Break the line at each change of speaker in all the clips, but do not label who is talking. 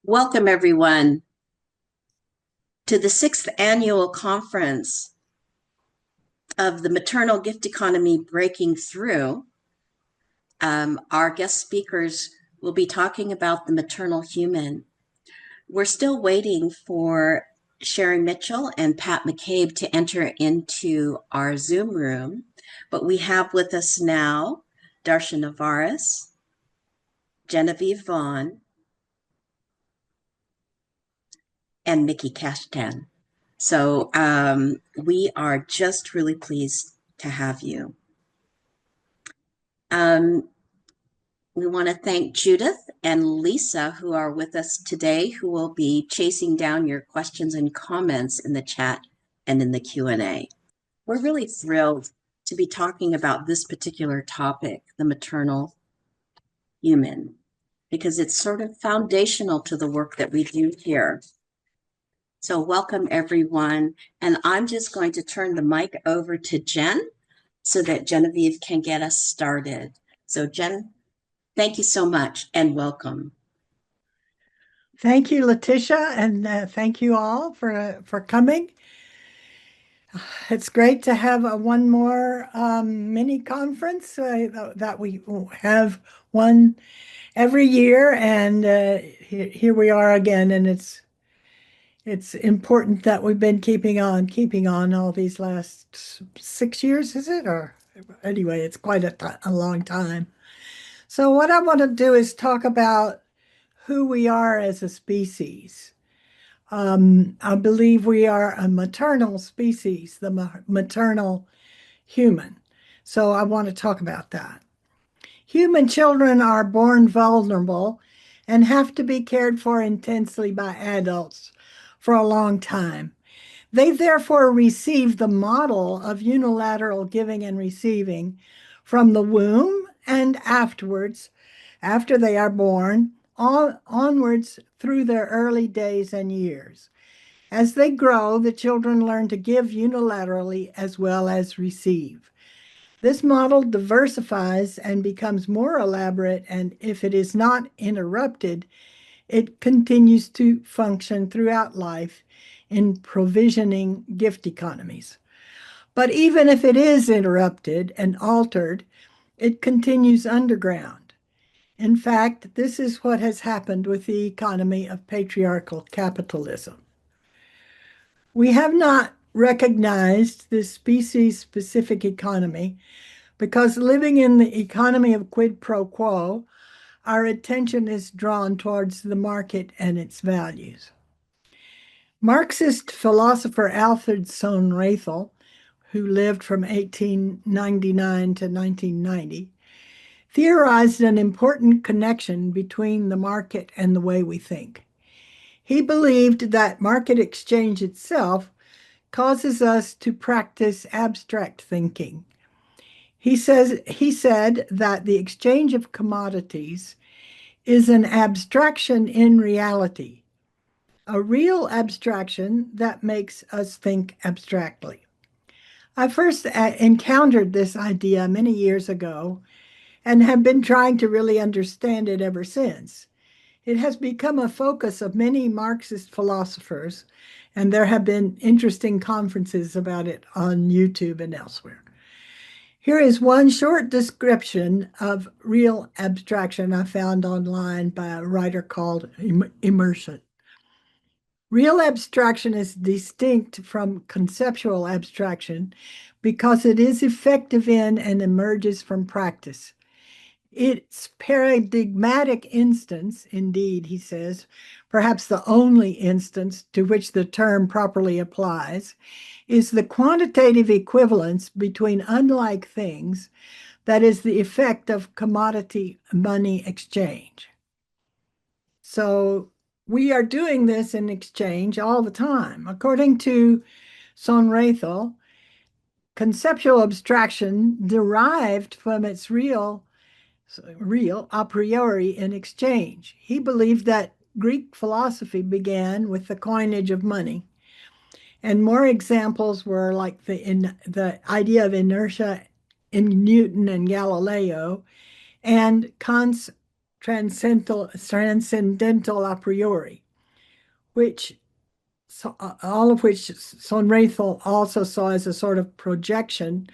Welcome, everyone, to the sixth annual conference of the Maternal Gift Economy Breaking Through. Our guest speakers will be talking about the maternal human. We're still waiting for Sherri Mitchell and Pat McCabe to enter into our Zoom room, but we have with us now Darcia Narvaez, Genevieve Vaughan, and Miki Kashtan. So we are just really pleased to have you. We want to thank Judith and Lisa, who are with us today, who will be chasing down your questions and comments in the chat and in the Q&A. We're really thrilled to be talking about this particular topic, the maternal human, because it's sort of foundational to the work that we do here. So welcome, everyone. And I'm just going to turn the mic over to Jen so that Genevieve can get us started. So Jen, thank you so much and welcome.
Thank you, Letecia, and thank you all for coming. It's great to have one more mini conference that we have one every year, and here we are again. And it's important that we've been keeping on all these last 6 years, is it? Or anyway, it's quite a long time. So what I want to do is talk about who we are as a species. I believe we are a maternal species, the maternal human. So I want to talk about that. Human children are born vulnerable and have to be cared for intensely by adults for a long time. They therefore receive the model of unilateral giving and receiving from the womb and afterwards, after they are born, onwards through their early days and years. As they grow, the children learn to give unilaterally as well as receive. This model diversifies and becomes more elaborate, and if it is not interrupted, it continues to function throughout life in provisioning gift economies. But even if it is interrupted and altered, it continues underground. In fact, this is what has happened with the economy of patriarchal capitalism. We have not recognized this species-specific economy because living in the economy of quid pro quo, our attention is drawn towards the market and its values. Marxist philosopher Alfred Sohn-Rethel, who lived from 1899 to 1990, theorized an important connection between the market and the way we think. He believed that market exchange itself causes us to practice abstract thinking. He said that the exchange of commodities is an abstraction in reality, a real abstraction that makes us think abstractly. I first encountered this idea many years ago and have been trying to really understand it ever since. It has become a focus of many Marxist philosophers, and there have been interesting conferences about it on YouTube and elsewhere. Here is one short description of real abstraction I found online by a writer called Immersion. Real abstraction is distinct from conceptual abstraction because it is effective in and emerges from practice. Its paradigmatic instance, indeed, he says, perhaps the only instance to which the term properly applies, is the quantitative equivalence between unlike things that is the effect of commodity money exchange. So we are doing this in exchange all the time. According to Sohn-Rethel, conceptual abstraction derived from its real a priori in exchange. He believed that Greek philosophy began with the coinage of money. And more examples were like the idea of inertia in Newton and Galileo, and Kant's transcendental a priori, which all of which Sonrathel also saw as a sort of projection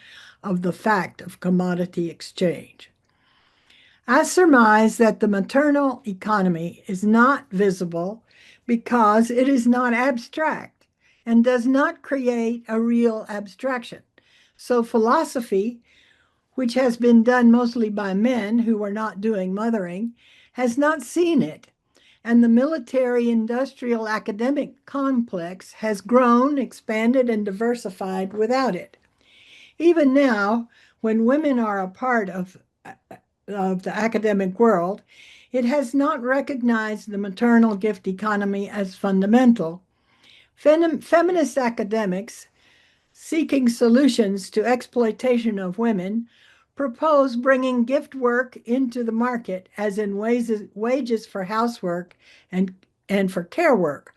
of the fact of commodity exchange. I surmise that the maternal economy is not visible because it is not abstract and does not create a real abstraction. So philosophy, which has been done mostly by men who were not doing mothering, has not seen it. And the military industrial academic complex has grown, expanded, and diversified without it. Even now, when women are a part of the academic world, it has not recognized the maternal gift economy as fundamental. Feminist academics seeking solutions to exploitation of women propose bringing gift work into the market, as in wages for housework and for care work,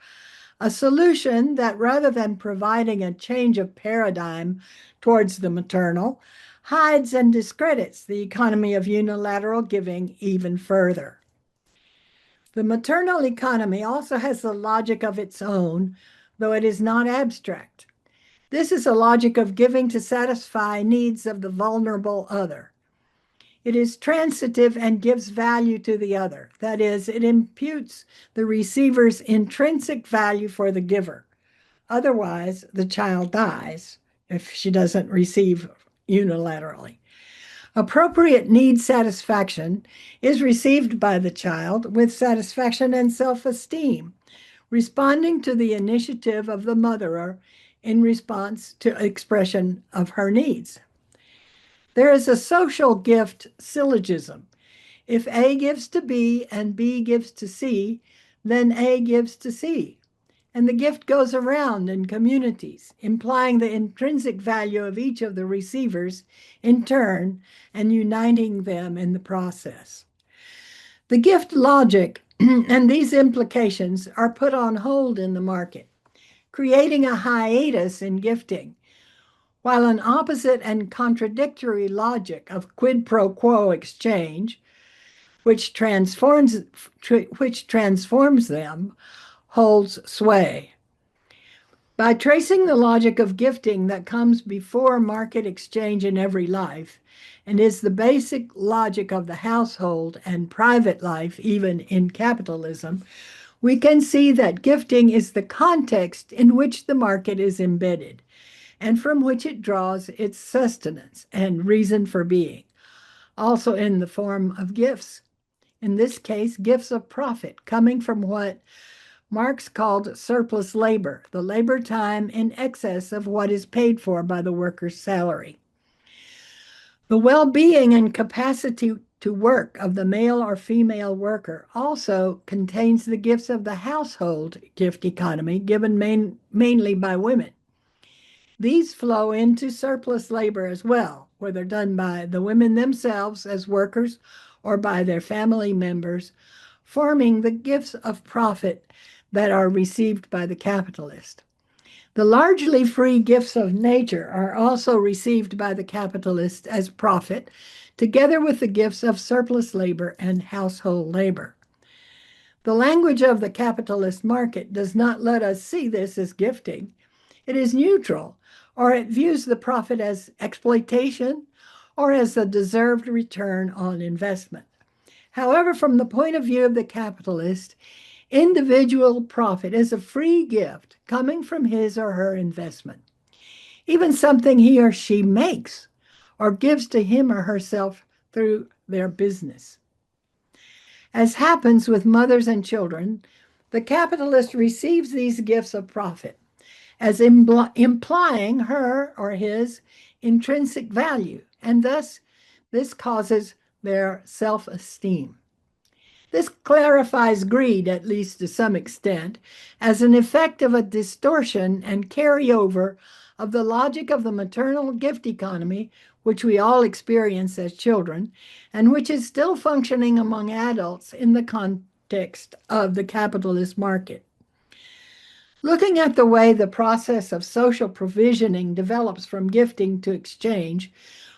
a solution that, rather than providing a change of paradigm towards the maternal, hides and discredits the economy of unilateral giving even further. The maternal economy also has a logic of its own, though it is not abstract. This is a logic of giving to satisfy needs of the vulnerable other. It is transitive and gives value to the other. That is, it imputes the receiver's intrinsic value for the giver. Otherwise, the child dies if she doesn't receive unilaterally. Appropriate need satisfaction is received by the child with satisfaction and self-esteem, responding to the initiative of the motherer in response to expression of her needs. There is a social gift syllogism. If A gives to B and B gives to C, then A gives to C. And the gift goes around in communities, implying the intrinsic value of each of the receivers in turn and uniting them in the process. The gift logic and these implications are put on hold in the market, creating a hiatus in gifting, while an opposite and contradictory logic of quid pro quo exchange, which transforms them, holds sway. By tracing the logic of gifting that comes before market exchange in every life, and is the basic logic of the household and private life, even in capitalism, we can see that gifting is the context in which the market is embedded, and from which it draws its sustenance and reason for being, also in the form of gifts. In this case, gifts of profit coming from what Marx called surplus labor, the labor time in excess of what is paid for by the worker's salary. The well-being and capacity to work of the male or female worker also contains the gifts of the household gift economy given mainly by women. These flow into surplus labor as well, whether done by the women themselves as workers or by their family members, forming the gifts of profit that are received by the capitalist. The largely free gifts of nature are also received by the capitalist as profit, together with the gifts of surplus labor and household labor. The language of the capitalist market does not let us see this as gifting. It is neutral, or it views the profit as exploitation or as a deserved return on investment. However, from the point of view of the capitalist, individual profit is a free gift coming from his or her investment, even something he or she makes or gives to him or herself through their business. As happens with mothers and children, the capitalist receives these gifts of profit as implying her or his intrinsic value, and thus this causes their self-esteem. This clarifies greed, at least to some extent, as an effect of a distortion and carryover of the logic of the maternal gift economy, which we all experience as children, and which is still functioning among adults in the context of the capitalist market. Looking at the way the process of social provisioning develops from gifting to exchange,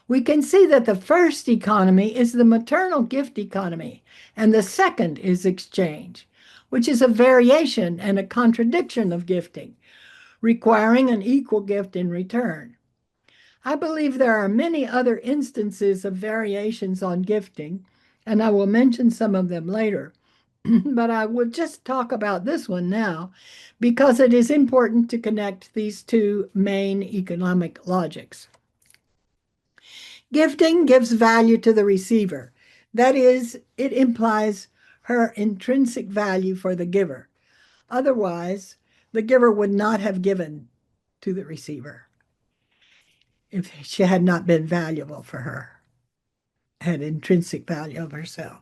We can see that the first economy is the maternal gift economy, and the second is exchange, which is a variation and a contradiction of gifting, requiring an equal gift in return. I believe there are many other instances of variations on gifting, and I will mention some of them later. But I would just talk about this one now because it is important to connect these two main economic logics. Gifting gives value to the receiver. That is, it implies her intrinsic value for the giver. Otherwise, the giver would not have given to the receiver if she had not been valuable for her, had intrinsic value of herself.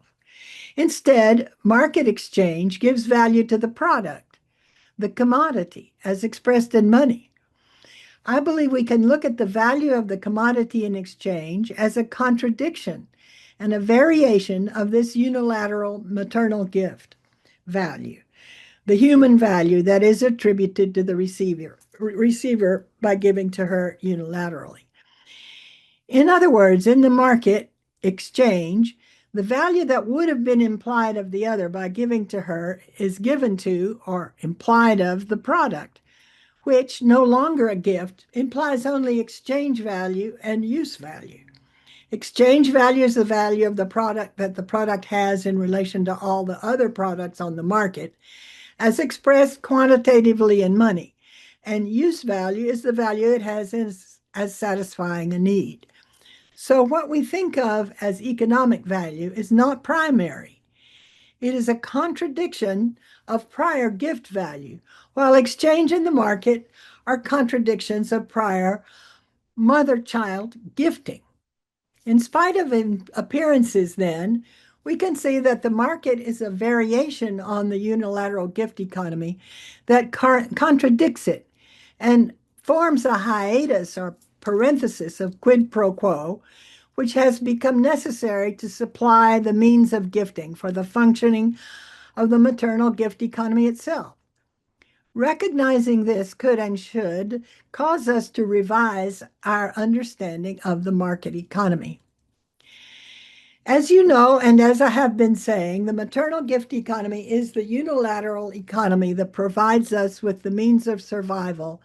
Instead, market exchange gives value to the product, the commodity, as expressed in money. I believe we can look at the value of the commodity in exchange as a contradiction and a variation of this unilateral maternal gift value, the human value that is attributed to the receiver by giving to her unilaterally. In other words, in the market exchange, the value that would have been implied of the other by giving to her is given to or implied of the product, which, no longer a gift, implies only exchange value and use value. Exchange value is the value of the product that the product has in relation to all the other products on the market, as expressed quantitatively in money. And use value is the value it has as satisfying a need. So what we think of as economic value is not primary. It is a contradiction of prior gift value, while exchange in the market are contradictions of prior mother-child gifting. In spite of appearances, then, we can see that the market is a variation on the unilateral gift economy that contradicts it and forms a hiatus or parenthesis of quid pro quo, which has become necessary to supply the means of gifting for the functioning of the maternal gift economy itself. Recognizing this could and should cause us to revise our understanding of the market economy. As you know, and as I have been saying, the maternal gift economy is the unilateral economy that provides us with the means of survival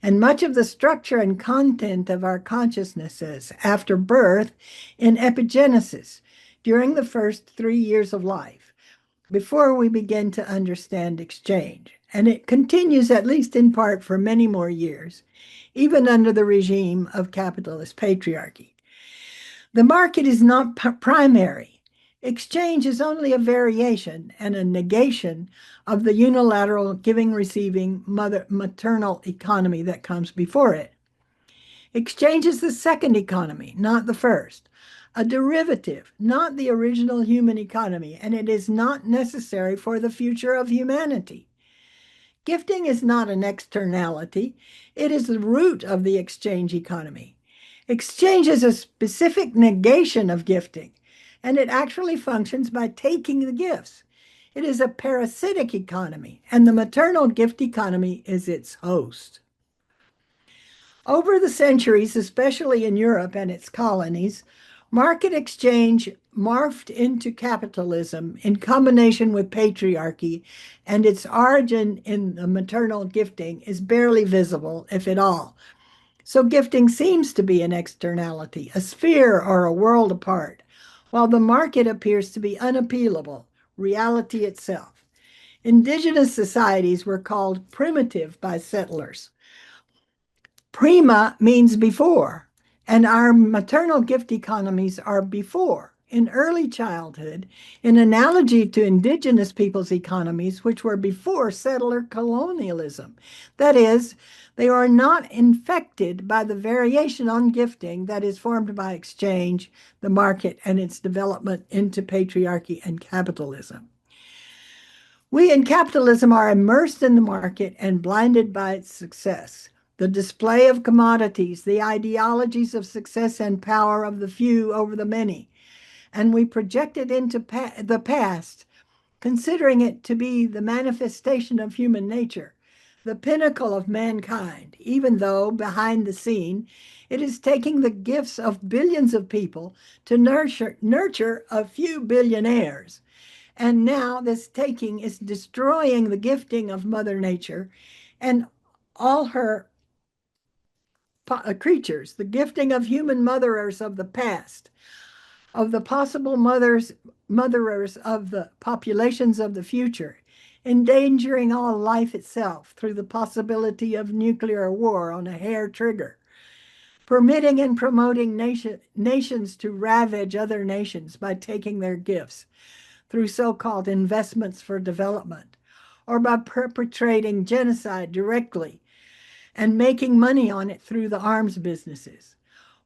and much of the structure and content of our consciousnesses after birth in epigenesis during the first 3 years of life, before we begin to understand exchange. And it continues, at least in part, for many more years, even under the regime of capitalist patriarchy. The market is not primary. Exchange is only a variation and a negation of the unilateral giving-receiving maternal economy that comes before it. Exchange is the second economy, not the first, a derivative, not the original human economy, and it is not necessary for the future of humanity. Gifting is not an externality. It is the root of the exchange economy. Exchange is a specific negation of gifting, and it actually functions by taking the gifts. It is a parasitic economy, and the maternal gift economy is its host. Over the centuries, especially in Europe and its colonies, market exchange morphed into capitalism in combination with patriarchy, and its origin in the maternal gifting is barely visible, if at all. So gifting seems to be an externality, a sphere or a world apart, while the market appears to be unappealable, reality itself. Indigenous societies were called primitive by settlers. Prima means before, and our maternal gift economies are before, in early childhood, in analogy to indigenous peoples' economies, which were before settler colonialism. That is, they are not infected by the variation on gifting that is formed by exchange, the market, and its development into patriarchy and capitalism. We in capitalism are immersed in the market and blinded by its success. The display of commodities, the ideologies of success and power of the few over the many, and we project it into the past, considering it to be the manifestation of human nature, the pinnacle of mankind, even though behind the scene, it is taking the gifts of billions of people to nurture a few billionaires. And now this taking is destroying the gifting of Mother Nature and all her creatures, the gifting of human motherers of the past, of the possible motherers of the populations of the future, endangering all life itself through the possibility of nuclear war on a hair trigger, permitting and promoting nations to ravage other nations by taking their gifts through so-called investments for development, or by perpetrating genocide directly and making money on it through the arms businesses.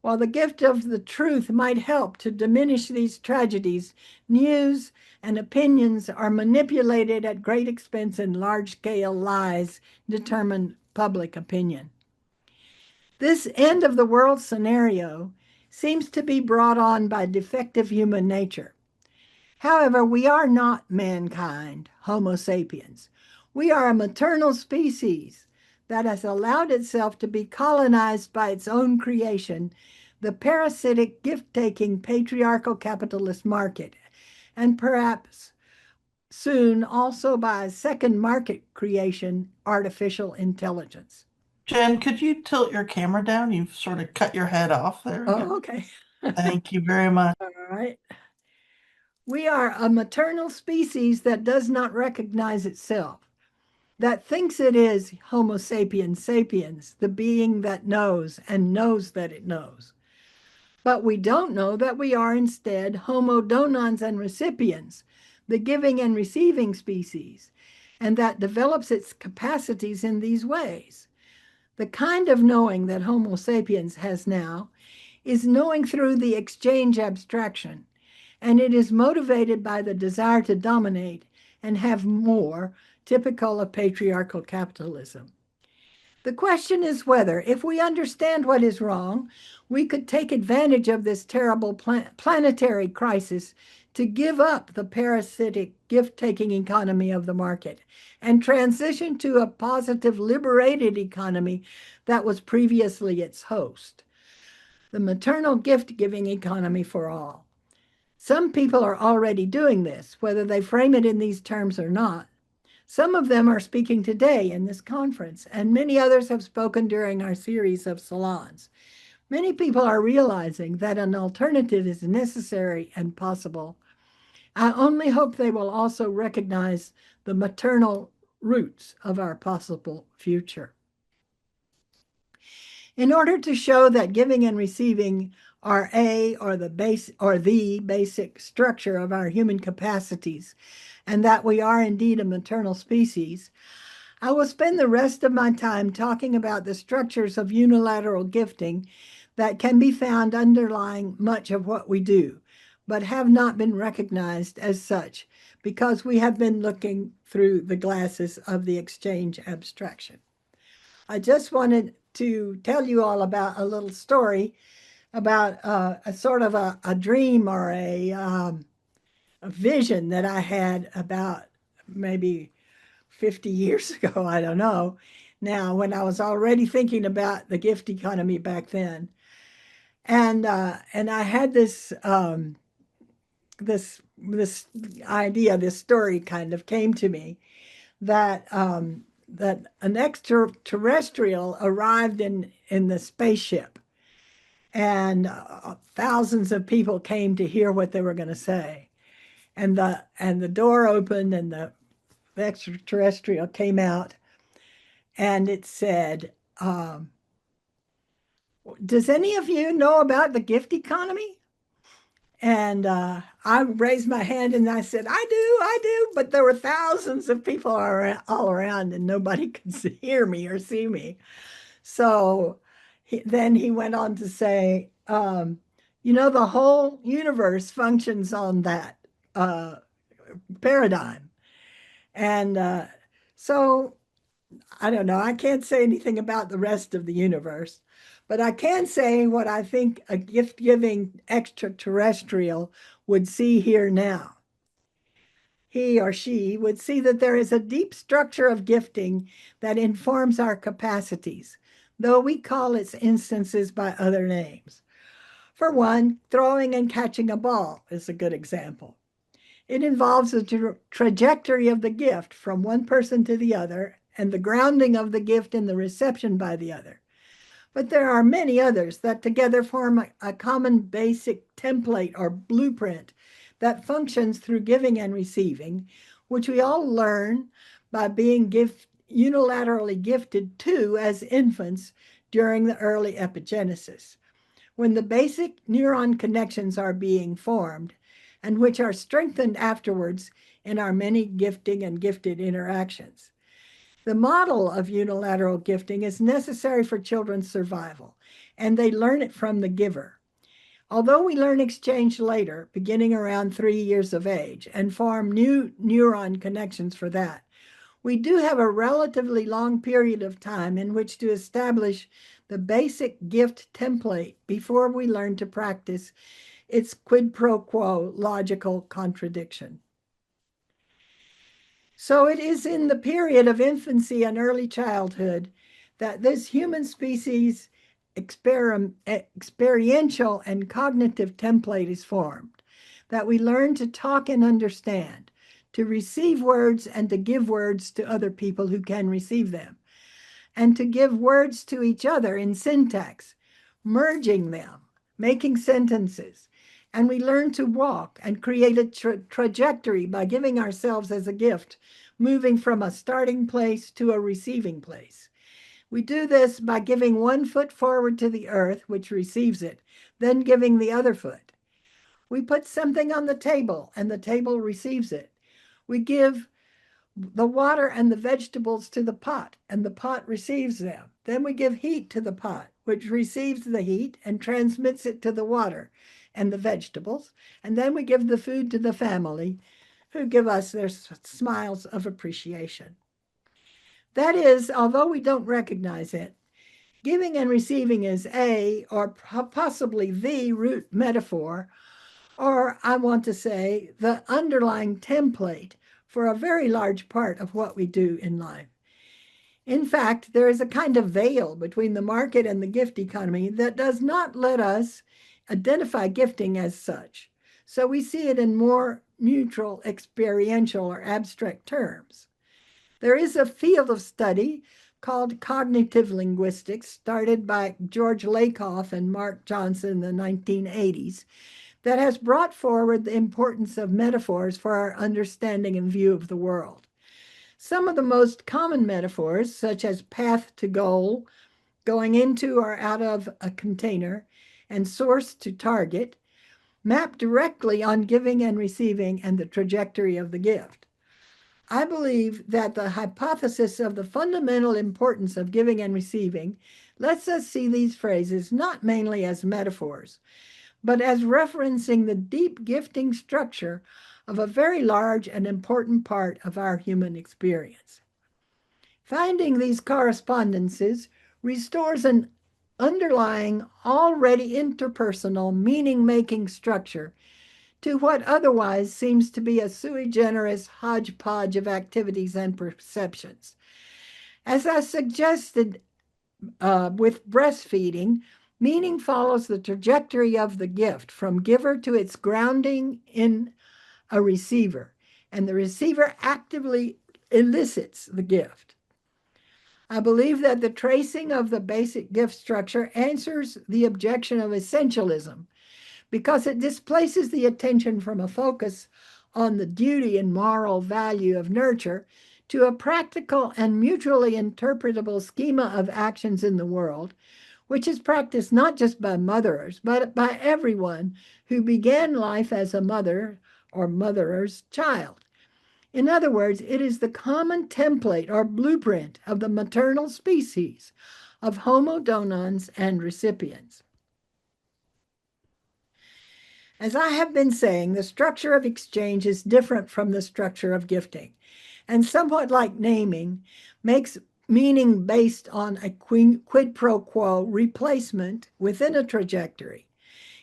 While the gift of the truth might help to diminish these tragedies, news and opinions are manipulated at great expense and large-scale lies determine public opinion. This end of the world scenario seems to be brought on by defective human nature. However, we are not mankind, Homo sapiens. We are a maternal species that has allowed itself to be colonized by its own creation, the parasitic, gift-taking, patriarchal capitalist market, and perhaps soon also by a second market creation, artificial intelligence.
Jen, could you tilt your camera down? You've sort of cut your head off. There we go.
Oh, okay.
Thank you very much.
All right. We are a maternal species that does not recognize itself, that thinks it is Homo sapiens sapiens, the being that knows and knows that it knows. But we don't know that we are instead Homo donans and recipiens, the giving and receiving species, and that develops its capacities in these ways. The kind of knowing that Homo sapiens has now is knowing through the exchange abstraction, and it is motivated by the desire to dominate and have more, typical of patriarchal capitalism. The question is whether, if we understand what is wrong, we could take advantage of this terrible planetary crisis to give up the parasitic gift-taking economy of the market and transition to a positive, liberated economy that was previously its host, the maternal gift-giving economy for all. Some people are already doing this, whether they frame it in these terms or not. Some of them are speaking today in this conference, and many others have spoken during our series of salons. Many people are realizing that an alternative is necessary and possible. I only hope they will also recognize the maternal roots of our possible future. In order to show that giving and receiving are the basic structure of our human capacities, and that we are indeed a maternal species, I will spend the rest of my time talking about the structures of unilateral gifting that can be found underlying much of what we do, but have not been recognized as such because we have been looking through the glasses of the exchange abstraction. I just wanted to tell you all about a little story about a sort of a dream or a vision that I had about maybe 50 years ago, I don't know, now, when I was already thinking about the gift economy back then. And I had this this idea, this story kind of came to me that that an extraterrestrial arrived in the spaceship, and thousands of people came to hear what they were going to say, and the door opened, and the extraterrestrial came out, and it said, "Does any of you know about the gift economy?" And I raised my hand and I said, I do. But there were thousands of people all around and nobody could hear me or see me. So then he went on to say, the whole universe functions on that paradigm. And so I don't know. I can't say anything about the rest of the universe. But I can say what I think a gift-giving extraterrestrial would see here now. he or she would see that there is a deep structure of gifting that informs our capacities, though we call its instances by other names. For one, throwing and catching a ball is a good example. It involves the trajectory of the gift from one person to the other and the grounding of the gift in the reception by the other. But there are many others that together form a common basic template or blueprint that functions through giving and receiving, which we all learn by being unilaterally gifted to as infants during the early epigenesis, when the basic neuron connections are being formed and which are strengthened afterwards in our many gifting and gifted interactions. The model of unilateral gifting is necessary for children's survival, and they learn it from the giver. Although we learn exchange later, beginning around 3 years of age, and form new neuron connections for that, we do have a relatively long period of time in which to establish the basic gift template before we learn to practice its quid pro quo logical contradiction. So it is in the period of infancy and early childhood that this human species experiential and cognitive template is formed, that we learn to talk and understand, to receive words and to give words to other people who can receive them, and to give words to each other in syntax, merging them, making sentences. And we learn to walk and create a trajectory by giving ourselves as a gift, moving from a starting place to a receiving place. We do this by giving one foot forward to the earth, which receives it, then giving the other foot. We put something on the table, and the table receives it. We give the water and the vegetables to the pot, and the pot receives them. Then we give heat to the pot, which receives the heat and transmits it to the water and the vegetables. And then we give the food to the family, who give us their smiles of appreciation. That is, although we don't recognize it, giving and receiving is or possibly the root metaphor, or I want to say, the underlying template for a very large part of what we do in life. In fact, there is a kind of veil between the market and the gift economy that does not let us identify gifting as such. So we see it in more neutral, experiential, or abstract terms. There is a field of study called cognitive linguistics, started by George Lakoff and Mark Johnson in the 1980s, that has brought forward the importance of metaphors for our understanding and view of the world. Some of the most common metaphors, such as path to goal, going into or out of a container, and source to target, map directly on giving and receiving and the trajectory of the gift. I believe that the hypothesis of the fundamental importance of giving and receiving lets us see these phrases not mainly as metaphors, but as referencing the deep gifting structure of a very large and important part of our human experience. Finding these correspondences restores an underlying, already interpersonal, meaning-making structure to what otherwise seems to be a sui generis hodgepodge of activities and perceptions. As I suggested with breastfeeding, meaning follows the trajectory of the gift from giver to its grounding in a receiver, and the receiver actively elicits the gift. I believe that the tracing of the basic gift structure answers the objection of essentialism because it displaces the attention from a focus on the duty and moral value of nurture to a practical and mutually interpretable schema of actions in the world, which is practiced not just by motherers, but by everyone who began life as a mother or motherer's child. In other words, it is the common template or blueprint of the maternal species of homo donans and recipients. As I have been saying, the structure of exchange is different from the structure of gifting, and somewhat like naming, makes meaning based on a quid pro quo replacement within a trajectory,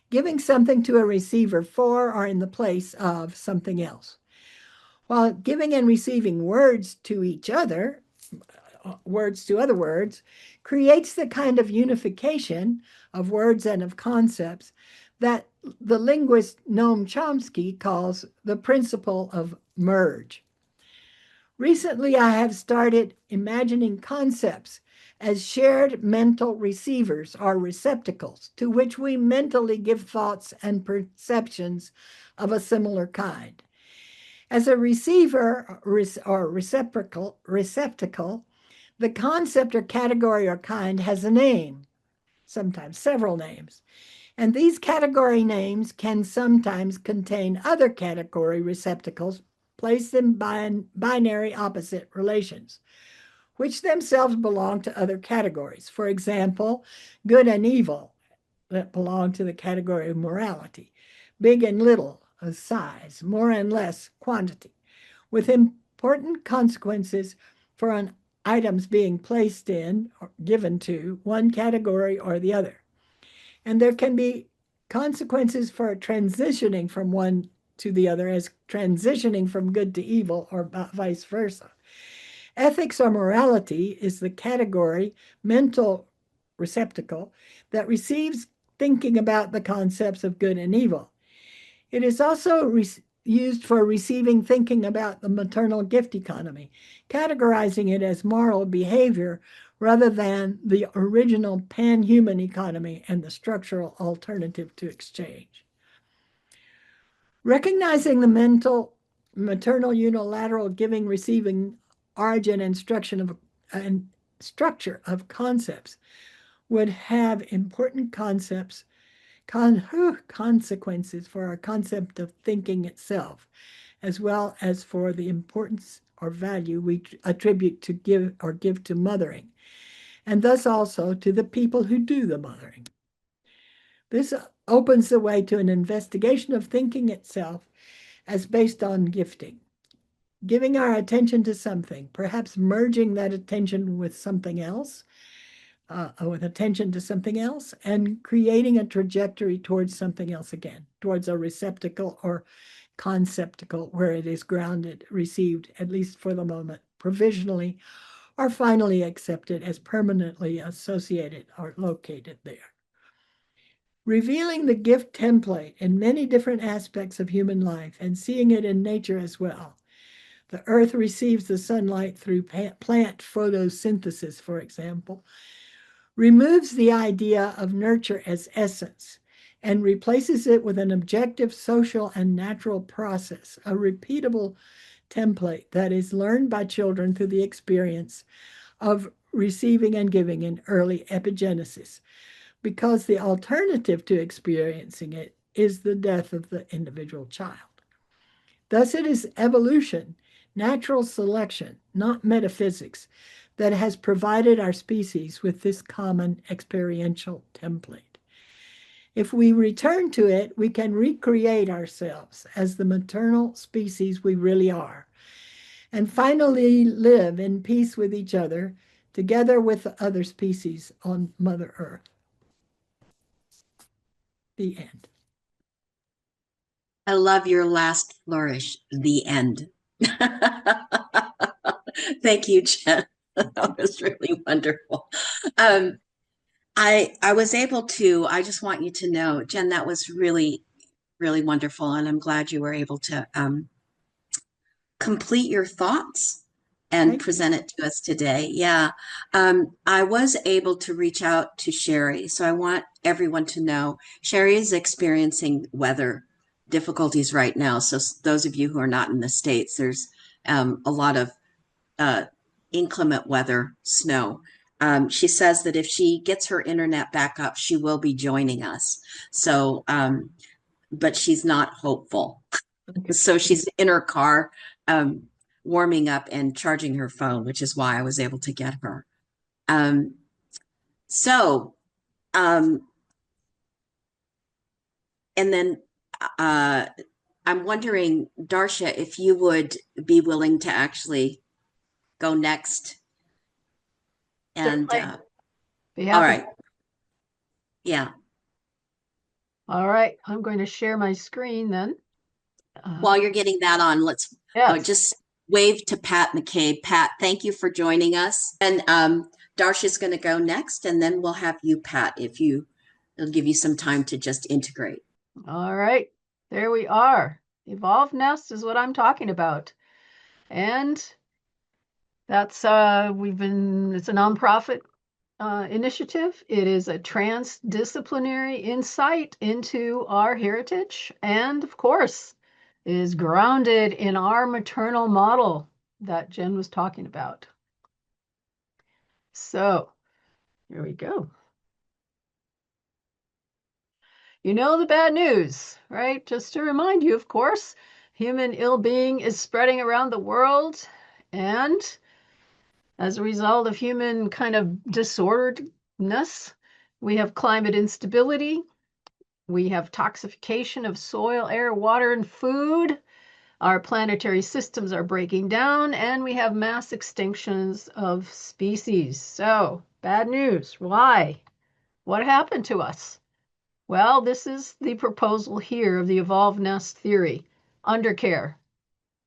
giving something to a receiver for or in the place of something else. while giving and receiving words to each other, words to other words, creates the kind of unification of words and of concepts that the linguist Noam Chomsky calls the principle of merge. Recently, I have started imagining concepts as shared mental receivers or receptacles to which we mentally give thoughts and perceptions of a similar kind. As a receiver or receptacle, the concept or category or kind has a name, sometimes several names. And these category names can sometimes contain other category receptacles placed in binary opposite relations, which themselves belong to other categories. For example, good and evil that belong to the category of morality, big and little of size, more and less quantity, with important consequences for an items being placed in or given to one category or the other. And there can be consequences for transitioning from one to the other as transitioning from good to evil or vice versa. Ethics or morality is the category, mental receptacle, that receives thinking about the concepts of good and evil. It is also used for receiving thinking about the maternal gift economy, categorizing it as moral behavior rather than the original pan-human economy and the structural alternative to exchange. Recognizing the maternal unilateral giving, receiving origin and structure of concepts would have important consequences for our concept of thinking itself, as well as for the importance or value we attribute to give to mothering, and thus also to the people who do the mothering. This opens the way to an investigation of thinking itself as based on gifting. Giving our attention to something, perhaps merging that attention with something else, with attention to something else, and creating a trajectory towards something else again, towards a receptacle or conceptacle where it is grounded, received, at least for the moment, provisionally, or finally accepted as permanently associated or located there. Revealing the gift template in many different aspects of human life and seeing it in nature as well. The earth receives the sunlight through plant photosynthesis, for example, removes the idea of nurture as essence and replaces it with an objective social and natural process, a repeatable template that is learned by children through the experience of receiving and giving in early epigenesis, because the alternative to experiencing it is the death of the individual child. Thus, it is evolution, natural selection, not metaphysics, that has provided our species with this common experiential template. If we return to it, we can recreate ourselves as the maternal species we really are, and finally live in peace with each other, together with the other species on Mother Earth. The end.
I love your last flourish, the end. Thank you, Jen. That was really wonderful. I was able to, I just want you to know, Jen, that was really, really wonderful. And I'm glad you were able to complete your thoughts and present it to us today. Yeah. I was able to reach out to Sherri. So I want everyone to know Sherri is experiencing weather difficulties right now. So those of you who are not in the States, there's a lot of inclement weather, snow. She says that if she gets her internet back up, she will be joining us. So, but she's not hopeful. So she's in her car, warming up and charging her phone, which is why I was able to get her. And then I'm wondering, Darcia, if you would be willing to actually go next. And all right. Yeah.
All right. I'm going to share my screen then.
While you're getting that on, let's Oh,
Yes.
just wave to Pat McCabe. Pat, thank you for joining us. And Darcia's going to go next, and then we'll have you, Pat, it'll give you some time to just integrate.
All right. There we are. Evolved Nest is what I'm talking about. And that's it's a nonprofit initiative. It is a transdisciplinary insight into our heritage, and of course, is grounded in our maternal model that Jen was talking about. So here we go. You know the bad news, right? Just to remind you, of course, human ill-being is spreading around the world, and as a result of human kind of disorderedness, we have climate instability, we have toxification of soil, air, water, and food. Our planetary systems are breaking down, and we have mass extinctions of species. So, bad news. Why? What happened to us? Well, this is the proposal here of the evolved nest theory. Undercare.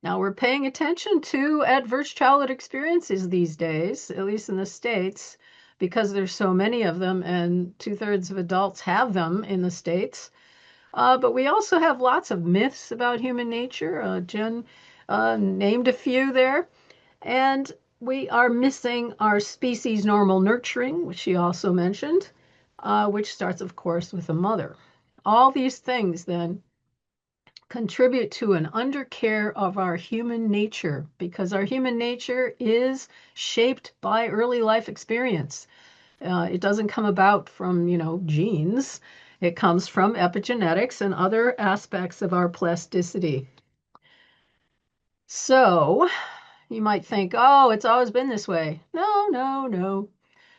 Now, we're paying attention to adverse childhood experiences these days, at least in the States, because there's so many of them, and 2/3 of adults have them in the States. But we also have lots of myths about human nature. Jen named a few there. And we are missing our species normal nurturing, which she also mentioned, which starts, of course, with a mother. All these things then contribute to an undercare of our human nature, because our human nature is shaped by early life experience. It doesn't come about from, genes. It comes from epigenetics and other aspects of our plasticity. So you might think, oh, it's always been this way. No, no, no.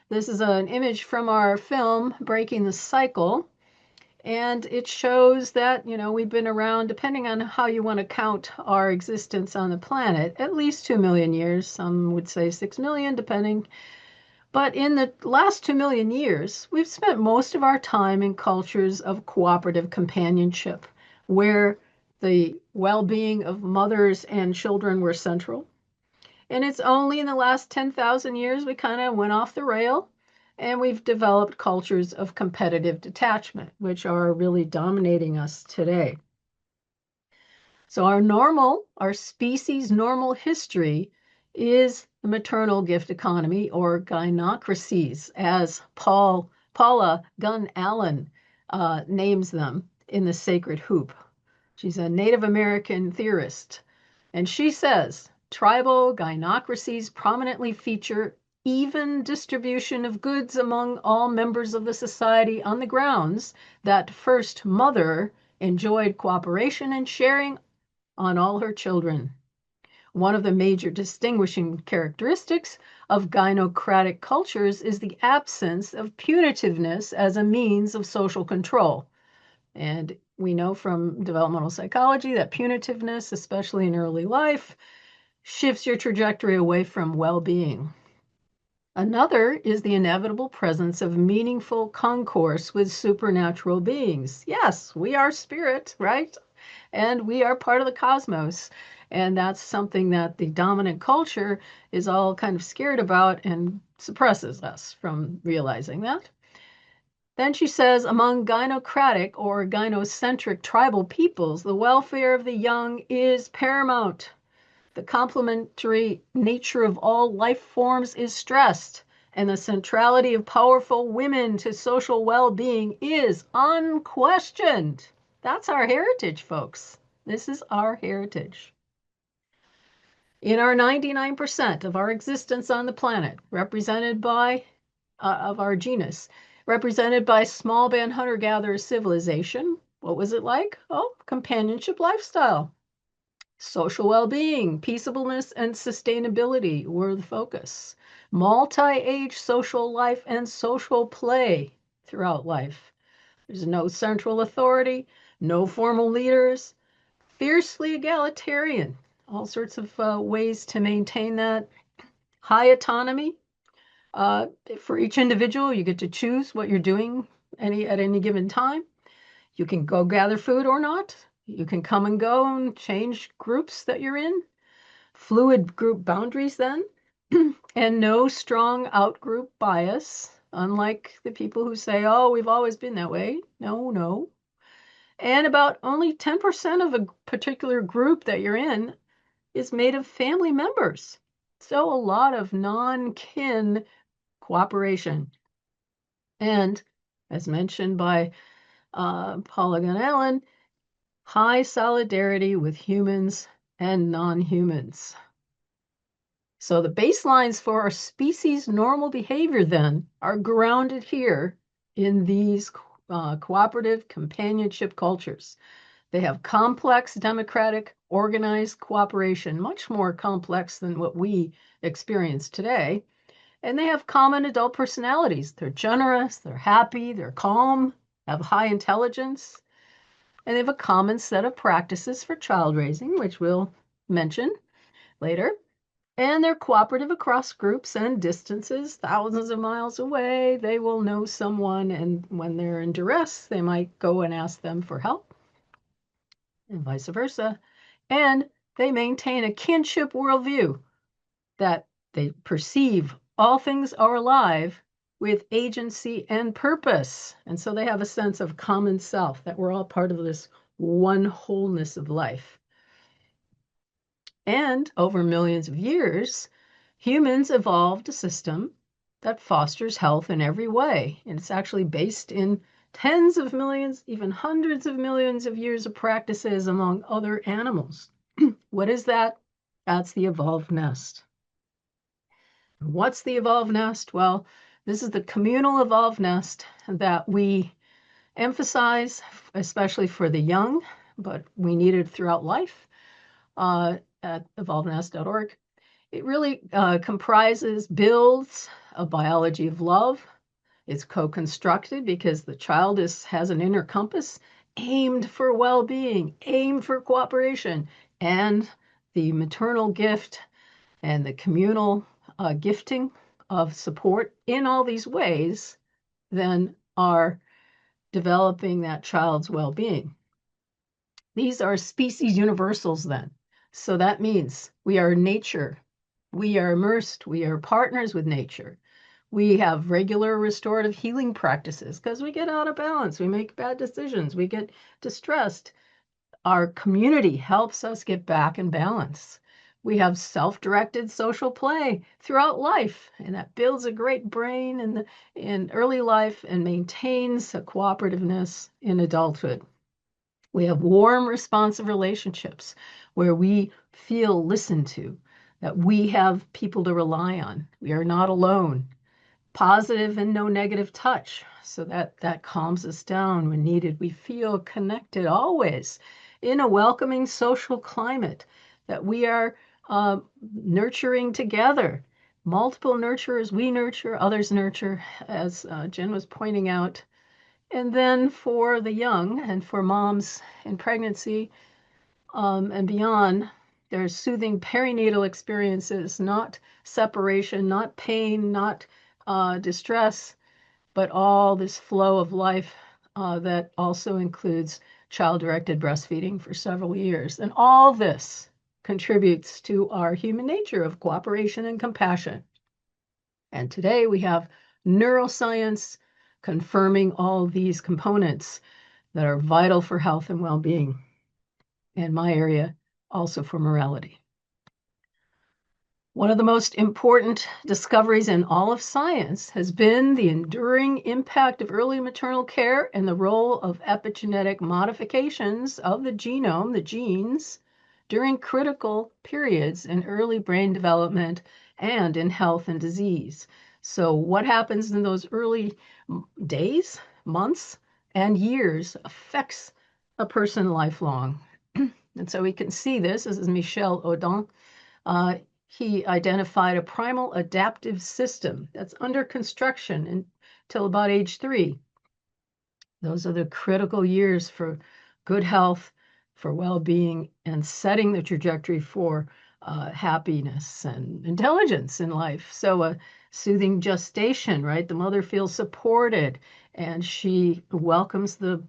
This is an image from our film, Breaking the Cycle. And it shows that, we've been around, depending on how you want to count our existence on the planet, at least 2 million years. Some would say 6 million, depending. But in the last 2 million years, we've spent most of our time in cultures of cooperative companionship, where the well-being of mothers and children were central. And it's only in the last 10,000 years we kind of went off the rail, and we've developed cultures of competitive detachment, which are really dominating us today. So our species normal history is the maternal gift economy, or gynocracies, as Paula Gunn Allen names them in The Sacred Hoop. She's a Native American theorist, and she says tribal gynocracies prominently feature even distribution of goods among all members of the society on the grounds that first mother enjoyed cooperation and sharing on all her children. One of the major distinguishing characteristics of gynocratic cultures is the absence of punitiveness as a means of social control. And we know from developmental psychology that punitiveness, especially in early life, shifts your trajectory away from well-being. Another is the inevitable presence of meaningful concourse with supernatural beings. Yes, we are spirit, right? And we are part of the cosmos. And that's something that the dominant culture is all kind of scared about and suppresses us from realizing that. Then she says, among gynocratic or gynocentric tribal peoples, the welfare of the young is paramount. The complementary nature of all life forms is stressed, and the centrality of powerful women to social well-being is unquestioned. That's our heritage, folks. This is our heritage. In our 99% of our existence on the planet, represented by, of our genus, represented by small band hunter-gatherer civilization, what was it like? Oh, companionship lifestyle. Social well-being, peaceableness, and sustainability were the focus. Multi-age social life and social play throughout life. There's no central authority, no formal leaders, fiercely egalitarian, all sorts of ways to maintain that. High autonomy. For each individual, you get to choose what you're doing at any given time. You can go gather food or not. You can come and go and change groups that you're in. fluid group boundaries then, and no strong out-group bias, unlike the people who say, oh, we've always been that way. No, no. And about only 10% of a particular group that you're in is made of family members. So a lot of non-kin cooperation. And as mentioned by Paula Gunn-Allen, high solidarity with humans and non-humans. So the baselines for our species' normal behavior then are grounded here in these cooperative companionship cultures. They have complex, democratic, organized cooperation, much more complex than what we experience today. And they have common adult personalities. They're generous, they're happy, they're calm, have high intelligence, and they have a common set of practices for child raising, which we'll mention later. And they're cooperative across groups and distances, thousands of miles away. They will know someone, and when they're in duress, they might go and ask them for help, and vice versa. And they maintain a kinship worldview that they perceive all things are alive with agency and purpose. And so they have a sense of common self, that we're all part of this one wholeness of life. And over millions of years, humans evolved a system that fosters health in every way. And it's actually based in tens of millions, even hundreds of millions of years of practices among other animals. What is that? That's the evolved nest. What's the evolved nest? Well, this is the communal evolved nest that we emphasize, especially for the young, but we need it throughout life at evolvednest.org. It really builds a biology of love. It's co-constructed because the child has an inner compass aimed for well-being, aimed for cooperation, and the maternal gift and the communal gifting of support in all these ways then are developing that child's well-being. These are species universals then. So that means we are nature. We are immersed. We are partners with nature. We have regular restorative healing practices because we get out of balance. We make bad decisions. We get distressed. Our community helps us get back in balance. We have self-directed social play throughout life, and that builds a great brain in early life and maintains a cooperativeness in adulthood. We have warm, responsive relationships where we feel listened to, that we have people to rely on. We are not alone. Positive and no negative touch, so that calms us down when needed. We feel connected always in a welcoming social climate, that we are nurturing together. Multiple nurturers, we nurture, others nurture, as Jen was pointing out. And then for the young and for moms in pregnancy and beyond, there's soothing perinatal experiences, not separation, not pain, not distress, but all this flow of life that also includes child-directed breastfeeding for several years. And all this contributes to our human nature of cooperation and compassion. And today we have neuroscience confirming all these components that are vital for health and well-being. In my area, also for morality. One of the most important discoveries in all of science has been the enduring impact of early maternal care and the role of epigenetic modifications of the genome, the genes, during critical periods in early brain development and in health and disease. So what happens in those early days, months, and years affects a person lifelong. And so we can see this. This is Michel Audin. He identified a primal adaptive system that's under construction until about age 3. Those are the critical years for good health, for well-being, and setting the trajectory for happiness and intelligence in life. So a soothing gestation, right? The mother feels supported, and she welcomes the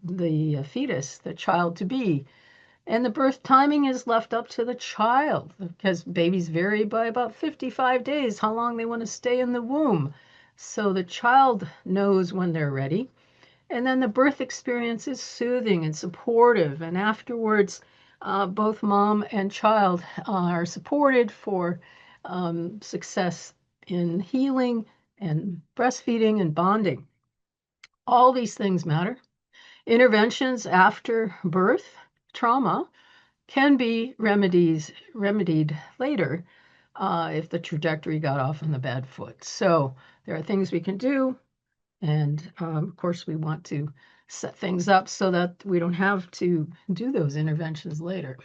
fetus, the child to be. And the birth timing is left up to the child because babies vary by about 55 days how long they want to stay in the womb. So the child knows when they're ready. And then the birth experience is soothing and supportive. And afterwards, both mom and child are supported for success in healing and breastfeeding and bonding. All these things matter. Interventions after birth trauma can be remedied later if the trajectory got off on the bad foot. So there are things we can do. And of course, we want to set things up so that we don't have to do those interventions later.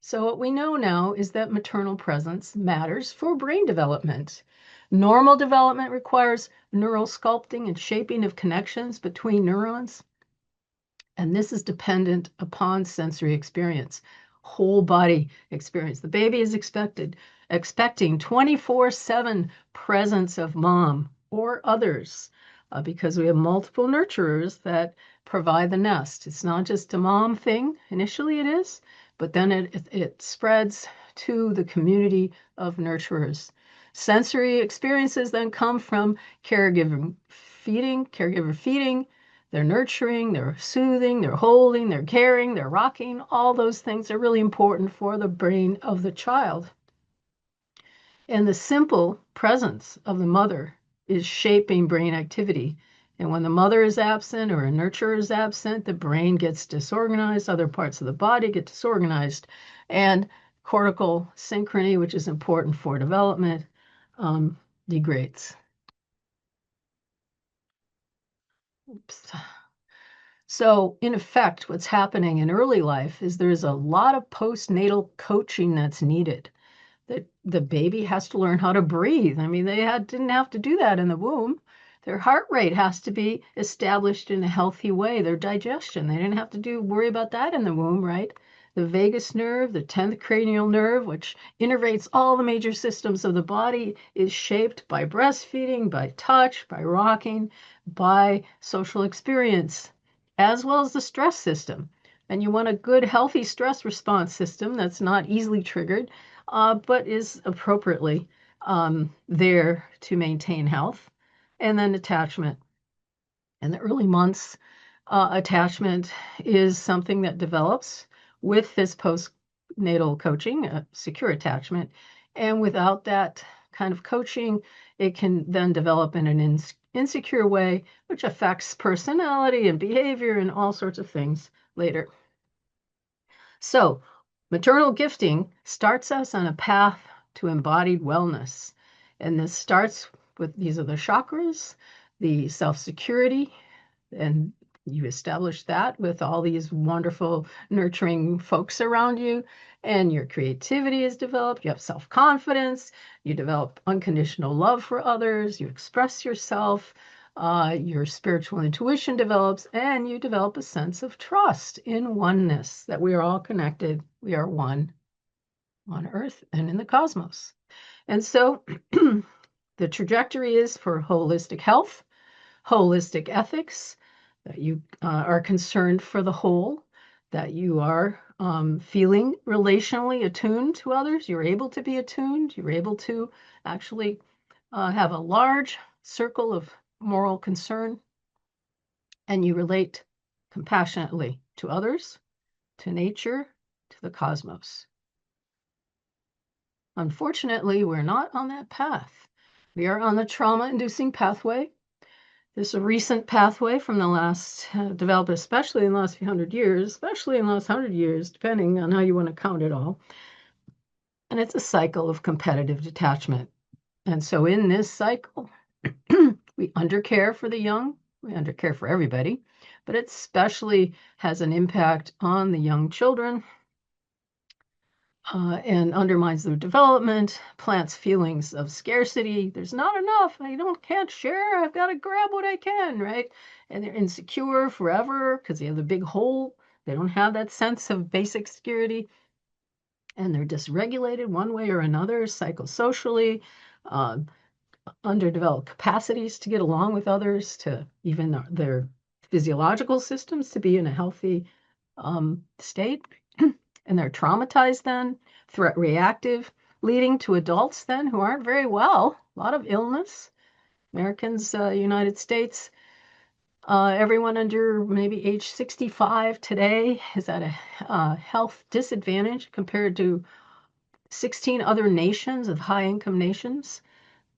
So what we know now is that maternal presence matters for brain development. Normal development requires neural sculpting and shaping of connections between neurons. And this is dependent upon sensory experience, whole body experience. The baby is expecting 24/7 presence of mom or others because we have multiple nurturers that provide the nest. It's not just a mom thing. Initially it is, but then it spreads to the community of nurturers. Sensory experiences then come from caregiver feeding, they're nurturing, they're soothing, they're holding, they're caring, they're rocking. All those things are really important for the brain of the child. And the simple presence of the mother is shaping brain activity. And when the mother is absent or a nurturer is absent, the brain gets disorganized, other parts of the body get disorganized, and cortical synchrony, which is important for development, degrades. Oops. So in effect, what's happening in early life is there's a lot of postnatal coaching that's needed. That the baby has to learn how to breathe. I mean, didn't have to do that in the womb. Their heart rate has to be established in a healthy way. Their digestion, they didn't have to worry about that in the womb, right? The vagus nerve, the 10th cranial nerve, which innervates all the major systems of the body, is shaped by breastfeeding, by touch, by rocking, by social experience, as well as the stress system. And you want a good, healthy stress response system that's not easily triggered, but is appropriately there to maintain health. And then attachment. In the early months, attachment is something that develops with this postnatal coaching, secure attachment. And without that kind of coaching, it can then develop in an insecure way, which affects personality and behavior and all sorts of things later. So, maternal gifting starts us on a path to embodied wellness. And this starts with these are the chakras, the self-security, and you establish that with all these wonderful nurturing folks around you, and your creativity is developed. You have self-confidence, you develop unconditional love for others, you express yourself, your spiritual intuition develops, and you develop a sense of trust in oneness, that we are all connected, we are one on earth and in the cosmos. And so the trajectory is for holistic health, holistic ethics, that you are concerned for the whole, that you are feeling relationally attuned to others. You're able to be attuned. You're able to actually have a large circle of moral concern, and you relate compassionately to others, to nature, to the cosmos. Unfortunately, we're not on that path. We are on the trauma-inducing pathway. This is a recent pathway from the last, developed especially in the last few hundred years, especially in the last 100 years, depending on how you want to count it all. And it's a cycle of competitive detachment. And so in this cycle, we undercare for the young, we undercare for everybody, but it especially has an impact on the young children and undermines their development, plants feelings of scarcity. There's not enough. Can't share. I've got to grab what I can, right? And they're insecure forever because they have a big hole. They don't have that sense of basic security. And they're dysregulated one way or another, psychosocially, underdeveloped capacities to get along with others, to even their physiological systems to be in a healthy state. And they're traumatized then, threat reactive, leading to adults then who aren't very well, a lot of illness. Americans, United States, everyone under maybe age 65 today is at a health disadvantage compared to 16 other nations of high-income nations.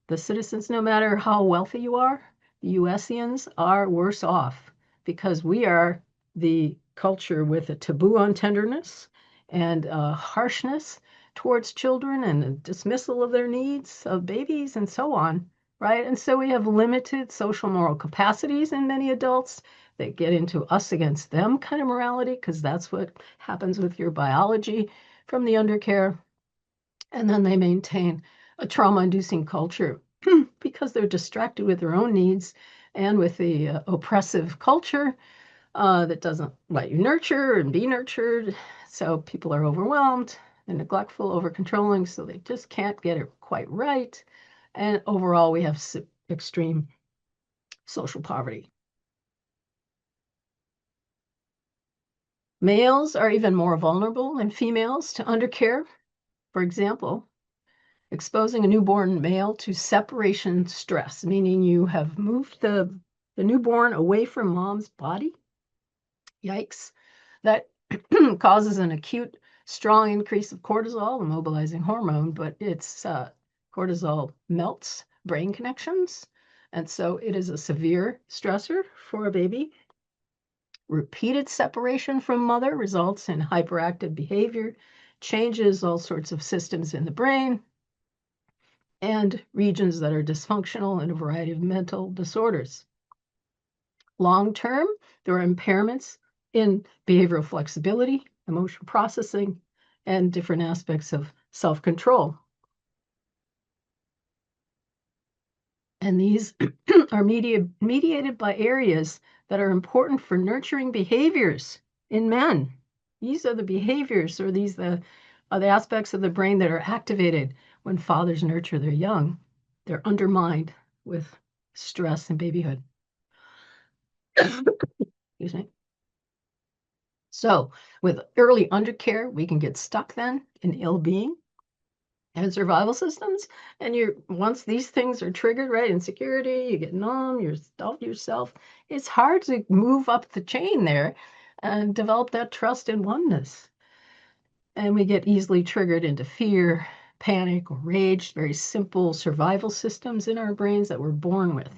The citizens, no matter how wealthy you are, the USians are worse off because we are the culture with a taboo on tenderness and harshness towards children and a dismissal of their needs of babies and so on, right? And so we have limited social moral capacities in many adults that get into us against them kind of morality because that's what happens with your biology from the undercare. And then they maintain a trauma-inducing culture because they're distracted with their own needs and with the oppressive culture that doesn't let you nurture and be nurtured. So people are overwhelmed and neglectful, over-controlling, so they just can't get it quite right. And overall, we have extreme social poverty. Males are even more vulnerable than females to undercare. For example, exposing a newborn male to separation stress, meaning you have moved the newborn away from mom's body. Yikes. That causes an acute, strong increase of cortisol, the mobilizing hormone, but it's cortisol melts brain connections. And so it is a severe stressor for a baby. Repeated separation from mother results in hyperactive behavior, changes all sorts of systems in the brain, and regions that are dysfunctional and a variety of mental disorders. Long term, there are impairments in behavioral flexibility, emotional processing, and different aspects of self-control. And these are mediated by areas that are important for nurturing behaviors in men. These are the behaviors, or these are the aspects of the brain that are activated when fathers nurture their young. They're undermined with stress and babyhood. Excuse me. So with early undercare, we can get stuck then in ill-being and survival systems. And once these things are triggered, right, insecurity, you get numb, you stuff yourself, it's hard to move up the chain there and develop that trust and oneness. And we get easily triggered into fear, panic, or rage, very simple survival systems in our brains that we're born with.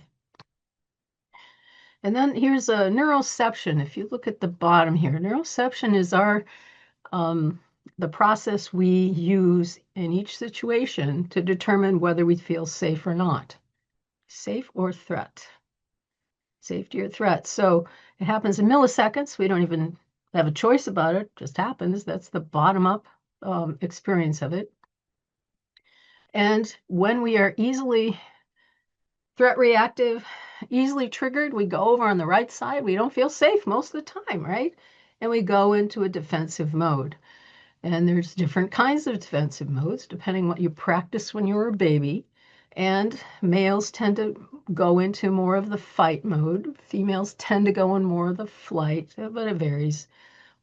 And then here's a neuroception. If you look at the bottom here, neuroception is the process we use in each situation to determine whether we feel safe or not. Safe or threat. Safety or threat. So it happens in milliseconds. We don't even have a choice about it. It just happens. That's the bottom-up experience of it. And when we are easily threat reactive, easily triggered, we go over on the right side. We don't feel safe most of the time, right? And we go into a defensive mode. And there's different kinds of defensive modes, depending what you practice when you were a baby. And males tend to go into more of the fight mode. Females tend to go in more of the flight, but it varies.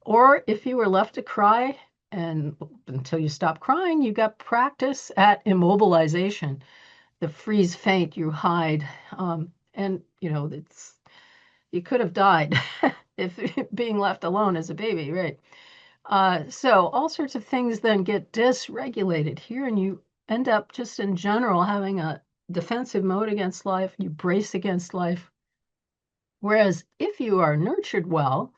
Or if you were left to cry, and until you stop crying, you got practice at immobilization. The freeze faint, you hide. And, you could have died if being left alone as a baby, right? So all sorts of things then get dysregulated here, and you end up just in general having a defensive mode against life. You brace against life. Whereas if you are nurtured well,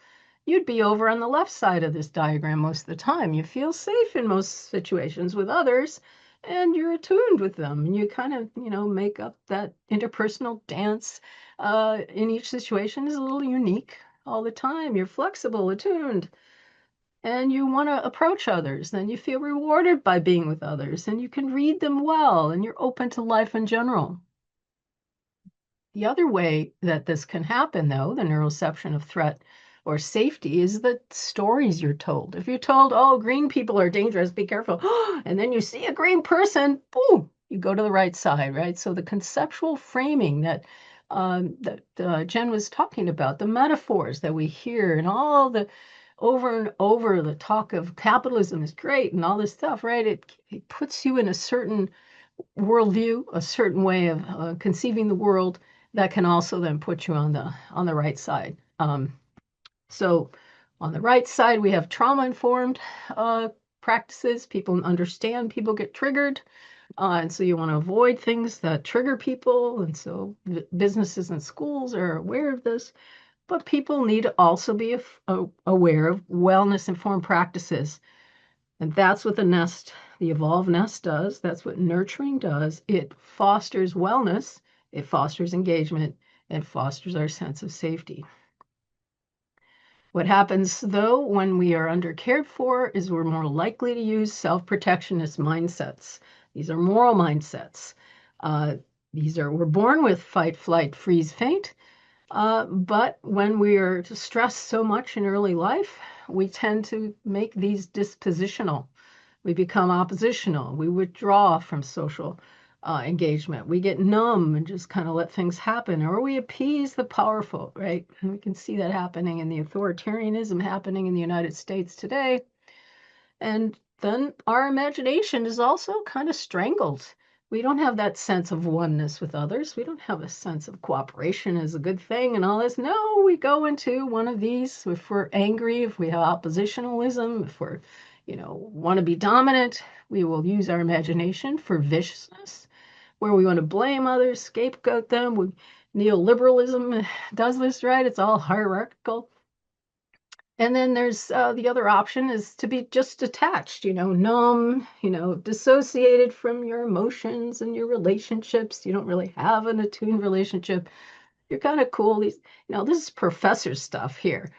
you'd be over on the left side of this diagram most of the time. You feel safe in most situations with others, and you're attuned with them. And you kind of, make up that interpersonal dance in each situation is a little unique all the time. You're flexible, attuned. And you want to approach others, then you feel rewarded by being with others, and you can read them well, and you're open to life in general. The other way that this can happen, though, the neuroception of threat or safety, is the stories you're told. If you're told, oh, green people are dangerous, be careful, and then you see a green person, boom, you go to the right side, right? So the conceptual framing that Jen was talking about, the metaphors that we hear and all the over and over the talk of capitalism is great and all this stuff, right? It puts you in a certain worldview, a certain way of conceiving the world that can also then put you on the right side. So on the right side, we have trauma-informed practices. People understand, people get triggered. And so you want to avoid things that trigger people. And so businesses and schools are aware of this. But people need to also be aware of wellness-informed practices. And that's what the Evolve Nest does. That's what nurturing does. It fosters wellness, it fosters engagement, and fosters our sense of safety. What happens, though, when we are undercared for is we're more likely to use self-protectionist mindsets. These are moral mindsets. We're born with fight, flight, freeze, faint. But when we are stressed so much in early life, we tend to make these dispositional. We become oppositional. We withdraw from social engagement. We get numb and just kind of let things happen, or we appease the powerful, right? And we can see that happening in the authoritarianism happening in the United States today. And then our imagination is also kind of strangled. We don't have that sense of oneness with others. We don't have a sense of cooperation as a good thing and all this. No, we go into one of these. If we're angry, if we have oppositionalism, if we're, want to be dominant, we will use our imagination for viciousness, where we want to blame others, scapegoat them. Neoliberalism does this, right? It's all hierarchical. And then there's the other option is to be just detached, numb, dissociated from your emotions and your relationships. You don't really have an attuned relationship. You're kind of cool. This is professor stuff here.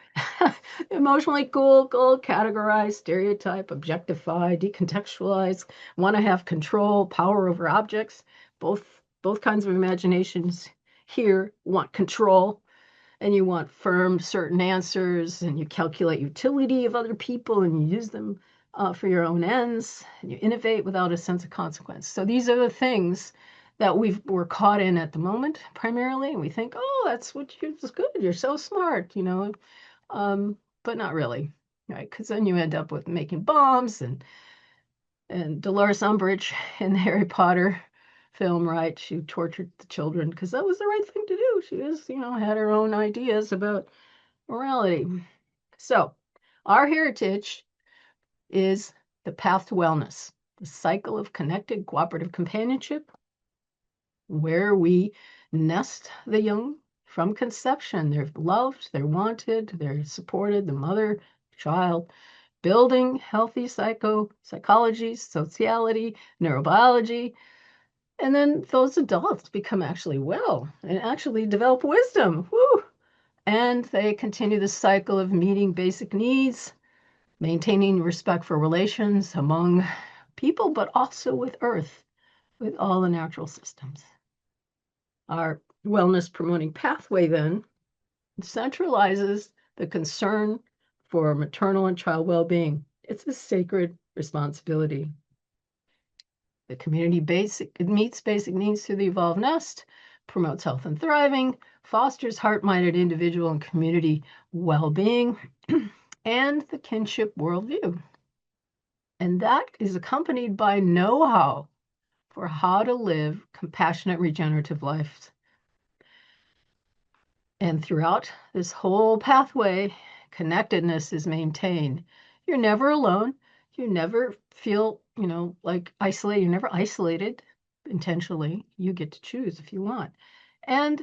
Emotionally cool, categorize, stereotype, objectify, decontextualize, want to have control, power over objects. Both kinds of imaginations here want control. And you want firm, certain answers, and you calculate utility of other people, and you use them for your own ends, and you innovate without a sense of consequence. So these are the things that we're caught in at the moment, primarily, and we think, oh, that's good. You're so smart, but not really, right? Because then you end up with making bombs and Dolores Umbridge in the Harry Potter film, right? She tortured the children because that was the right thing to do. She just, had her own ideas about morality. So our heritage is the path to wellness, the cycle of connected cooperative companionship, where we nest the young from conception. They're loved, they're wanted, they're supported, the mother, child, building healthy psychology, sociality, neurobiology. And then those adults become actually well and actually develop wisdom. Woo! And they continue the cycle of meeting basic needs, maintaining respect for relations among people, but also with Earth, with all the natural systems. Our wellness promoting pathway then centralizes the concern for maternal and child well-being. It's a sacred responsibility. The community meets basic needs through the Evolve Nest, promotes health and thriving, fosters heart-minded individual and community well-being, and the kinship worldview. And that is accompanied by know-how for how to live compassionate, regenerative lives. And throughout this whole pathway, connectedness is maintained. You're never alone. You never feel, like isolated. You're never isolated intentionally. You get to choose if you want. And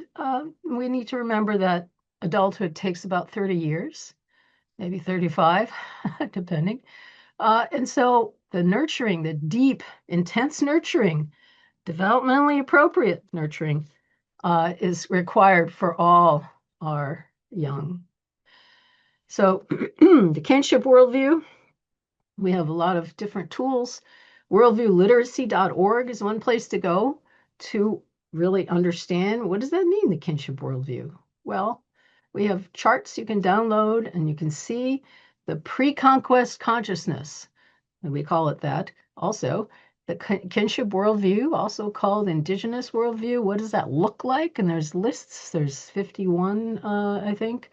we need to remember that adulthood takes about 30 years, maybe 35, depending. And so the nurturing, the deep, intense nurturing, developmentally appropriate nurturing is required for all our young. So the kinship worldview, we have a lot of different tools. Worldviewliteracy.org is one place to go to really understand, what does that mean, the kinship worldview? Well, we have charts you can download and you can see the pre-conquest consciousness, and we call it that also. The kinship worldview, also called indigenous worldview, what does that look like? And there's lists, there's 51, I think,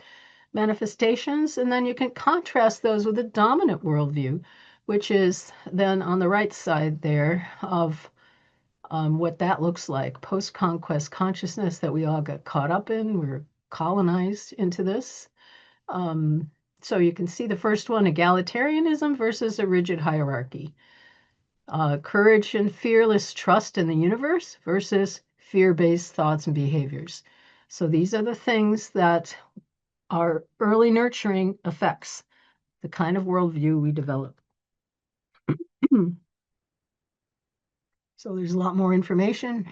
manifestations, and then you can contrast those with a dominant worldview, which is then on the right side there of what that looks like. Post-conquest consciousness that we all got caught up in. We're colonized into this. So you can see the first one, egalitarianism versus a rigid hierarchy. Courage and fearless trust in the universe versus fear-based thoughts and behaviors. So these are the things that our early nurturing affects the kind of worldview we develop. So there's a lot more information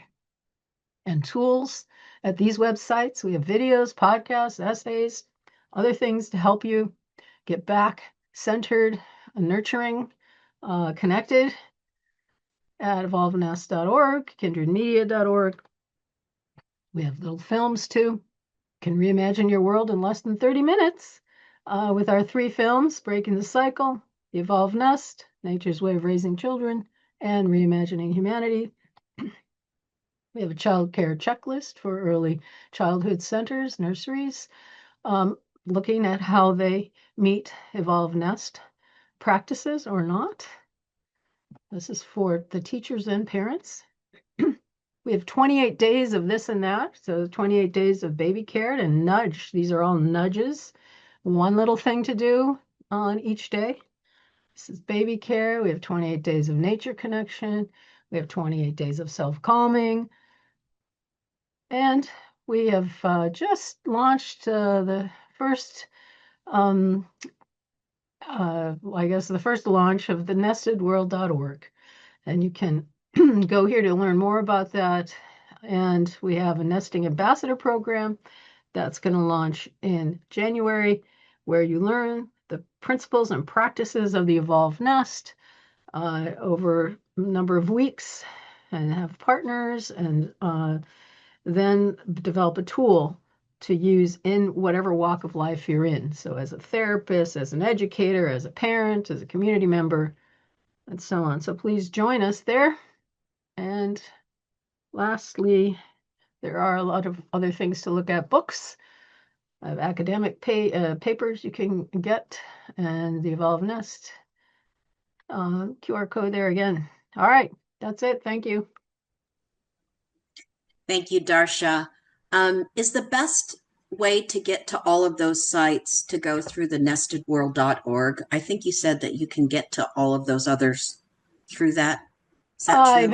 and tools at these websites. We have videos, podcasts, essays, other things to help you get back centered, nurturing, connected at evolvenest.org, kindredmedia.org. We have little films too. You can reimagine your world in less than 30 minutes with our 3 films, Breaking the Cycle, The Evolved Nest, Nature's Way of Raising Children, and Reimagining Humanity. We have a child care checklist for early childhood centers, nurseries, looking at how they meet Evolved Nest practices or not. This is for the teachers and parents. We have 28 days of this and that. So 28 days of baby care and nudge. These are all nudges. One little thing to do on each day. This is baby care. We have 28 days of nature connection. We have 28 days of self-calming. And we have just launched the first, I guess, the first launch of the nestedworld.org. And you can go here to learn more about that. And we have a nesting ambassador program that's going to launch in January, where you learn the principles and practices of the evolved nest over a number of weeks and have partners and then develop a tool to use in whatever walk of life you're in. So as a therapist, as an educator, as a parent, as a community member, and so on. So please join us there. And lastly, there are a lot of other things to look at. Books, academic papers you can get, and the Evolved Nest. QR code there again. All right, that's it. Thank you.
Thank you, Darcia. Is the best way to get to all of those sites to go through the nestedworld.org? I think you said that you can get to all of those others through that. Is that true?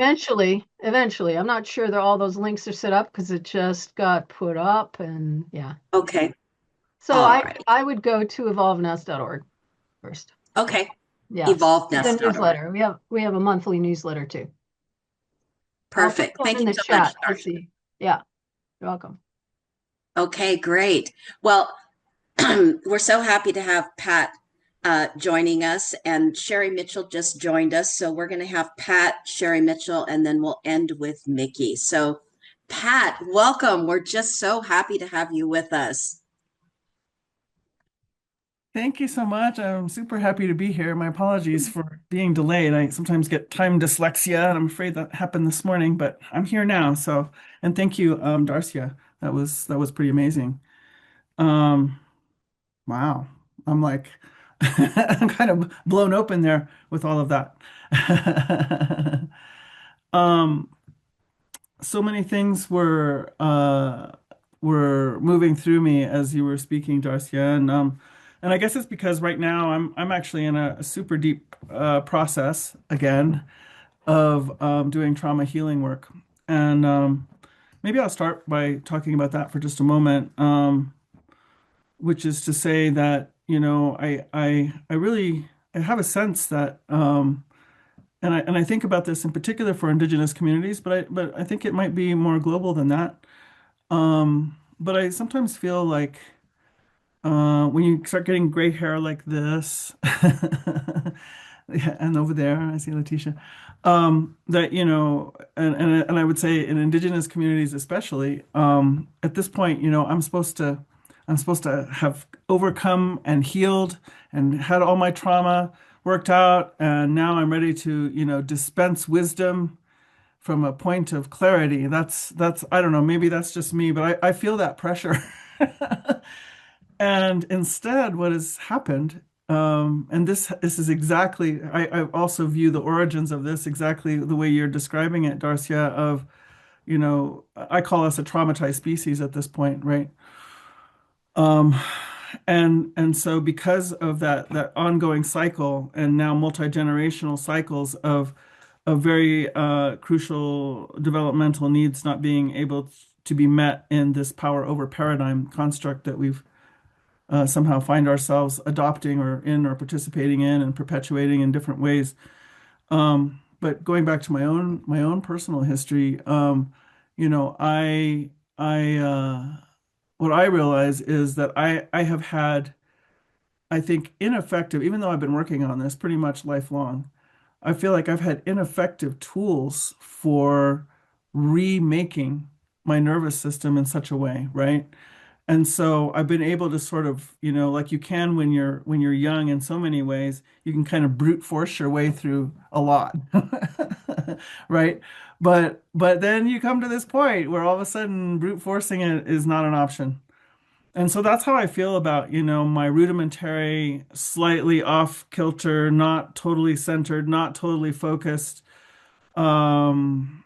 Eventually. I'm not sure that all those links are set up because it just got put up and yeah.
Okay.
So
right.
I would go to evolvenest.org first.
Okay.
Yeah.
Evolvenest.org.
The newsletter. We have a monthly newsletter too.
Perfect. Thank you so much, Darcia.
Yeah. You're welcome.
Okay, great. Well, we're so happy to have Pat joining us, and Sherri Mitchell just joined us. So we're going to have Pat, Sherri Mitchell, and then we'll end with Miki. So Pat, welcome. We're just so happy to have you with us.
Thank you so much. I'm super happy to be here. My apologies for being delayed. I sometimes get time dyslexia, and I'm afraid that happened this morning, but I'm here now. So, and thank you, Darcia. That was pretty amazing. Wow. I'm like, I'm kind of blown open there with all of that. So many things were moving through me as you were speaking, Darcia, and I guess it's because right now I'm actually in a super deep process again of doing trauma healing work, and maybe I'll start by talking about that for just a moment, which is to say that I really I have a sense that and I think about this in particular for Indigenous communities, but I think it might be more global than that. But I sometimes feel like when you start getting gray hair like this, yeah, and over there, I see Letecia, that, and I would say in Indigenous communities especially, at this point, I'm supposed to have overcome and healed and had all my trauma worked out, and now I'm ready to, dispense wisdom from a point of clarity. That's I don't know, maybe that's just me, but I feel that pressure. And instead, what has happened, and this is exactly, I also view the origins of this exactly the way you're describing it, Darcia, of, I call us a traumatized species at this point, right? Um, and so because of that ongoing cycle and now multi-generational cycles of very crucial developmental needs not being able to be met in this power over paradigm construct that we've somehow find ourselves adopting or in or participating in and perpetuating in different ways. But going back to my own personal history, I what I realize is that I have had, I think, ineffective, even though I've been working on this pretty much lifelong, I feel like I've had ineffective tools for remaking my nervous system in such a way, right? And so I've been able to sort of, like you can when you're young in so many ways, you can kind of brute force your way through a lot. Right? But then you come to this point where all of a sudden brute forcing it is not an option. And so that's how I feel about, my rudimentary, slightly off kilter, not totally centered, not totally focused, um,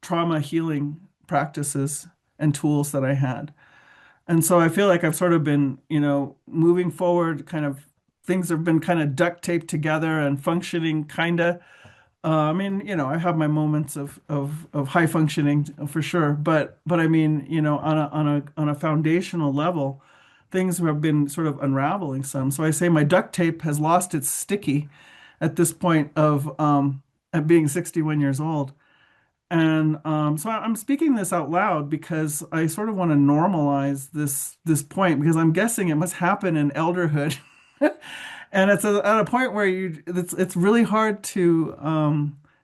trauma healing practices and tools that I had. And so I feel like I've sort of been, moving forward, kind of things have been kind of duct taped together and functioning kind of. I mean, I have my moments of high functioning for sure, but I mean, on a foundational level, things have been sort of unraveling some. So I say my duct tape has lost its sticky at this point of at being 61 years old. And so I'm speaking this out loud because I sort of want to normalize this point because I'm guessing it must happen in elderhood, and it's at a point where it's really hard to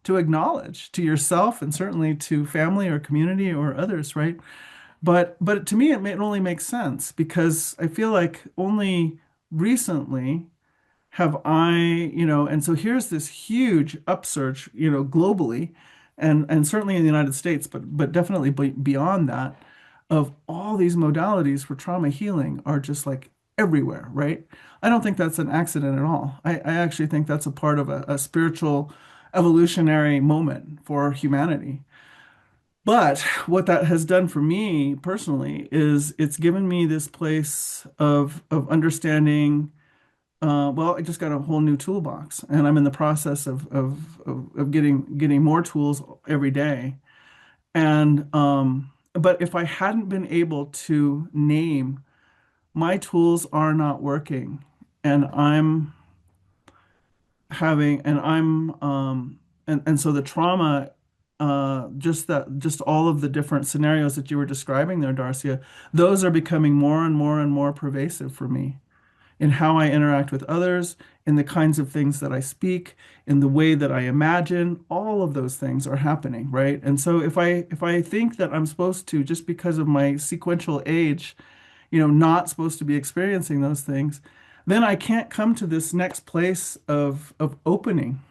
acknowledge to yourself and certainly to family or community or others, right? But to me, it only makes sense because I feel like only recently have and so here's this huge upsurge, globally and certainly in the United States, but definitely beyond that, of all these modalities for trauma healing are just like everywhere, right? I don't think that's an accident at all. I actually think that's a part of a spiritual evolutionary moment for humanity. But what that has done for me personally is it's given me this place of understanding well, I just got a whole new toolbox, and I'm in the process of getting more tools every day. And but if I hadn't been able to name my tools are not working, and I'm so the trauma, just all of the different scenarios that you were describing there, Darcia, those are becoming more and more and more pervasive for me in how I interact with others, in the kinds of things that I speak, in the way that I imagine, all of those things are happening, right? And so if I think that I'm supposed to, just because of my sequential age, not supposed to be experiencing those things, then I can't come to this next place of opening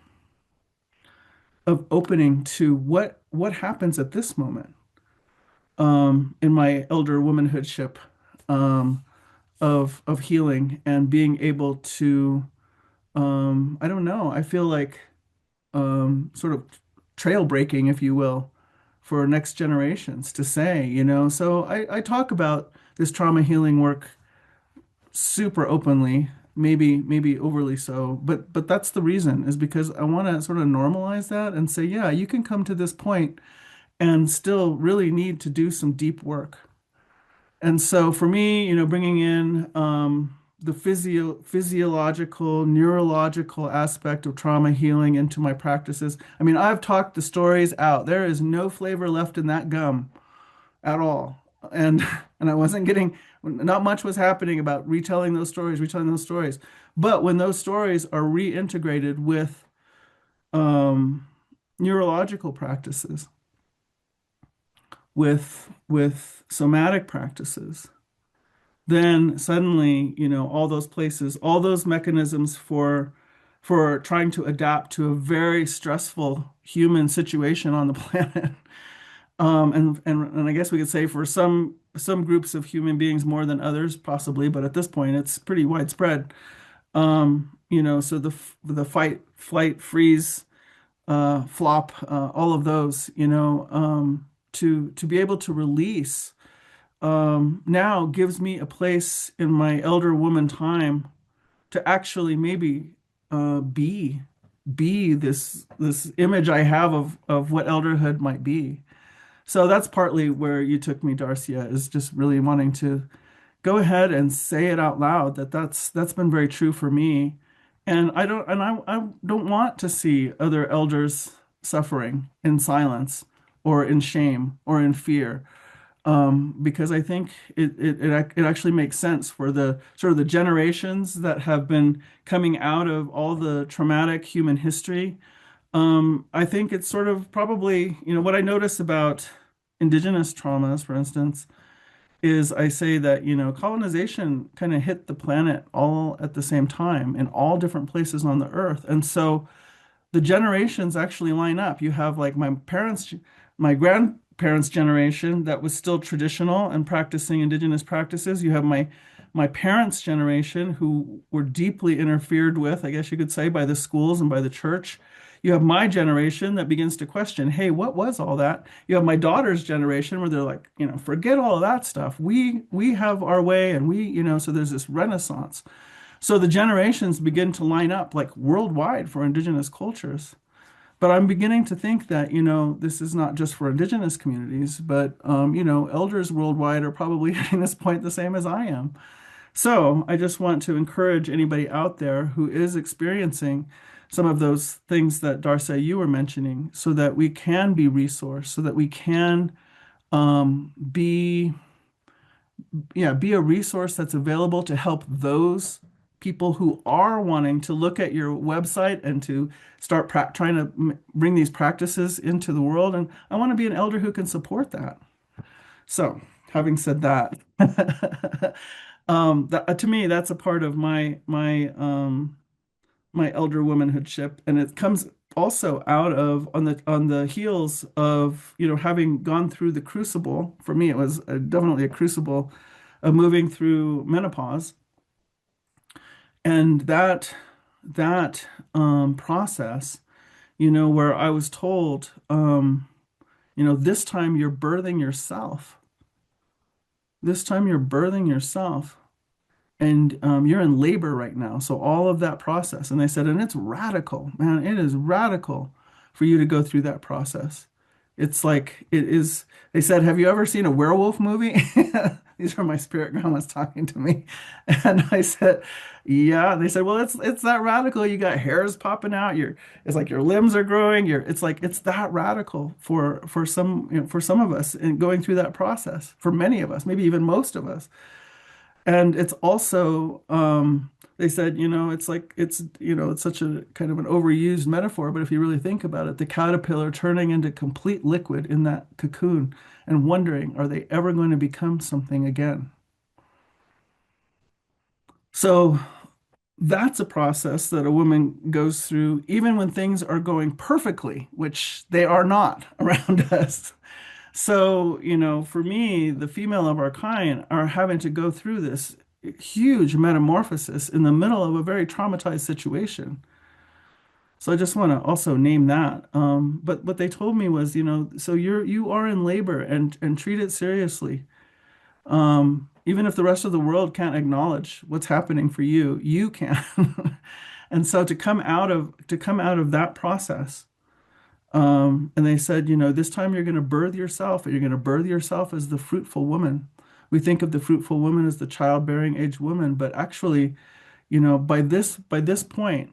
to what happens at this moment in my elder womanhoodship. Of healing and being able to I don't know, I feel like sort of trail breaking, if you will, for next generations to say, so I talk about this trauma healing work super openly, maybe overly so, but that's the reason, is because I want to sort of normalize that and say, yeah, you can come to this point and still really need to do some deep work. And so for me, bringing in the physiological, neurological aspect of trauma healing into my practices. I mean, I've talked the stories out. There is no flavor left in that gum at all. And and I wasn't getting, not much was happening about retelling those stories. But when those stories are reintegrated with um, neurological practices, with somatic practices, then suddenly, all those places, all those mechanisms for trying to adapt to a very stressful human situation on the planet, And I guess we could say for some groups of human beings more than others, possibly, but at this point it's pretty widespread. So the fight, flight, freeze, flop, all of those, to be able to release now gives me a place in my elder woman time to actually maybe be this image I have of what elderhood might be. So that's partly where you took me, Darcia, is just really wanting to go ahead and say it out loud that's been very true for me. And I don't want to see other elders suffering in silence or in shame or in fear. Because I think it actually makes sense for the sort of the generations that have been coming out of all the traumatic human history. I think it's sort of probably, what I notice about indigenous traumas, for instance, is I say that, colonization kind of hit the planet all at the same time in all different places on the earth. And so the generations actually line up. You have like my grandparents' generation that was still traditional and practicing indigenous practices. You have my parents' generation who were deeply interfered with, I guess you could say, by the schools and by the church. You have my generation that begins to question, hey, what was all that? You have my daughter's generation where they're like, forget all of that stuff. We have our way and so there's this renaissance. So the generations begin to line up like worldwide for indigenous cultures. But I'm beginning to think that, this is not just for indigenous communities, but, elders worldwide are probably hitting this point the same as I am. So I just want to encourage anybody out there who is experiencing some of those things that Darcia, you were mentioning, so that we can be resourced, so that we can be be a resource that's available to help those people who are wanting to look at your website and to start trying to bring these practices into the world. And I want to be an elder who can support that. So, having said that, to me, that's a part of my elder womanhoodship, and it comes also out of on the heels of having gone through the crucible. For me, it was definitely a crucible of moving through menopause, and that process, where I was told, this time you're birthing yourself. This time you're birthing yourself. And you're in labor right now. So all of that process. And they said, and it's radical, man. It is radical for you to go through that process. It's like it is. They said, have you ever seen a werewolf movie? These are my spirit grandmas talking to me. And I said, yeah. And they said, well, it's that radical. You got hairs popping out. It's like your limbs are growing. It's like it's that radical for some of us and going through that process. For many of us, maybe even most of us. And it's also, they said, it's such a kind of an overused metaphor, but if you really think about it, the caterpillar turning into complete liquid in that cocoon and wondering, are they ever going to become something again? So that's a process that a woman goes through, even when things are going perfectly, which they are not around us. So, for me, the female of our kind are having to go through this huge metamorphosis in the middle of a very traumatized situation. So I just want to also name that. But what they told me was, so you are in labor and treat it seriously. Even if the rest of the world can't acknowledge what's happening for you, you can. And so to come out of that process. And they said, this time you're going to birth yourself, and you're going to birth yourself as the fruitful woman. We think of the fruitful woman as the childbearing age woman, but actually, by this point,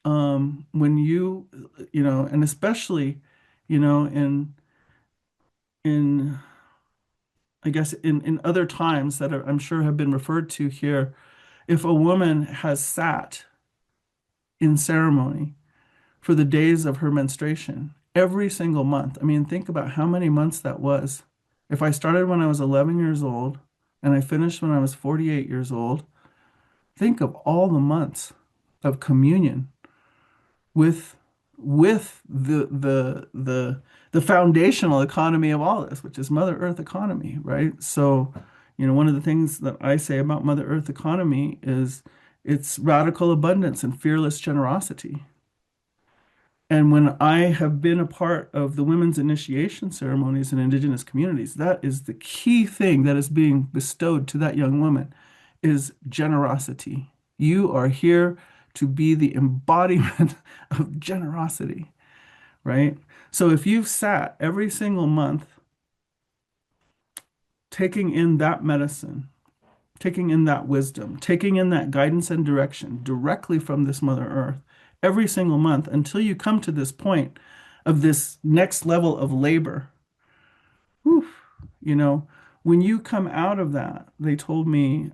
when and especially, in I guess in other times that I'm sure have been referred to here, if a woman has sat in ceremony for the days of her menstruation every single month. I mean, think about how many months that was. If I started when I was 11 years old and I finished when I was 48 years old, think of all the months of communion with with the foundational economy of all this, which is Mother Earth economy, right? So, one of the things that I say about Mother Earth economy is it's radical abundance and fearless generosity. And when I have been a part of the women's initiation ceremonies in Indigenous communities, that is the key thing that is being bestowed to that young woman is generosity. You are here to be the embodiment of generosity, right? So if you've sat every single month taking in that medicine, taking in that wisdom, taking in that guidance and direction directly from this Mother Earth every single month until you come to this point of this next level of labor. Whew, you know, when you come out of that, they told me,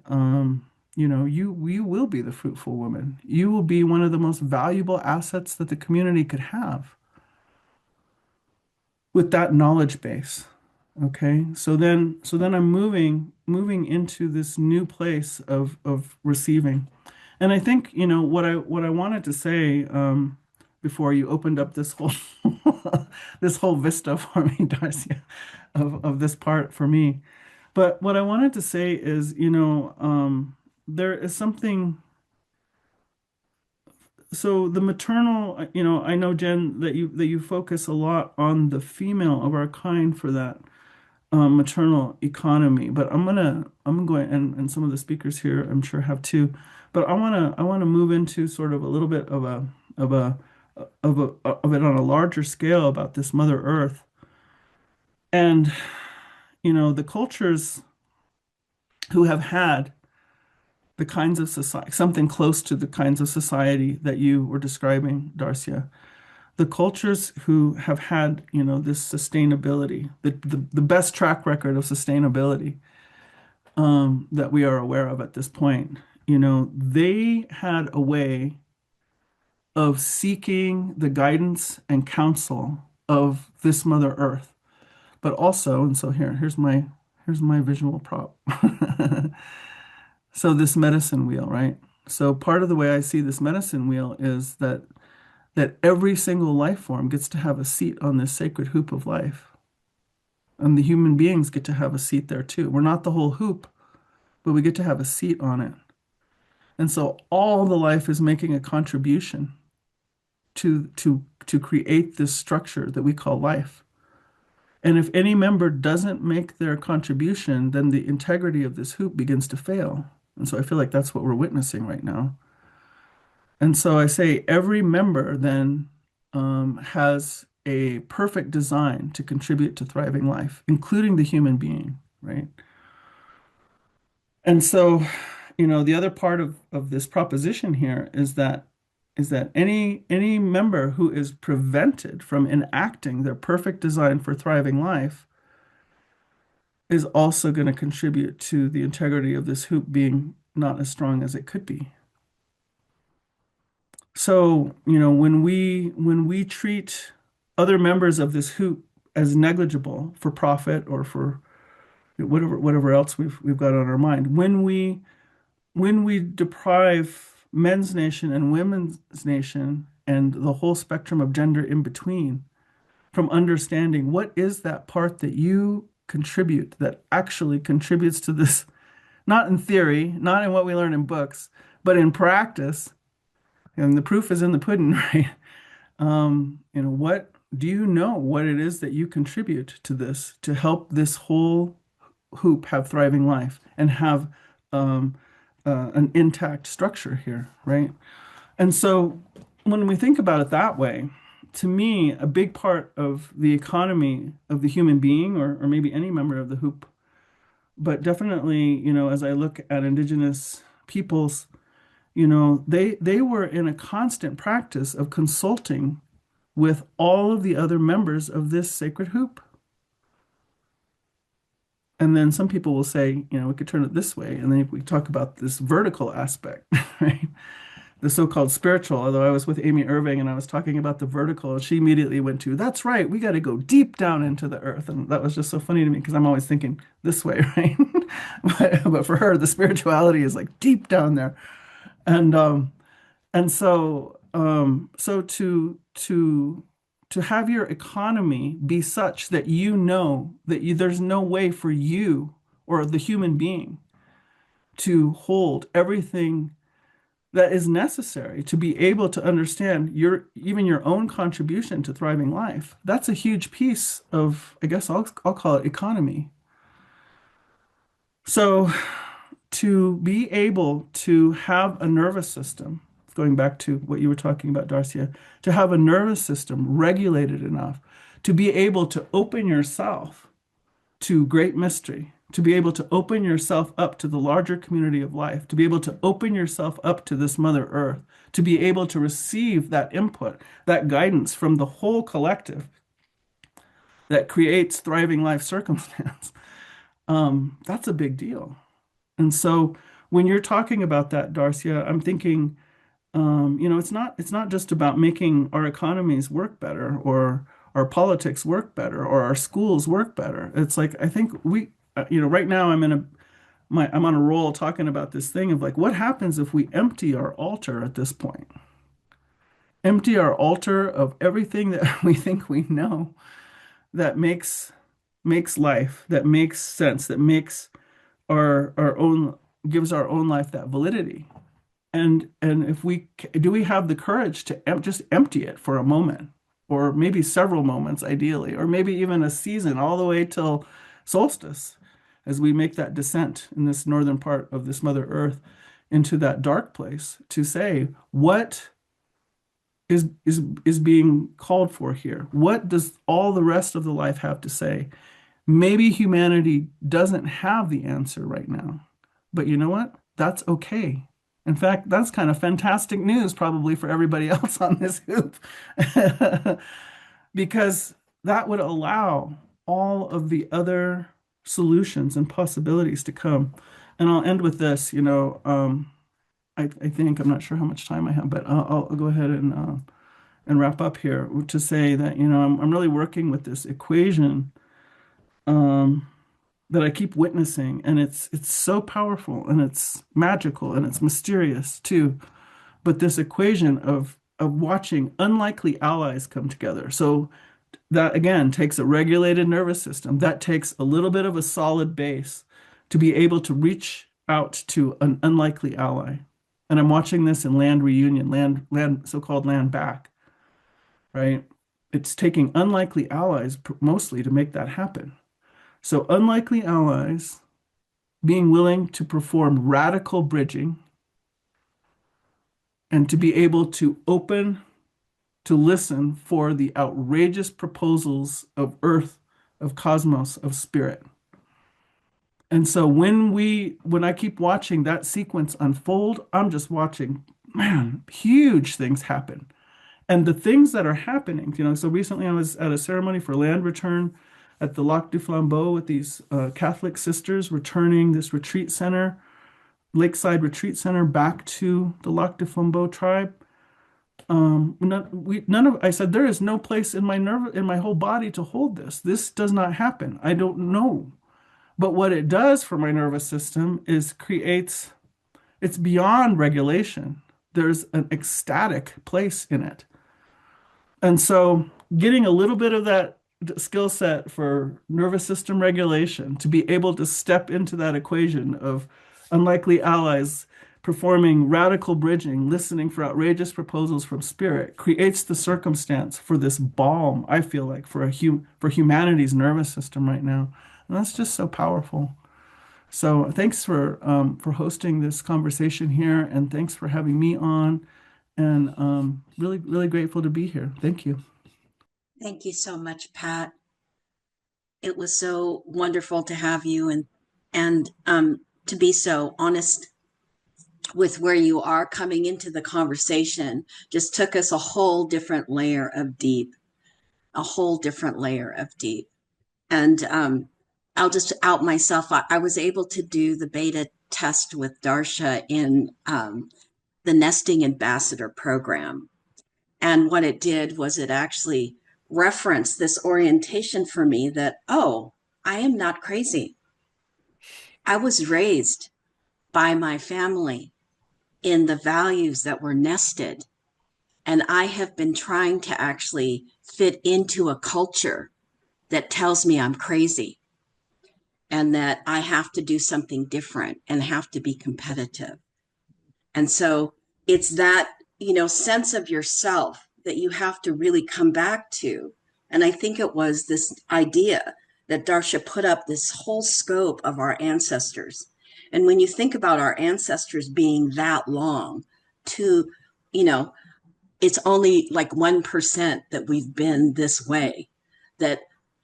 you will be the fruitful woman. You will be one of the most valuable assets that the community could have with that knowledge base. Okay, so then I'm moving into this new place of receiving. And I think, what I wanted to say before you opened up this whole this whole vista for me, Darcia, of this part for me. But what I wanted to say is, there is something. So the maternal, I know, Jen, that you focus a lot on the female of our kind for that maternal economy, but I'm going, and some of the speakers here I'm sure have too, but I want to move into sort of a little bit of a of it on a larger scale about this Mother Earth and the cultures who have had the kinds of society, something close to the kinds of society that you were describing, Darcia. The cultures who have had, this sustainability, the best track record of sustainability that we are aware of at this point, they had a way of seeking the guidance and counsel of this Mother Earth, but also, and so here's my visual prop. So this medicine wheel, right? So part of the way I see this medicine wheel is that every single life form gets to have a seat on this sacred hoop of life. And the human beings get to have a seat there too. We're not the whole hoop, but we get to have a seat on it. And so all the life is making a contribution to create this structure that we call life. And if any member doesn't make their contribution, then the integrity of this hoop begins to fail. And so I feel like that's what we're witnessing right now. And so I say every member then has a perfect design to contribute to thriving life, including the human being, right? And so, the other part of this proposition here is that any member who is prevented from enacting their perfect design for thriving life is also going to contribute to the integrity of this hoop being not as strong as it could be. So, when we treat other members of this hoop as negligible for profit or for whatever else we've got on our mind, when we deprive men's nation and women's nation and the whole spectrum of gender in between from understanding what is that part that you contribute that actually contributes to this, not in theory, not in what we learn in books, but in practice. And the proof is in the pudding, right? What do you know what it is that you contribute to this to help this whole hoop have thriving life and have an intact structure here, right? And so when we think about it that way, to me, a big part of the economy of the human being, or maybe any member of the hoop, but definitely, as I look at Indigenous peoples, they were in a constant practice of consulting with all of the other members of this sacred hoop. And then some people will say, we could turn it this way. And then we talk about this vertical aspect, right? The so-called spiritual, although I was with Amy Irving and I was talking about the vertical, she immediately went to, that's right, we got to go deep down into the earth. And that was just so funny to me because I'm always thinking this way, right? But for her, the spirituality is like deep down there. And so to have your economy be such that you know that there's no way for you or the human being to hold everything that is necessary to be able to understand even your own contribution to thriving life. That's a huge piece of, I guess I'll call it economy. So to be able to have a nervous system, going back to what you were talking about, Darcia, to have a nervous system regulated enough to be able to open yourself to great mystery, to be able to open yourself up to the larger community of life, to be able to open yourself up to this Mother Earth, to be able to receive that input, that guidance from the whole collective that creates thriving life circumstance. That's a big deal. And so when you're talking about that, Darcia, I'm thinking, it's not just about making our economies work better or our politics work better or our schools work better. It's like I think right now I'm on a roll talking about this thing of like what happens if we empty our altar at this point? Empty our altar of everything that we think we know that makes life, that makes sense, that makes our own gives our own life that validity. And if we have the courage to just empty it for a moment, or maybe several moments ideally, or maybe even a season all the way till solstice, as we make that descent in this northern part of this Mother Earth into that dark place, to say what is being called for here? What does all the rest of the life have to say? Maybe humanity doesn't have the answer right now, but you know what? That's okay. In fact, that's kind of fantastic news probably for everybody else on this hoop, because that would allow all of the other solutions and possibilities to come. And I'll end with this, I think, I'm not sure how much time I have, but I'll go ahead and wrap up here to say that, I'm really working with this equation that I keep witnessing, and it's so powerful and it's magical and it's mysterious too. But this equation of watching unlikely allies come together. So that again takes a regulated nervous system. That takes a little bit of a solid base to be able to reach out to an unlikely ally. And I'm watching this in land reunion, land so-called land back, right? It's taking unlikely allies mostly to make that happen. So unlikely allies being willing to perform radical bridging and to be able to listen for the outrageous proposals of Earth, of cosmos, of spirit. And so when I keep watching that sequence unfold, I'm just watching, man, huge things happen. And the things that are happening, so recently I was at a ceremony for land return at the Lac du Flambeau with these Catholic sisters returning this retreat center, Lakeside Retreat Center, back to the Lac du Flambeau tribe. I said, there is no place in my whole body to hold this. This does not happen. I don't know. But what it does for my nervous system is it's beyond regulation. There's an ecstatic place in it. And so getting a little bit of that skill set for nervous system regulation to be able to step into that equation of unlikely allies performing radical bridging, listening for outrageous proposals from spirit, creates the circumstance for this balm, I feel like, for humanity's nervous system right now. And that's just so powerful. So thanks for hosting this conversation here, and thanks for having me on. And really, really grateful to be here. Thank you.
Thank you so much, Pat. It was so wonderful to have you and to be so honest with where you are coming into the conversation. Just took us a whole different layer of deep, And I'll just out myself. I was able to do the beta test with Darcia in the Nesting Ambassador program. And what it did was it actually referenced this orientation for me that, oh, I am not crazy. I was raised by my family in the values that were nested And I have been trying to actually fit into a culture that tells me I'm crazy and that I have to do something different and have to be competitive. And so it's that, sense of yourself that you have to really come back to. And I think it was this idea that Darcia put up, this whole scope of our ancestors. And when you think about our ancestors being that long, to, you know, it's only like 1% that we've been this way, that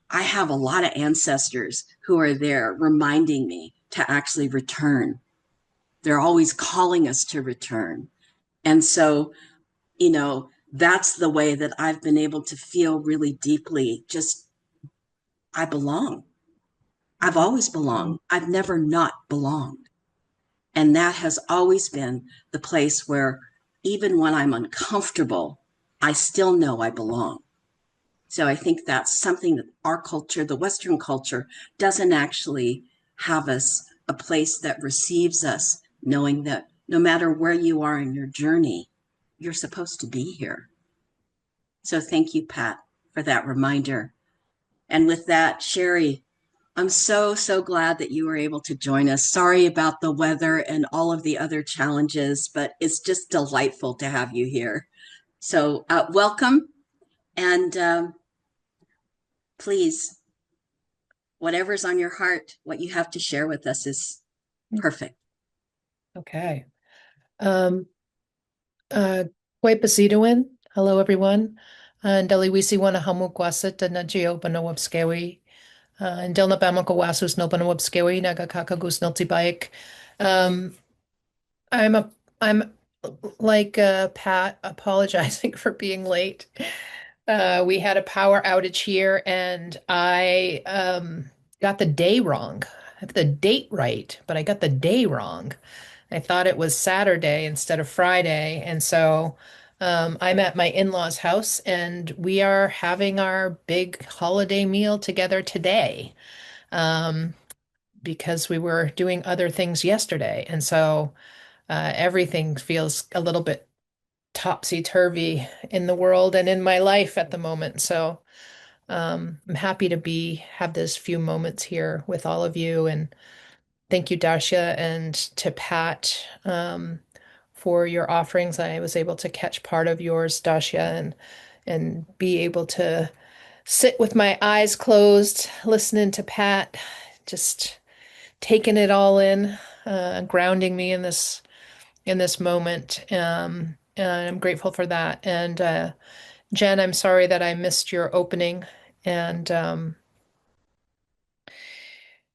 I have a lot of ancestors who are there reminding me to actually return. They're always calling us to return. And so, that's the way that I've been able to feel really deeply just, I belong. I've always belonged. I've never not belonged. And that has always been the place where, even when I'm uncomfortable, I still know I belong. So I think that's something that our culture, the Western culture, doesn't actually have us a place that receives us, knowing that no matter where you are in your journey, you're supposed to be here. So thank you, Pat, for that reminder. And with that, Sherri, I'm so, so glad that you were able to join us. Sorry about the weather and all of the other challenges, but it's just delightful to have you here. So welcome. And please, whatever's on your heart, what you have to share with us is perfect.
Okay. Kwe Pasiduin. Hello, everyone. And Daliwisi wana hamu kwasat na geo banawabskewi. And Dilna Bamakowasus no banawabskewi nagakakagus niltibaik. I'm like Pat, apologizing for being late. We had a power outage here, and I got the day wrong. I have the date right, but I got the day wrong. I thought it was Saturday instead of Friday, and so I'm at my in-laws' house, and we are having our big holiday meal together today because we were doing other things yesterday, and so everything feels a little bit topsy-turvy in the world and in my life at the moment. So I'm happy to have this few moments here with all of you, and thank you, Darcia, and to Pat for your offerings. I was able to catch part of yours, Darcia, and be able to sit with my eyes closed, listening to Pat, just taking it all in, grounding me in this moment. And I'm grateful for that. And Jen, I'm sorry that I missed your opening, and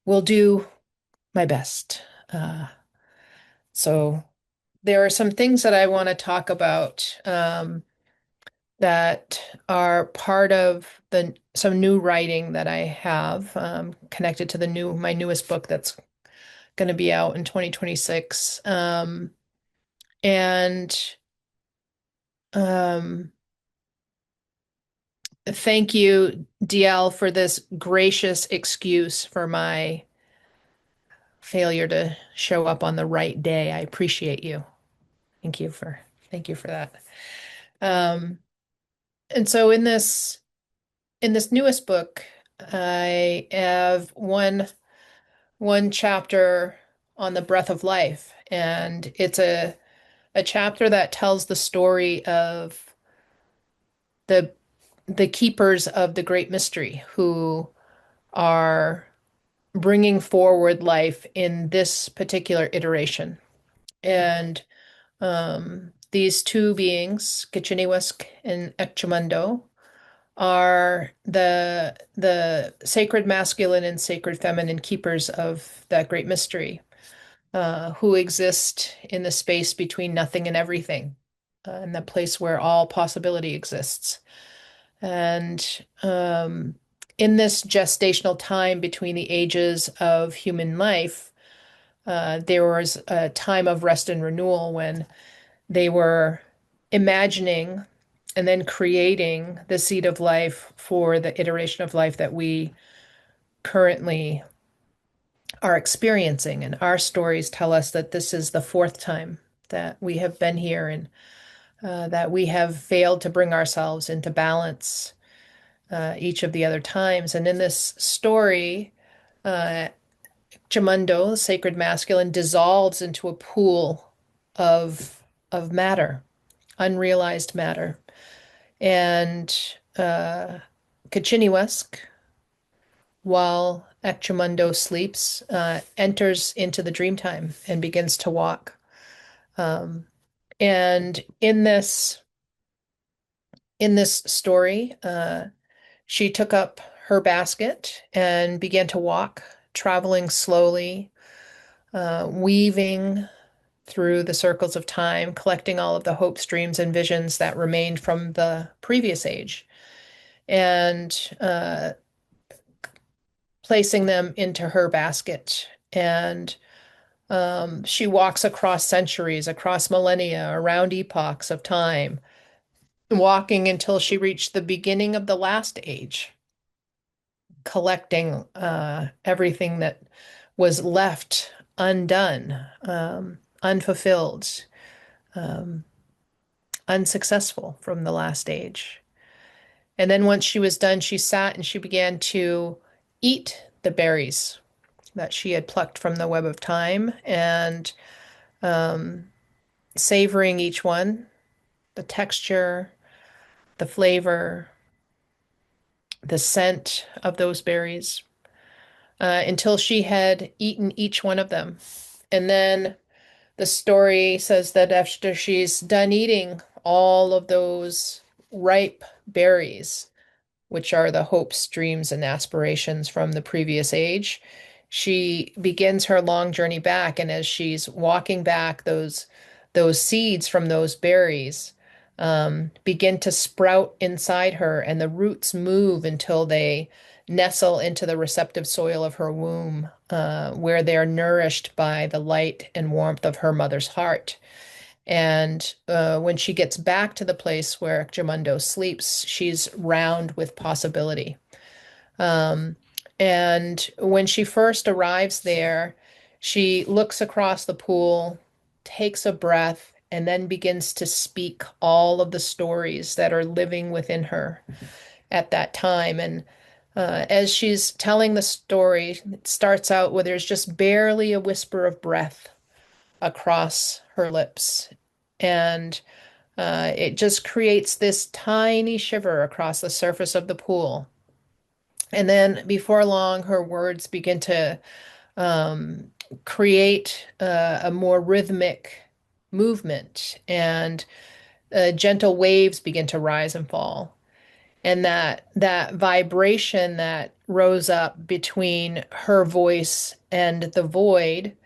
will do my best. So there are some things that I want to talk about that are part of some new writing that I have connected to my newest book that's going to be out in 2026. And thank you, DL, for this gracious excuse for my failure to show up on the right day. I appreciate you. Thank you for that. And so in this newest book, I have one chapter on the breath of life, and it's a chapter that tells the story of the keepers of the great mystery who are bringing forward life in this particular iteration. And these two beings, Kichiniwask and Ekchumundo, are the sacred masculine and sacred feminine keepers of that great mystery, who exist in the space between nothing and everything, in the place where all possibility exists. And in this gestational time between the ages of human life, there was a time of rest and renewal when they were imagining and then creating the seed of life for the iteration of life that we currently are experiencing. And our stories tell us that this is the fourth time that we have been here. And that we have failed to bring ourselves into balance each of the other times. And in this story, Jamundo, the sacred masculine, dissolves into a pool of matter, unrealized matter. And Kachiniwesk, while Ekchamundo sleeps, enters into the dream time and begins to walk. And in this story, she took up her basket and began to walk, traveling slowly, weaving through the circles of time, collecting all of the hopes, dreams, and visions that remained from the previous age, and placing them into her basket. And she walks across centuries, across millennia, around epochs of time, walking until she reached the beginning of the last age, collecting everything that was left undone, unfulfilled, unsuccessful from the last age. And then once she was done, she sat and she began to eat the berries that she had plucked from the web of time, and savoring each one, the texture, the flavor, the scent of those berries, until she had eaten each one of them. And then the story says that after she's done eating all of those ripe berries, which are the hopes, dreams, and aspirations from the previous age, she begins her long journey back. And as she's walking back, those seeds from those berries begin to sprout inside her, and the roots move until they nestle into the receptive soil of her womb, where they're nourished by the light and warmth of her mother's heart. And when she gets back to the place where Jamundo sleeps, she's round with possibility. And when she first arrives there, she looks across the pool, takes a breath, and then begins to speak all of the stories that are living within her at that time. And as she's telling the story, it starts out where there's just barely a whisper of breath across her lips. And it just creates this tiny shiver across the surface of the pool. And then before long, her words begin to create a more rhythmic movement, and gentle waves begin to rise and fall. And that vibration that rose up between her voice and the void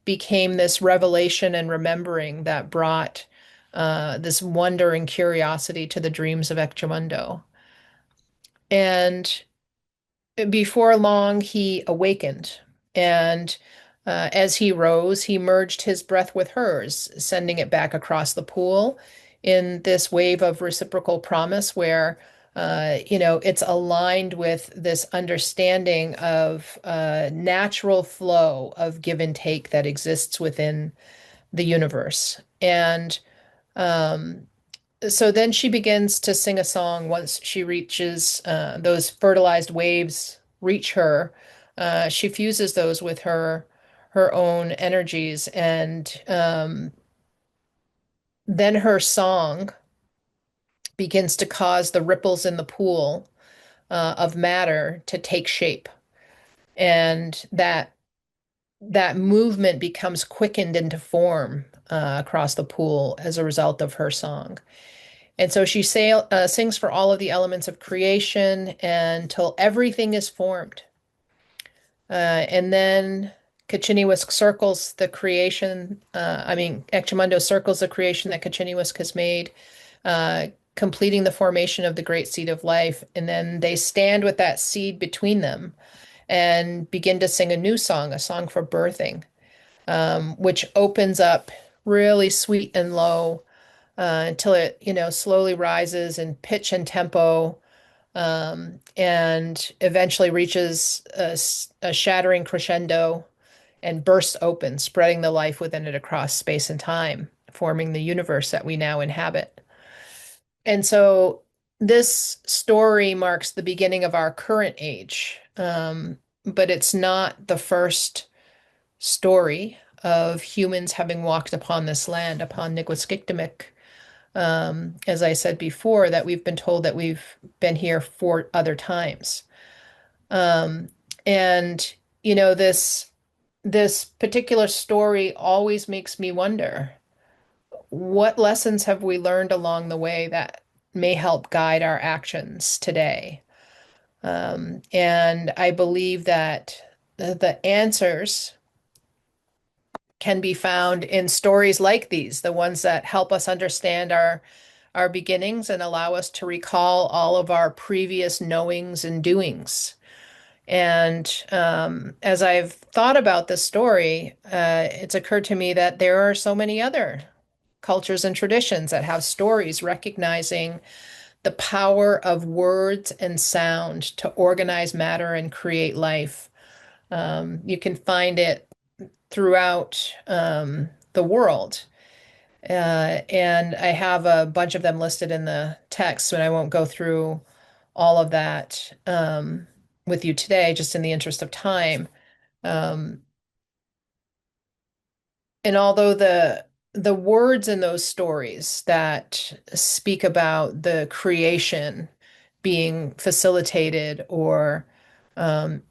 became this revelation and remembering that brought this wonder and curiosity to the dreams of Ecchamundo. And before long, he awakened, and as he rose, he merged his breath with hers, sending it back across the pool in this wave of reciprocal promise where, it's aligned with this understanding of natural flow of give and take that exists within the universe. And so then she begins to sing a song once she reaches those fertilized waves reach her. She fuses those with her own energies, and then her song begins to cause the ripples in the pool of matter to take shape, and that movement becomes quickened into form across the pool as a result of her song. And so she sings for all of the elements of creation until everything is formed. And then Kachiniwisk circles the creation. Ecchamundo circles the creation that Kachiniwisk has made, completing the formation of the great seed of life. And then they stand with that seed between them and begin to sing a new song, a song for birthing, which opens up really sweet and low until it, slowly rises in pitch and tempo, and eventually reaches a shattering crescendo and bursts open, spreading the life within it across space and time forming the universe that we now inhabit. And so this story marks the beginning of our current age, but it's not the first story of humans having walked upon this land, upon Niguaskikdamik. As I said before, that we've been told that we've been here 4 other times. Um, and this particular story always makes me wonder, what lessons have we learned along the way that may help guide our actions today? And I believe that the answers can be found in stories like these, the ones that help us understand our beginnings and allow us to recall all of our previous knowings and doings. And as I've thought about this story, it's occurred to me that there are so many other cultures and traditions that have stories recognizing the power of words and sound to organize matter and create life. You can find it throughout the world. And I have a bunch of them listed in the text, and I won't go through all of that with you today, just in the interest of time. Um, and although the words in those stories that speak about the creation being facilitated or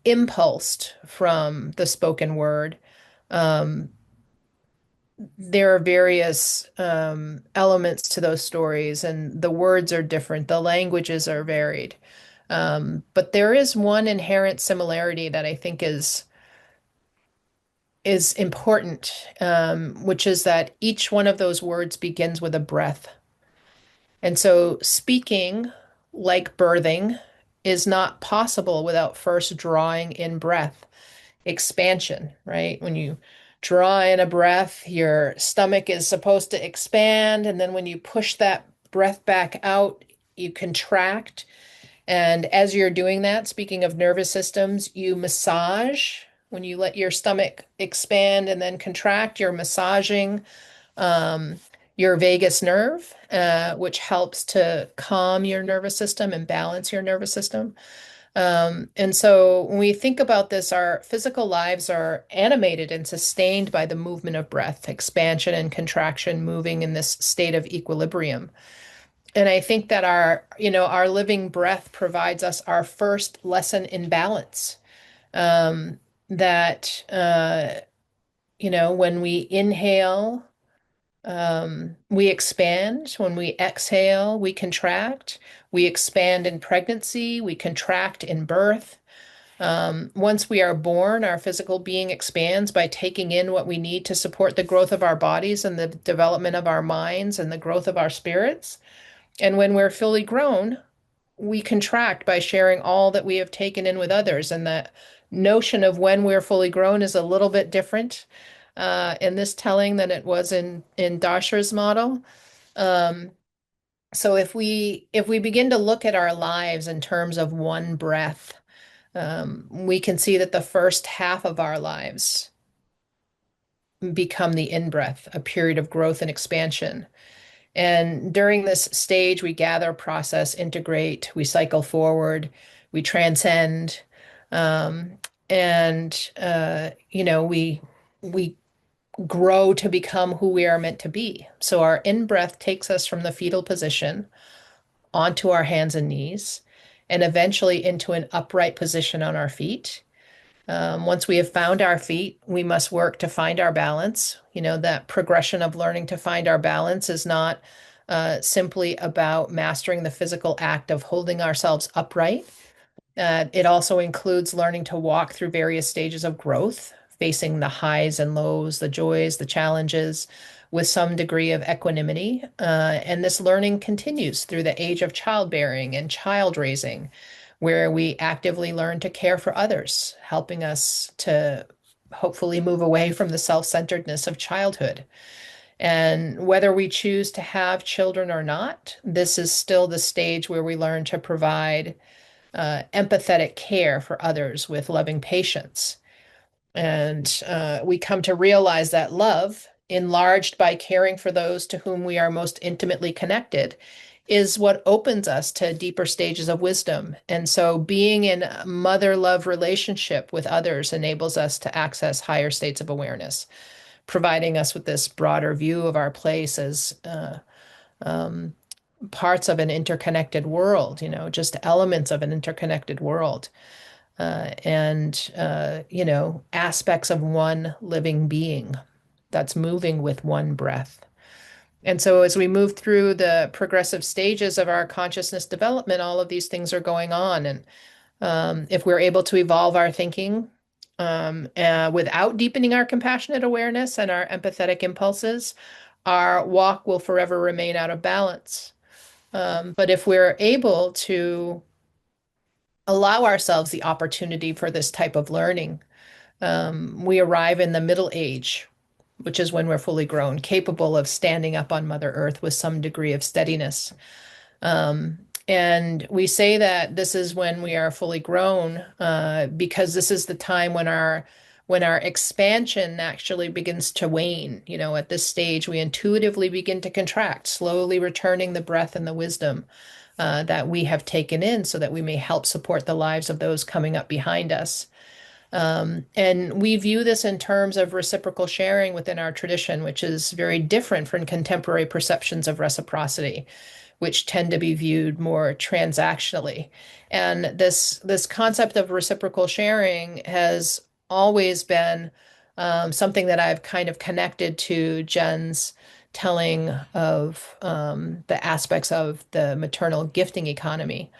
impulsed from the spoken word, um, there are various elements to those stories, and the words are different, the languages are varied. But there is one inherent similarity that I think is important, which is that each one of those words begins with a breath. And so speaking, like birthing, is not possible without first drawing in breath, expansion, right? When you draw in a breath, your stomach is supposed to expand. And then when you push that breath back out, you contract. And as you're doing that, speaking of nervous systems, you massage. When you let your stomach expand and then contract, you're massaging um, your vagus nerve, which helps to calm your nervous system and balance your nervous system. And so when we think about this, our physical lives are animated and sustained by the movement of breath, expansion and contraction, moving in this state of equilibrium. And I think that our living breath provides us our first lesson in balance. That when we inhale, we expand. When we exhale, we contract. We expand in pregnancy, we contract in birth. Once we are born, our physical being expands by taking in what we need to support the growth of our bodies and the development of our minds and the growth of our spirits. And when we're fully grown, we contract by sharing all that we have taken in with others. And that notion of when we're fully grown is a little bit different in this telling than it was in Darcia's model. So if we begin to look at our lives in terms of one breath, we can see that the first half of our lives become the in-breath, a period of growth and expansion. And during this stage, we gather, process, integrate, we cycle forward, we transcend, and we grow to become who we are meant to be. So our in-breath takes us from the fetal position onto our hands and knees, and eventually into an upright position on our feet. Once we have found our feet, we must work to find our balance. That progression of learning to find our balance is not simply about mastering the physical act of holding ourselves upright. It also includes learning to walk through various stages of growth, facing the highs and lows, the joys, the challenges, with some degree of equanimity. And this learning continues through the age of childbearing and child raising, where we actively learn to care for others, helping us to hopefully move away from the self-centeredness of childhood. And whether we choose to have children or not, this is still the stage where we learn to provide empathetic care for others with loving patience. And we come to realize that love enlarged by caring for those to whom we are most intimately connected, is what opens us to deeper stages of wisdom. And so being in a mother love relationship with others enables us to access higher states of awareness, providing us with this broader view of our place as um, parts of an interconnected world, just elements of an interconnected world, and aspects of one living being that's moving with one breath. And so as we move through the progressive stages of our consciousness development, all of these things are going on. And if we're able to evolve our thinking without deepening our compassionate awareness and our empathetic impulses, our walk will forever remain out of balance. But if we're able to allow ourselves the opportunity for this type of learning, we arrive in the middle age, which is when we're fully grown, capable of standing up on Mother Earth with some degree of steadiness. And we say that this is when we are fully grown, because this is the time when our expansion actually begins to wane. At this stage, we intuitively begin to contract, slowly returning the breath and the wisdom that we have taken in so that we may help support the lives of those coming up behind us. And we view this in terms of reciprocal sharing within our tradition, which is very different from contemporary perceptions of reciprocity, which tend to be viewed more transactionally. And this concept of reciprocal sharing has always been something that I've kind of connected to Jen's telling of the aspects of the maternal gifting economy,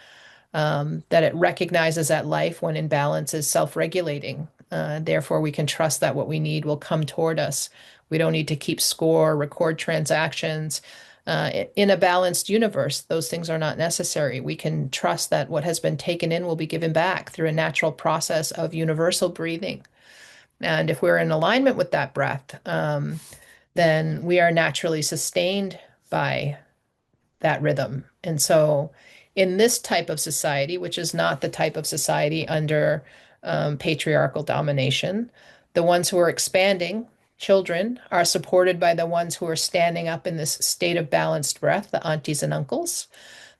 that it recognizes that life, when in balance, is self-regulating. Therefore, we can trust that what we need will come toward us. We don't need to keep score, record transactions. In a balanced universe, those things are not necessary. We can trust that what has been taken in will be given back through a natural process of universal breathing. And if we're in alignment with that breath, then we are naturally sustained by that rhythm. And so, in this type of society, which is not the type of society under patriarchal domination, the ones who are expanding, children, are supported by the ones who are standing up in this state of balanced breath, the aunties and uncles.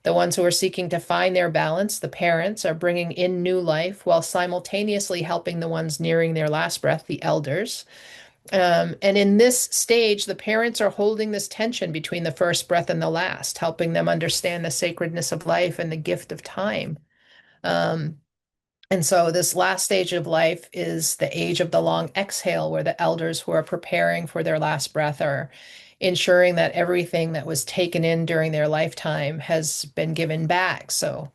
The ones who are seeking to find their balance, the parents, are bringing in new life while simultaneously helping the ones nearing their last breath, the elders. And in this stage, the parents are holding this tension between the first breath and the last, helping them understand the sacredness of life and the gift of time. Um, and so this last stage of life is the age of the long exhale, where the elders who are preparing for their last breath are ensuring that everything that was taken in during their lifetime has been given back. So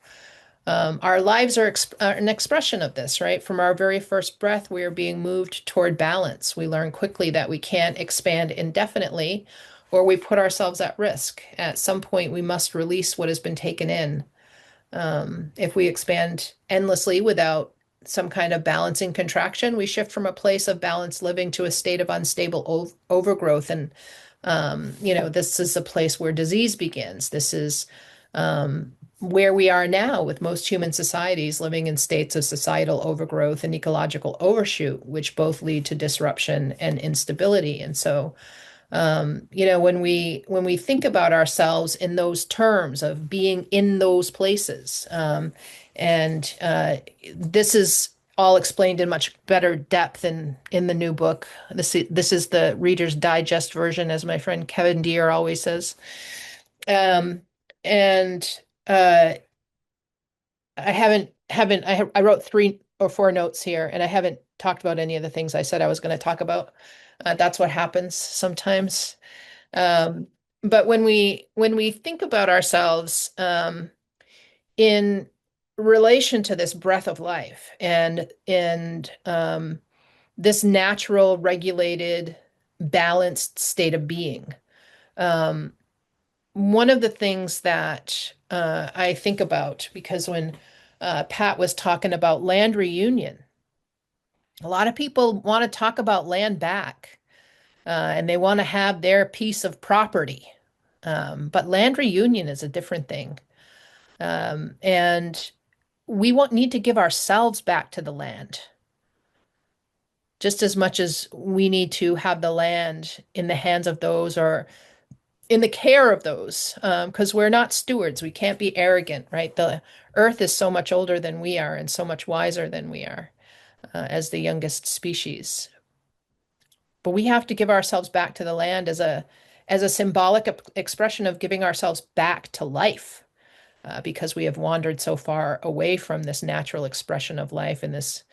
our lives are an expression of this, right? From our very first breath, we are being moved toward balance. We learn quickly that we can't expand indefinitely, or we put ourselves at risk. At some point, we must release what has been taken in. If we expand endlessly without some kind of balancing contraction, we shift from a place of balanced living to a state of unstable overgrowth. And, this is a place where disease begins. This is where we are now with most human societies living in states of societal overgrowth and ecological overshoot, which both lead to disruption and instability. And so, when we think about ourselves in those terms of being in those places, and this is all explained in much better depth in the new book. This is the Reader's Digest version, as my friend Kevin Deere always says. And I wrote 3 or 4 notes here, and I haven't talked about any of the things I said I was going to talk about. That's what happens sometimes. But when we think about ourselves in relation to this breath of life and this natural, regulated, balanced state of being, one of the things that I think about, because when Pat was talking about land reunion, a lot of people want to talk about land back, and they want to have their piece of property. But land reunion is a different thing. And we need to give ourselves back to the land just as much as we need to have the land in the hands of those or in the care of those, because we're not stewards. We can't be arrogant, right? The earth is so much older than we are and so much wiser than we are as the youngest species. But we have to give ourselves back to the land as a symbolic expression of giving ourselves back to life, because we have wandered so far away from this natural expression of life in this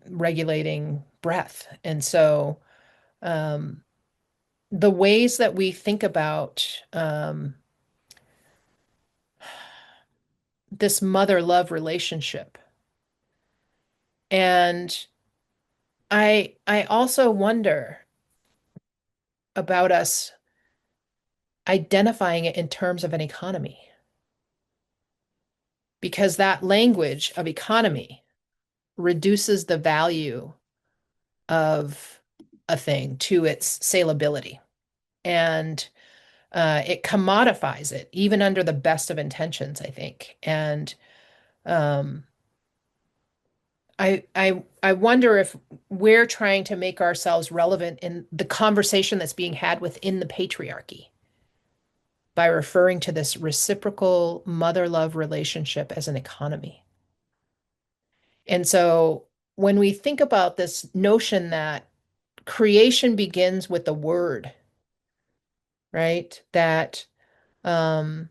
regulating breath. And so the ways that we think about this mother-love relationship. And I also wonder about us identifying it in terms of an economy. Because that language of economy reduces the value of a thing to its salability. And it commodifies it, even under the best of intentions, I think. And I wonder if we're trying to make ourselves relevant in the conversation that's being had within the patriarchy by referring to this reciprocal mother-love relationship as an economy. And so when we think about this notion that creation begins with the word, right? That and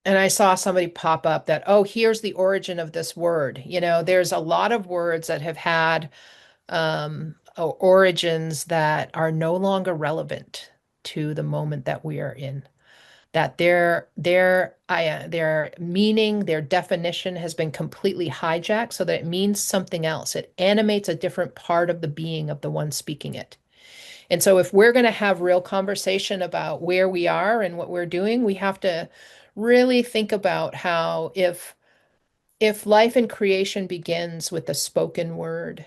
I saw somebody pop up that, oh, here's the origin of this word. There's a lot of words that have had origins that are no longer relevant to the moment that we are in. That their meaning, their definition has been completely hijacked so that it means something else. It animates a different part of the being of the one speaking it. And so if we're going to have real conversation about where we are and what we're doing, we have to really think about how if life and creation begins with the spoken word,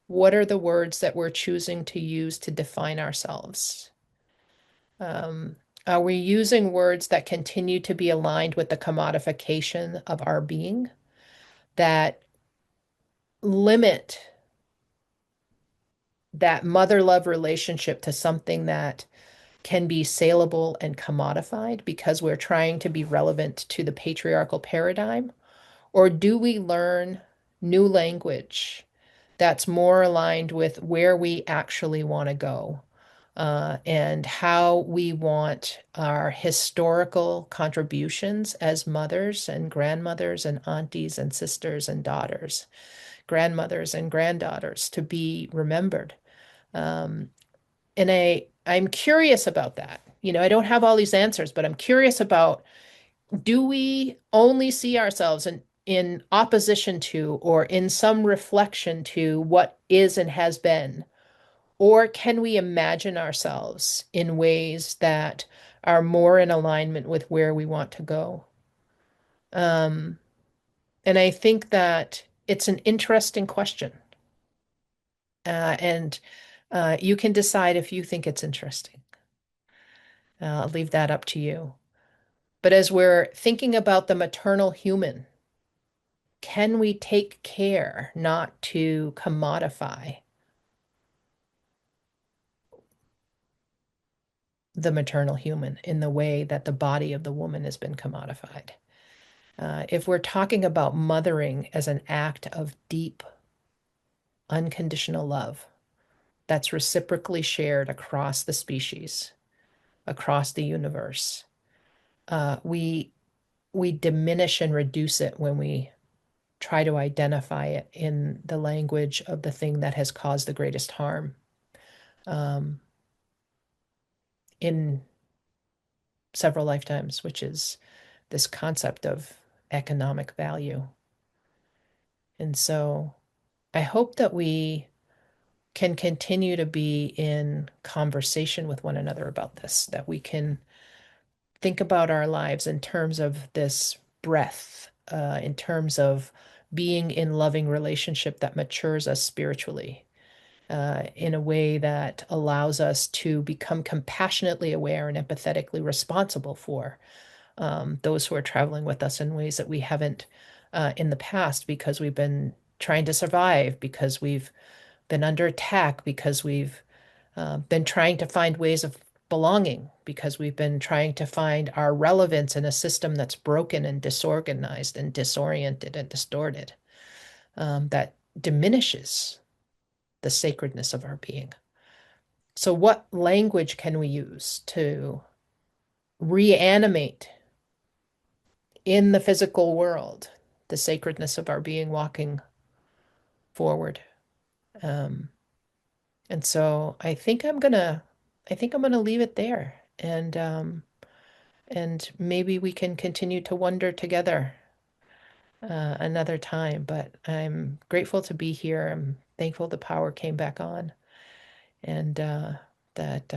what are the words that we're choosing to use to define ourselves? Are we using words that continue to be aligned with the commodification of our being, that limit that mother-love relationship to something that can be saleable and commodified because we're trying to be relevant to the patriarchal paradigm? Or do we learn new language that's more aligned with where we actually want to go, and how we want our historical contributions as mothers and grandmothers and aunties and sisters and daughters, grandmothers and granddaughters to be remembered? And I'm curious about that. I don't have all these answers, but I'm curious about, do we only see ourselves in opposition to or in some reflection to what is and has been? Or can we imagine ourselves in ways that are more in alignment with where we want to go? And I think that it's an interesting question. And you can decide if you think it's interesting. I'll leave that up to you. But as we're thinking about the maternal human, can we take care not to commodify the maternal human in the way that the body of the woman has been commodified? If we're talking about mothering as an act of deep, unconditional love that's reciprocally shared across the species, across the universe, we diminish and reduce it when we try to identify it in the language of the thing that has caused the greatest harm in several lifetimes, which is this concept of economic value. And so I hope that we can continue to be in conversation with one another about this, that we can think about our lives in terms of this breath, in terms of being in loving relationship that matures us spiritually, in a way that allows us to become compassionately aware and empathetically responsible for those who are traveling with us in ways that we haven't in the past, because we've been trying to survive, because we've been under attack, because we've been trying to find ways of belonging, because we've been trying to find our relevance in a system that's broken and disorganized and disoriented and distorted, that diminishes the sacredness of our being. So what language can we use to reanimate in the physical world the sacredness of our being walking forward? And so I think I'm gonna leave it there, and maybe we can continue to wonder together another time. But I'm grateful to be here. I'm thankful the power came back on, and that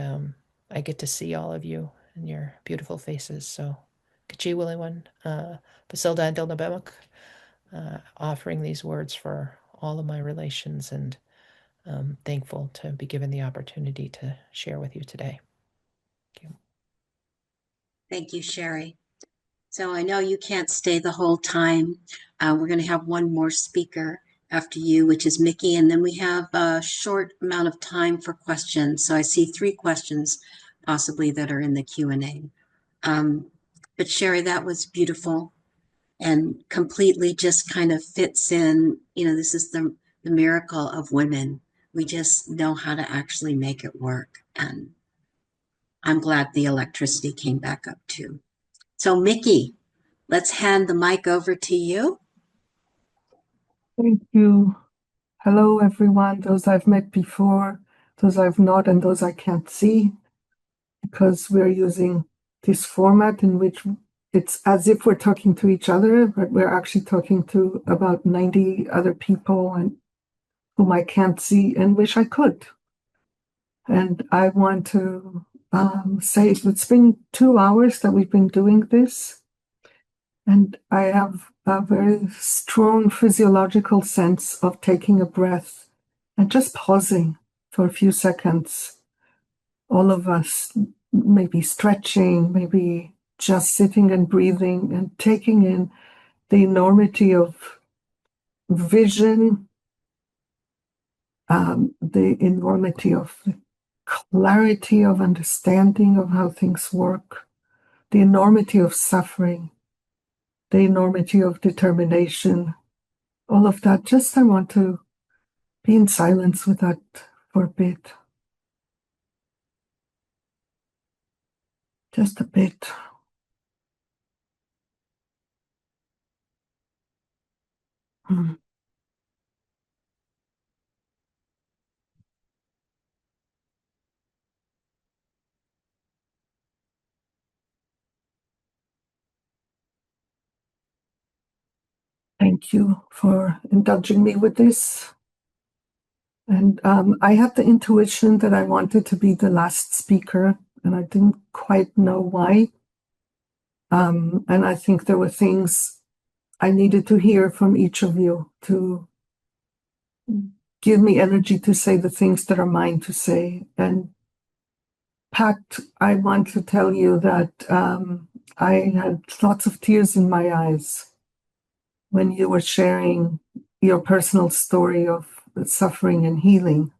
I get to see all of you and your beautiful faces. So, Kachi Williwan, Basilda and Dilnabemuk, offering these words for all of my relations, and thankful to be given the opportunity to share with you today. Thank you.
Thank you, Sherri. So I know you can't stay the whole time. We're going to have one more speaker after you, which is Miki, and then we have a short amount of time for questions. So I see 3 questions possibly that are in the Q&A. But Sherri, that was beautiful and completely just kind of fits in. This is the miracle of women. We just know how to actually make it work. And I'm glad the electricity came back up too. So Miki, let's hand the mic over to you.
Thank you. Hello, everyone. Those I've met before, those I've not, and those I can't see, because we're using this format in which it's as if we're talking to each other, but we're actually talking to about 90 other people and whom I can't see and wish I could. And I want to say it's been 2 hours that we've been doing this. And I have a very strong physiological sense of taking a breath and just pausing for a few seconds. All of us maybe stretching, maybe just sitting and breathing and taking in the enormity of vision, the enormity of clarity of understanding of how things work, the enormity of suffering, the enormity of determination, all of that. Just I want to be in silence with that for a bit. Just a bit. Thank you for indulging me with this. And I had the intuition that I wanted to be the last speaker, and I didn't quite know why. And I think there were things I needed to hear from each of you to give me energy to say the things that are mine to say. And Pat, I want to tell you that I had lots of tears in my eyes when you were sharing your personal story of suffering and healing.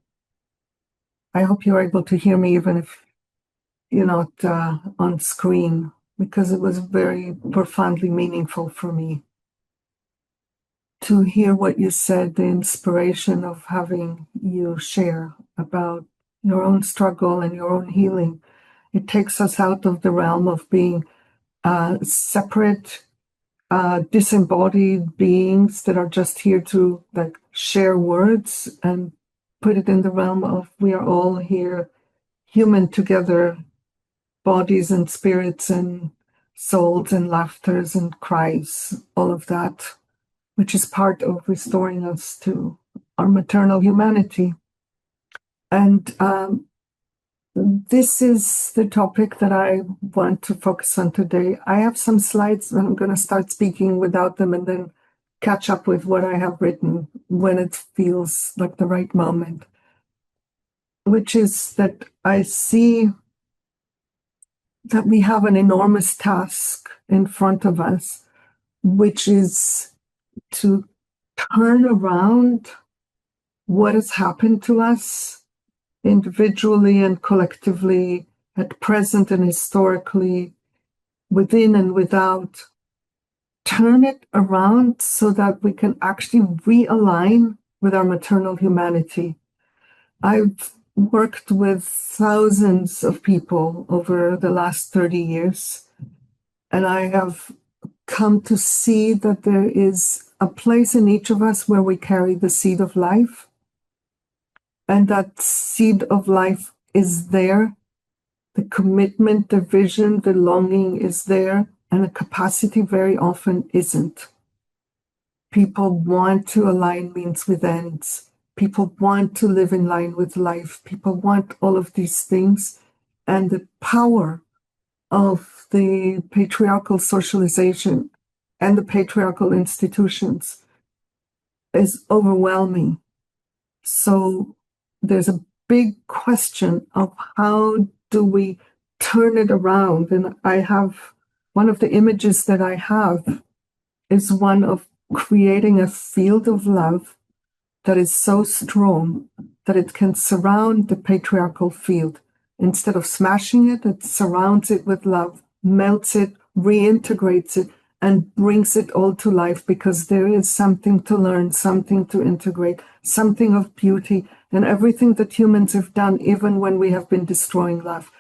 I hope you're able to hear me even if you're not on screen, because it was very profoundly meaningful for me to hear what you said, the inspiration of having you share about your own struggle and your own healing. It takes us out of the realm of being separate, disembodied beings that are just here to share words, and put it in the realm of we are all here human together, bodies and spirits and souls and laughters and cries, all of that, which is part of restoring us to our maternal humanity. And this is the topic that I want to focus on today. I have some slides, and I'm going to start speaking without them and then catch up with what I have written when it feels like the right moment, which is that I see that we have an enormous task in front of us, which is to turn around what has happened to us individually and collectively, at present and historically, within and without, turn it around so that we can actually realign with our maternal humanity. I've worked with thousands of people over the last 30 years, and I have come to see that there is a place in each of us where we carry the seed of life, and that seed of life is there. The commitment, the vision, the longing is there, and the capacity very often isn't. People want to align means with ends. People want to live in line with life. People want all of these things. And the power of the patriarchal socialization and the patriarchal institutions is overwhelming. So there's a big question of how do we turn it around? And I have one of the images that I have is one of creating a field of love that is so strong that it can surround the patriarchal field. Instead of smashing it, it surrounds it with love, melts it, reintegrates it, and brings it all to life, because there is something to learn, something to integrate, something of beauty, and everything that humans have done, even when we have been destroying love.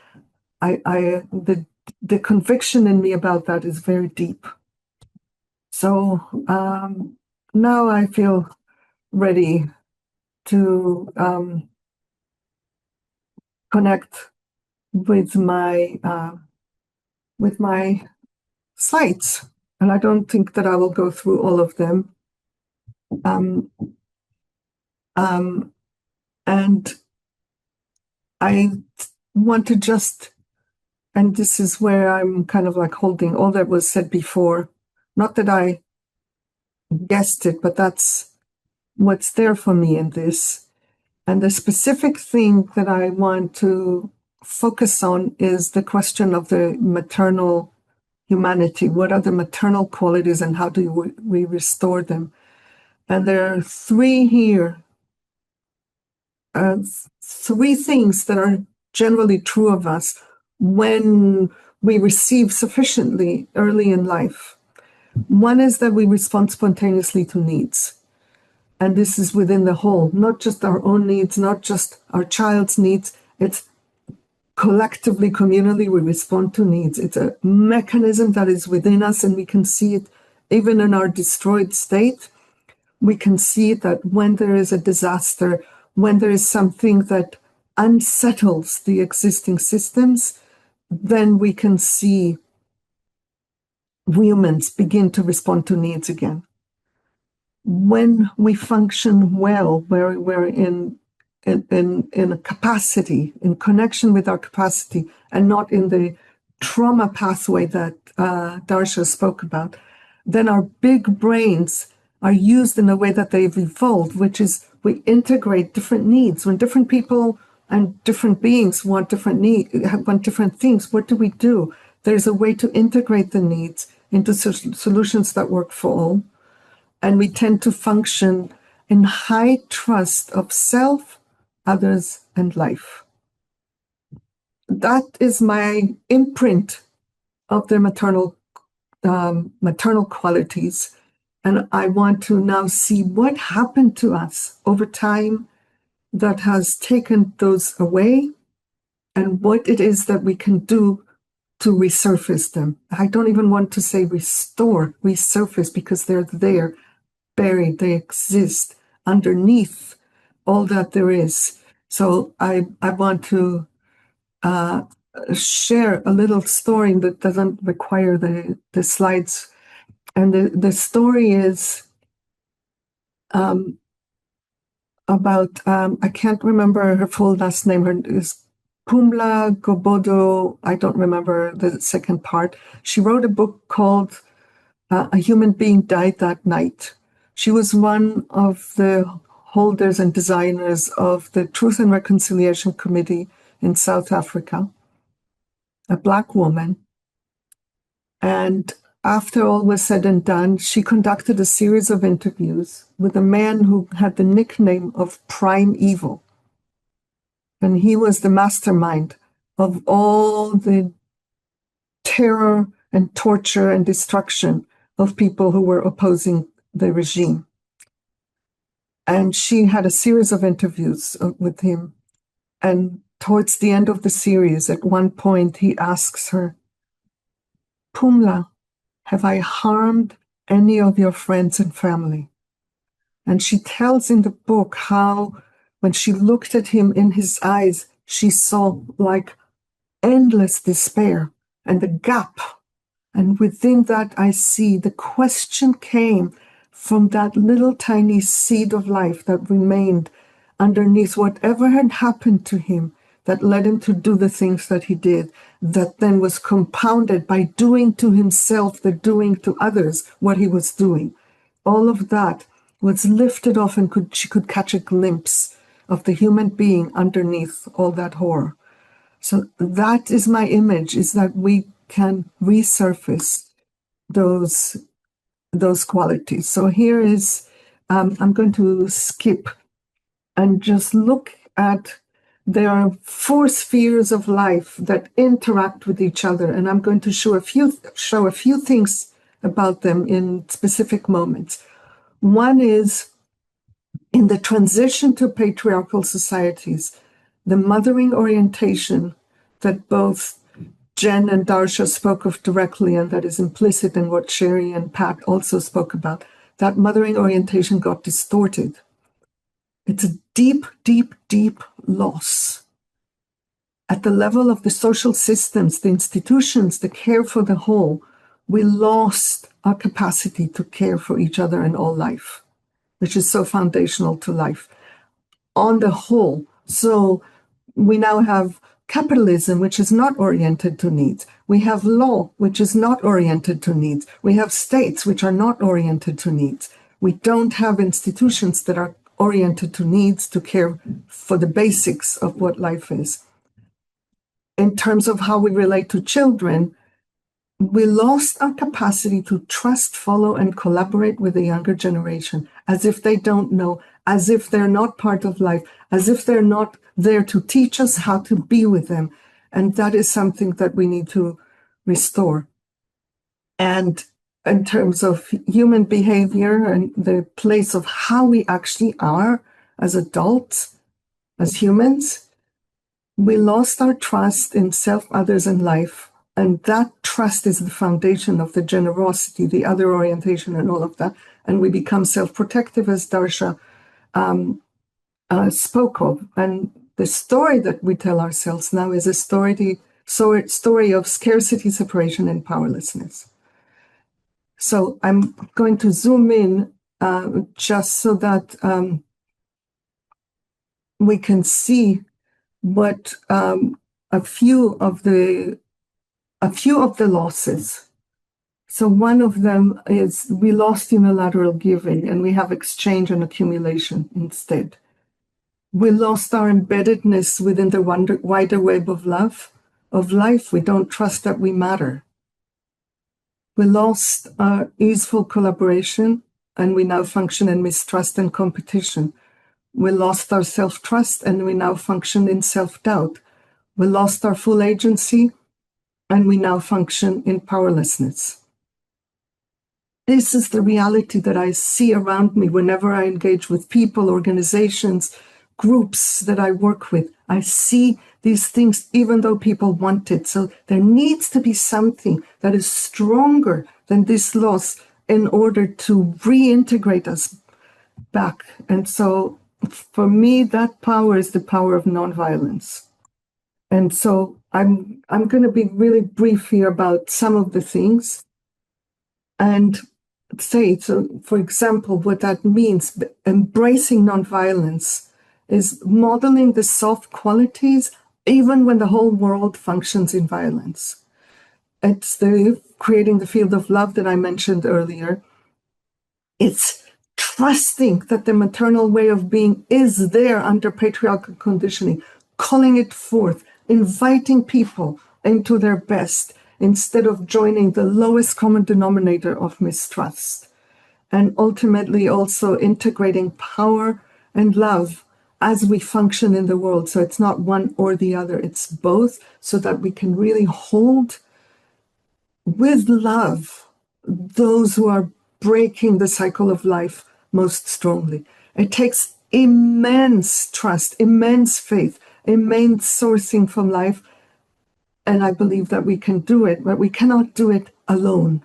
The conviction in me about that is very deep. So now I feel ready to connect with my slides, and I don't think that I will go through all of them. And I want to just, and this is where I'm kind of like holding all that was said before. Not that I guessed it, but that's what's there for me in this. And the specific thing that I want to focus on is the question of the maternal humanity. What are the maternal qualities and how do we restore them? And there are three here, three things that are generally true of us when we receive sufficiently early in life. One is that we respond spontaneously to needs. And this is within the whole, not just our own needs, not just our child's needs. It's collectively, communally, we respond to needs. It's a mechanism that is within us, and we can see it even in our destroyed state. We can see that when there is a disaster, when there is something that unsettles the existing systems, then we can see humans begin to respond to needs again. When we function well, where we're in a capacity, in connection with our capacity, and not in the trauma pathway that Darcia spoke about, then our big brains are used in a way that they've evolved, which is we integrate different needs. When different people and different beings want different things, what do? There's a way to integrate the needs into solutions that work for all. And we tend to function in high trust of self, others, and life. That is my imprint of their maternal qualities. And I want to now see what happened to us over time that has taken those away, and what it is that we can do to resurface them. I don't even want to say restore, resurface, because they're there, buried, they exist underneath all that there is. So I want to share a little story that doesn't require the slides. And the story is about, I can't remember her full last name. Her is Pumla Gobodo. I don't remember the second part. She wrote a book called A Human Being Died That Night. She was one of the holders and designers of the Truth and Reconciliation Committee in South Africa, a Black woman. And after all was said and done, she conducted a series of interviews with a man who had the nickname of Prime Evil. And he was the mastermind of all the terror and torture and destruction of people who were opposing the regime. And she had a series of interviews with him. And towards the end of the series, at one point, he asks her, Pumla, have I harmed any of your friends and family? And she tells in the book how when she looked at him in his eyes, she saw like endless despair and the gap. And within that, I see the question came from that little tiny seed of life that remained underneath whatever had happened to him that led him to do the things that he did, that then was compounded by doing to himself the doing to others what he was doing. All of that was lifted off, and she could catch a glimpse of the human being underneath all that horror. So that is my image, is that we can resurface those qualities. So here is, I'm going to skip and just look at, there are 4 spheres of life that interact with each other, and I'm going to show a few things about them in specific moments. One is, in the transition to patriarchal societies, the mothering orientation that both Jen and Darcia spoke of directly, and that is implicit in what Sherri and Pat also spoke about, that mothering orientation got distorted. It's a deep, deep, deep loss. At the level of the social systems, the institutions, the care for the whole, we lost our capacity to care for each other in all life, which is so foundational to life. On the whole, so we now have capitalism, which is not oriented to needs. We have law, which is not oriented to needs. We have states, which are not oriented to needs. We don't have institutions that are oriented to needs, to care for the basics of what life is. In terms of how we relate to children, we lost our capacity to trust, follow, and collaborate with the younger generation, as if they don't know, as if they're not part of life, as if they're not there to teach us how to be with them. And that is something that we need to restore. And in terms of human behavior and the place of how we actually are as adults, as humans, we lost our trust in self, others, and life. And that trust is the foundation of the generosity, the other orientation, and all of that. And we become self-protective, as Darcia spoke of. And the story that we tell ourselves now is a story of scarcity, separation, and powerlessness. So I'm going to zoom in just so that we can see what a few of the losses. So one of them is we lost unilateral giving, and we have exchange and accumulation instead. We lost our embeddedness within the wider web of love, of life. We don't trust that we matter. We lost our easeful collaboration, and we now function in mistrust and competition. We lost our self-trust, and we now function in self-doubt. We lost our full agency, and we now function in powerlessness. This is the reality that I see around me whenever I engage with people, organizations, groups that I work with. I see these things even though people want it. So there needs to be something that is stronger than this loss in order to reintegrate us back. And so for me, that power is the power of nonviolence. And so I'm going to be really brief here about some of the things and say, so for example, what that means, embracing nonviolence is modeling the soft qualities even when the whole world functions in violence. It's creating the field of love that I mentioned earlier. It's trusting that the maternal way of being is there under patriarchal conditioning, calling it forth, inviting people into their best, instead of joining the lowest common denominator of mistrust. And ultimately also integrating power and love as we function in the world. So it's not one or the other, it's both, so that we can really hold with love those who are breaking the cycle of life most strongly. It takes immense trust, immense faith, immense sourcing from life. And I believe that we can do it, but we cannot do it alone.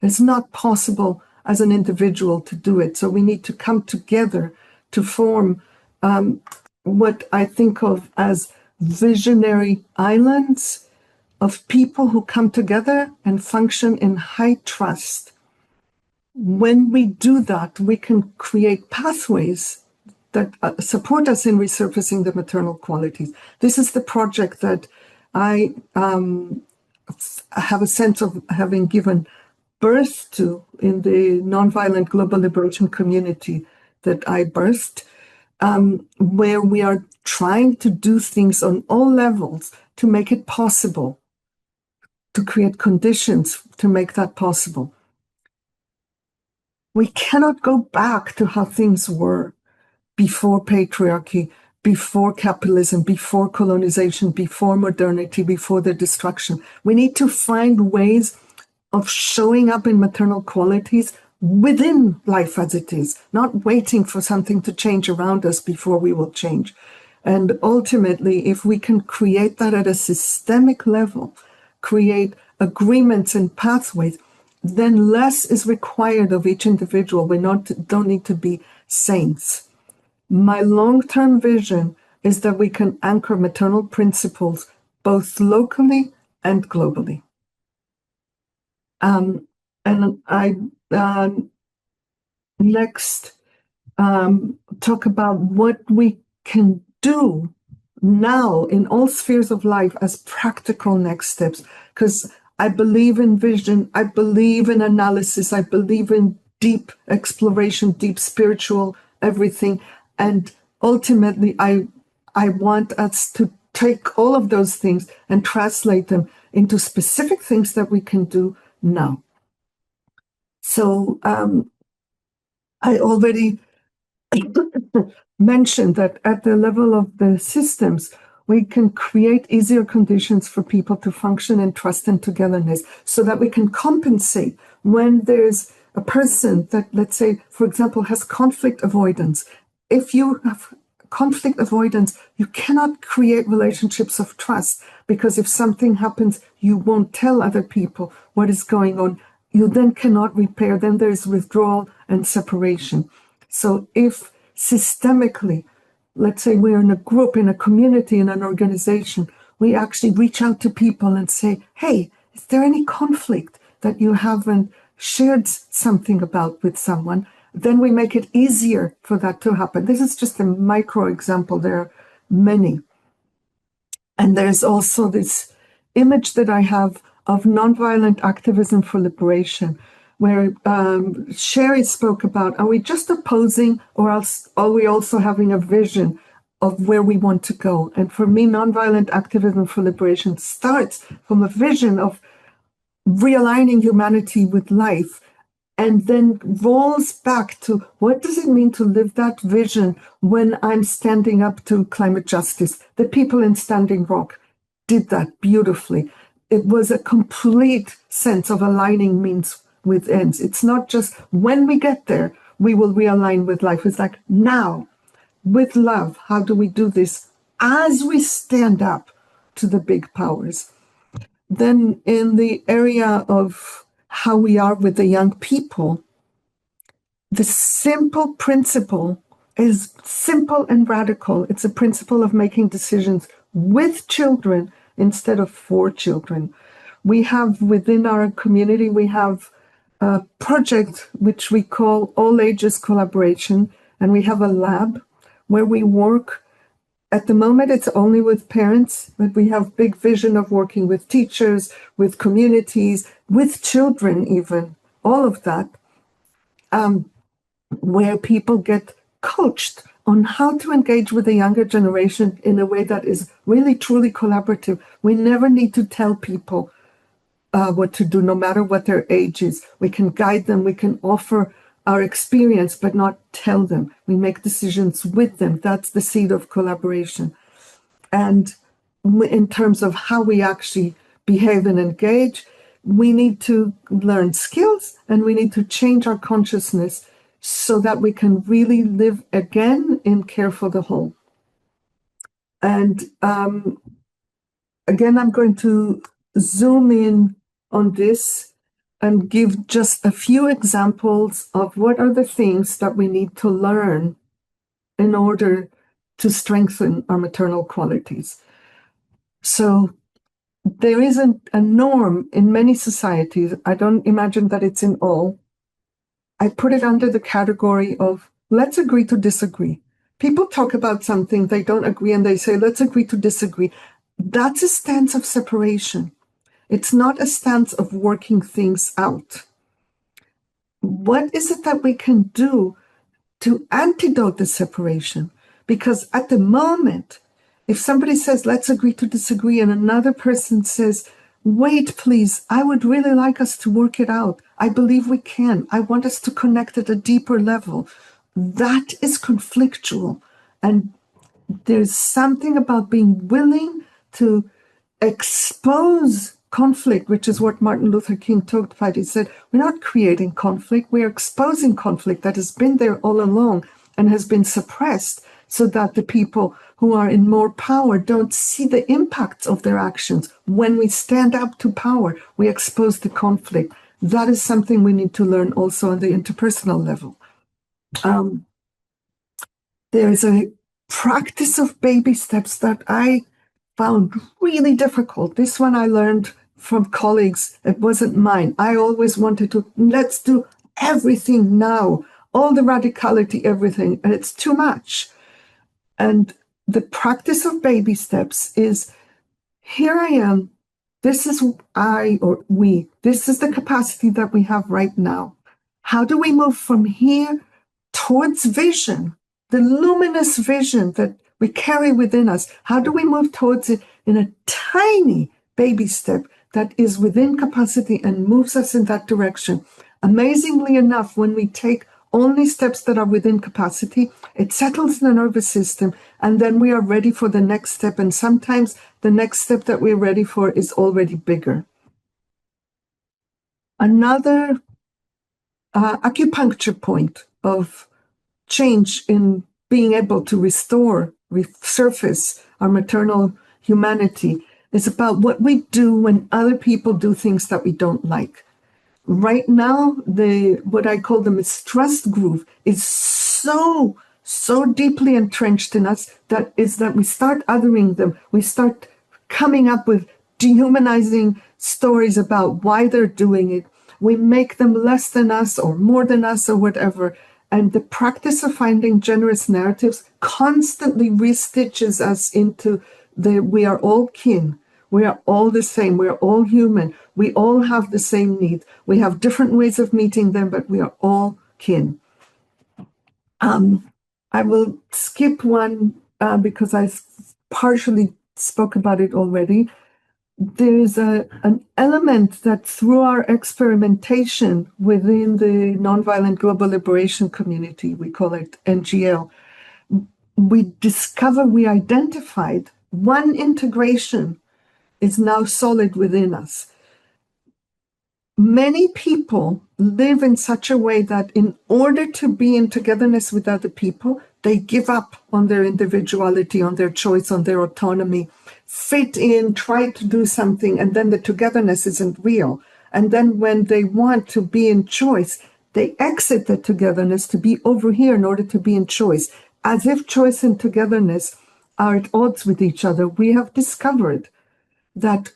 It's not possible as an individual to do it. So we need to come together to form what I think of as visionary islands of people who come together and function in high trust. When we do that, we can create pathways that support us in resurfacing the maternal qualities. This is the project that I have a sense of having given birth to in the nonviolent global liberation community that I birthed, where we are trying to do things on all levels to make it possible, to create conditions to make that possible. We cannot go back to how things were before patriarchy, before capitalism, before colonization, before modernity, before the destruction. We need to find ways of showing up in maternal qualities within life as it is, not waiting for something to change around us before we will change. And ultimately, if we can create that at a systemic level, create agreements and pathways, then less is required of each individual. We don't need to be saints. My long-term vision is that we can anchor maternal principles both locally and globally. And I next talk about what we can do now in all spheres of life as practical next steps, because I believe in vision, I believe in analysis, I believe in deep exploration, deep spiritual everything. And ultimately, I want us to take all of those things and translate them into specific things that we can do now. So I already mentioned that at the level of the systems, we can create easier conditions for people to function in trust and togetherness so that we can compensate when there's a person that, let's say, for example, has conflict avoidance. If you have conflict avoidance, you cannot create relationships of trust, because if something happens, you won't tell other people what is going on. You then cannot repair. Then there's withdrawal and separation. So if systemically, let's say we're in a group, in a community, in an organization, we actually reach out to people and say, hey, is there any conflict that you haven't shared something about with someone? Then we make it easier for that to happen. This is just a micro example. There are many. And there's also this image that I have of nonviolent activism for liberation, where Sherri spoke about, are we just opposing, or else are we also having a vision of where we want to go? And for me, nonviolent activism for liberation starts from a vision of realigning humanity with life, and then rolls back to what does it mean to live that vision when I'm standing up to climate justice. The people in Standing Rock did that beautifully. It was a complete sense of aligning means with ends. It's not just when we get there, we will realign with life. It's like now, with love, how do we do this as we stand up to the big powers? Then in the area of how we are with the young people, the simple principle is simple and radical. It's a principle of making decisions with children instead of for children. We have within our community, we have a project which we call All Ages Collaboration, and we have a lab where we work. At the moment, it's only with parents, but we have big vision of working with teachers, with communities, with children even, all of that, where people get coached on how to engage with the younger generation in a way that is really, truly collaborative. We never need to tell people what to do, no matter what their age is. We can guide them. We can offer our experience, but not tell them. We make decisions with them. That's the seed of collaboration. And in terms of how we actually behave and engage, we need to learn skills and we need to change our consciousness so that we can really live again in care for the whole. And again, I'm going to zoom in on this and give just a few examples of what are the things that we need to learn in order to strengthen our maternal qualities. So there isn't a norm in many societies. I don't imagine that it's in all. I put it under the category of let's agree to disagree. People talk about something, they don't agree, and they say, let's agree to disagree. That's a stance of separation. It's not a stance of working things out. What is it that we can do to antidote the separation? Because at the moment, if somebody says, let's agree to disagree, and another person says, wait, please, I would really like us to work it out. I believe we can. I want us to connect at a deeper level. That is conflictual. And there's something about being willing to expose conflict, which is what Martin Luther King talked about. He said, we're not creating conflict, we're exposing conflict that has been there all along and has been suppressed so that the people who are in more power don't see the impacts of their actions. When we stand up to power, we expose the conflict. That is something we need to learn also on the interpersonal level. There's a practice of baby steps that I found really difficult. This one I learned from colleagues. It wasn't mine. I always wanted to, let's do everything now, all the radicality, everything, and it's too much. And the practice of baby steps is, here I am, this is I or we, this is the capacity that we have right now. How do we move from here towards vision, the luminous vision that we carry within us? How do we move towards it in a tiny baby step that is within capacity and moves us in that direction? Amazingly enough, when we take only steps that are within capacity, it settles the nervous system, and then we are ready for the next step. And sometimes the next step that we're ready for is already bigger. Another acupuncture point of change in being able to restore, resurface our maternal humanity is about what we do when other people do things that we don't like. Right now, what I call the mistrust groove is so deeply entrenched in us that we start othering them. We start coming up with dehumanizing stories about why they're doing it. We make them less than us or more than us or whatever. And the practice of finding generous narratives constantly restitches us into we are all kin. We are all the same. We are all human. We all have the same needs. We have different ways of meeting them, but we are all kin. I will skip one because I partially spoke about it already. There is an element that through our experimentation within the Nonviolent Global Liberation Community, we call it NGL, we identified one integration is now solid within us. Many people live in such a way that in order to be in togetherness with other people, they give up on their individuality, on their choice, on their autonomy, fit in, try to do something, and then the togetherness isn't real. And then when they want to be in choice, they exit the togetherness to be over here in order to be in choice, as if choice and togetherness are at odds with each other. We have discovered that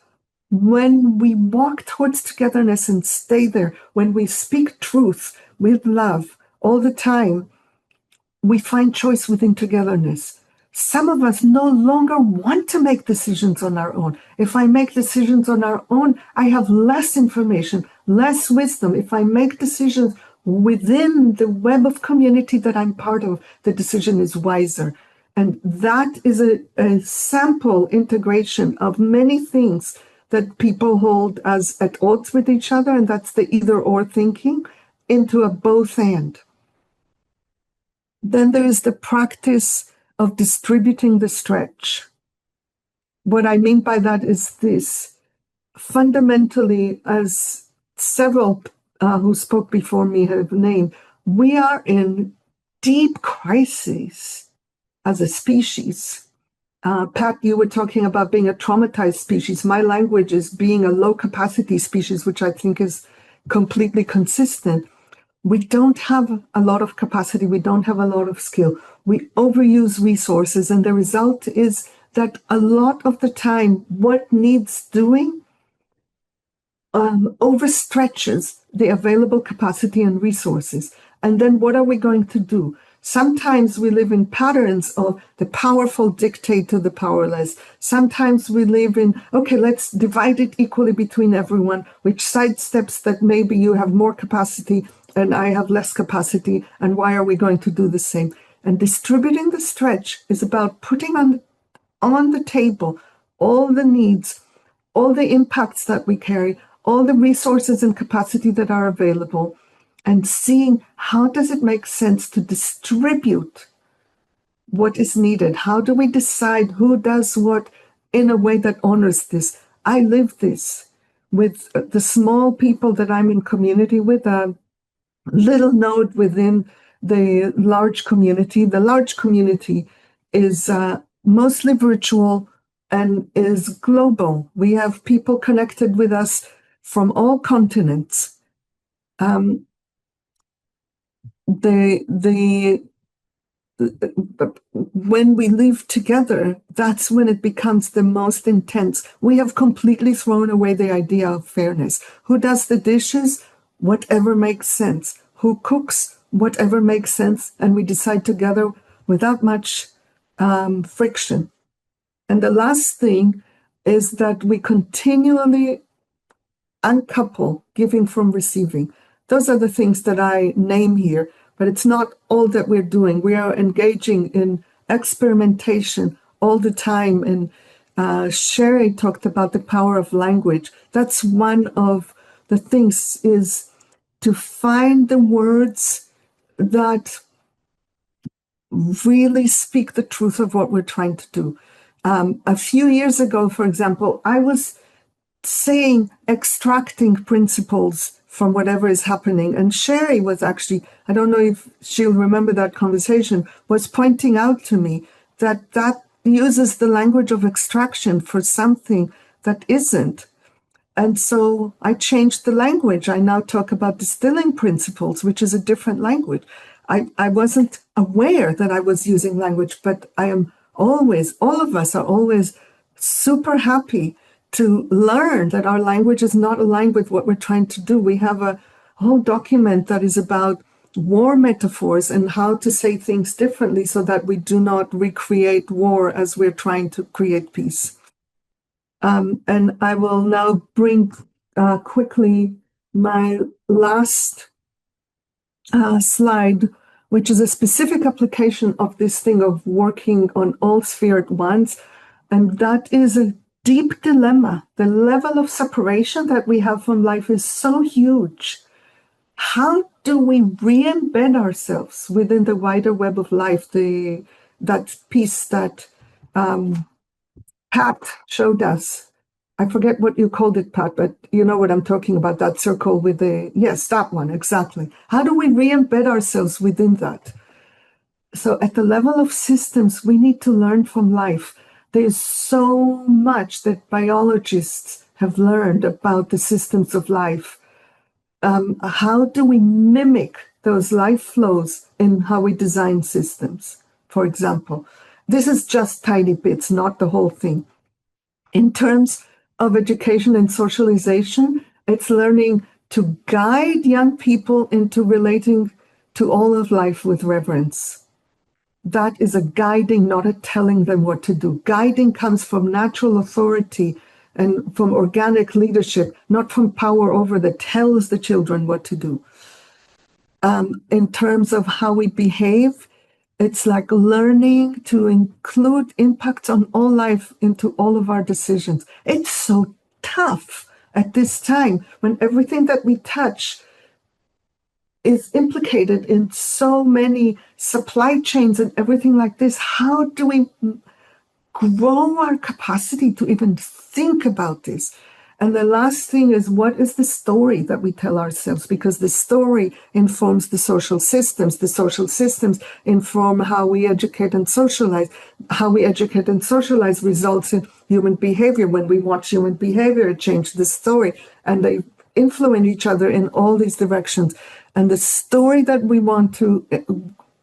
when we walk towards togetherness and stay there, when we speak truth with love all the time, we find choice within togetherness. Some of us no longer want to make decisions on our own. If I make decisions on our own, I have less information, less wisdom. If I make decisions within the web of community that I'm part of, the decision is wiser. And that is a sample integration of many things that people hold as at odds with each other, and that's the either or thinking, into a both and. Then there is the practice of distributing the stretch. What I mean by that is this. Fundamentally, as several who spoke before me have named, we are in deep crisis as a species. Pat, you were talking about being a traumatized species. My language is being a low capacity species, which I think is completely consistent. We don't have a lot of capacity. We don't have a lot of skill. We overuse resources. And the result is that a lot of the time, what needs doing overstretches the available capacity and resources. And then what are we going to do? Sometimes we live in patterns of the powerful dictate to the powerless. Sometimes we live in, okay, let's divide it equally between everyone, which sidesteps that maybe you have more capacity and I have less capacity, and why are we going to do the same? And distributing the stretch is about putting on the table all the needs, all the impacts that we carry, all the resources and capacity that are available, and seeing how does it make sense to distribute what is needed. How do we decide who does what in a way that honors this? I live this with the small people that I'm in community with, a little node within the large community. The large community is mostly virtual and is global. We have people connected with us from all continents. When we live together, that's when it becomes the most intense. We have completely thrown away the idea of fairness. Who does the dishes? Whatever makes sense. Who cooks? Whatever makes sense. And we decide together without much friction. And the last thing is that we continually uncouple giving from receiving. Those are the things that I name here, but it's not all that we're doing. We are engaging in experimentation all the time. And Sherri talked about the power of language. That's one of the things, is to find the words that really speak the truth of what we're trying to do. A few years ago, for example, I was saying extracting principles from whatever is happening. And Sherri was actually, I don't know if she'll remember that conversation, was pointing out to me that that uses the language of extraction for something that isn't. And so I changed the language. I now talk about distilling principles, which is a different language. I wasn't aware that I was using language, but I am always, all of us are always super happy to learn that our language is not aligned with what we're trying to do. We have a whole document that is about war metaphors and how to say things differently so that we do not recreate war as we're trying to create peace. And I will now bring quickly my last slide, which is a specific application of this thing of working on all sphere at once. And that is a deep dilemma. The level of separation that we have from life is so huge. How do we re-embed ourselves within the wider web of life? That piece that Pat showed us. I forget what you called it, Pat, but you know what I'm talking about, that circle with yes, that one, exactly. How do we re-embed ourselves within that? So at the level of systems, we need to learn from life. There's so much that biologists have learned about the systems of life. How do we mimic those life flows in how we design systems, for example? This is just tiny bits, not the whole thing. In terms of education and socialization, it's learning to guide young people into relating to all of life with reverence. That is a guiding, not a telling them what to do. Guiding comes from natural authority and from organic leadership, not from power over that tells the children what to do. In terms of how we behave, it's like learning to include impacts on all life into all of our decisions. It's so tough at this time when everything that we touch is implicated in so many supply chains and everything like this. How do we grow our capacity to even think about this? And the last thing is, what is the story that we tell ourselves? Because the story informs the social systems. The social systems inform how we educate and socialize. How we educate and socialize results in human behavior. When we watch human behavior, it changes the story. And they influence each other in all these directions. And the story that we want to,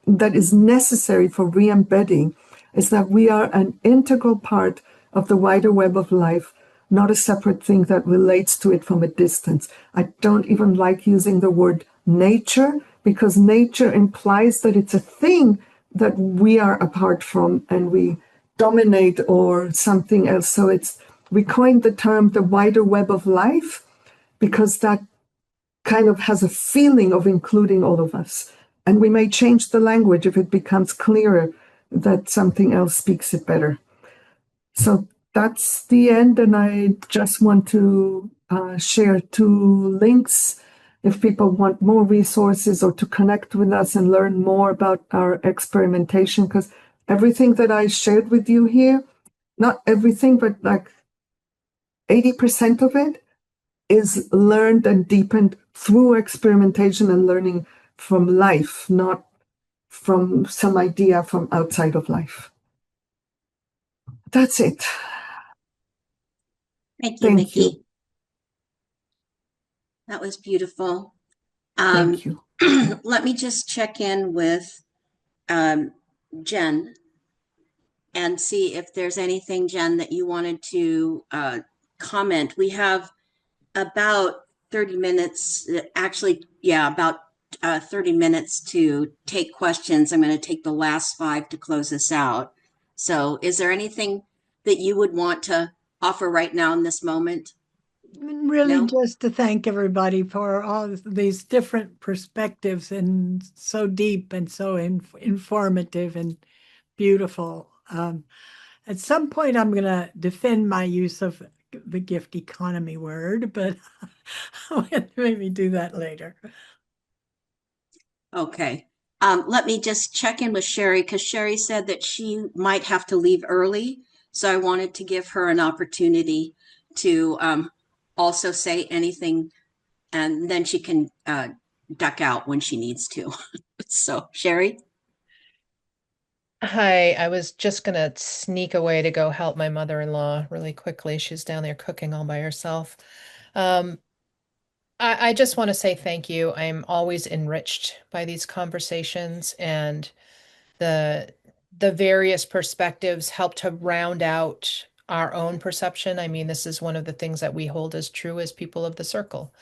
that is necessary for re-embedding, is that we are an integral part of the wider web of life, not a separate thing that relates to it from a distance. I don't even like using the word nature, because nature implies that it's a thing that we are apart from and we dominate or something else. So we coined the term the wider web of life because that kind of has a feeling of including all of us. And we may change the language if it becomes clearer that something else speaks it better. So that's the end. And I just want to share 2 links if people want more resources or to connect with us and learn more about our experimentation, because everything that I shared with you here, not everything, but like 80% of it is learned and deepened through experimentation and learning from life, not from some idea from outside of life. That's it.
Thank you,
Thank
Miki.
you.
That was beautiful.
Thank you.
Let me just check in with Jen and see if there's anything, Jen, that you wanted to comment. We have about 30 minutes, actually, yeah, about 30 minutes to take questions. I'm going to take the last 5 to close this out. So is there anything that you would want to offer right now in this moment?
Really,
No?
just to thank everybody for all these different perspectives and so deep and so informative and beautiful. At some point, I'm going to defend my use of the gift economy word, but I'll maybe do that later.
Okay. Let me just check in with Sherri, because Sherri said that she might have to leave early. So I wanted to give her an opportunity to also say anything, and then she can duck out when she needs to. So, Sherri?
Hi, I was just gonna sneak away to go help my mother-in-law really quickly. She's down there cooking all by herself. Um, I just want to say thank you. I'm always enriched by these conversations, and the the various perspectives help to round out our own perception. I mean, this is one of the things that we hold as true as people of the circle.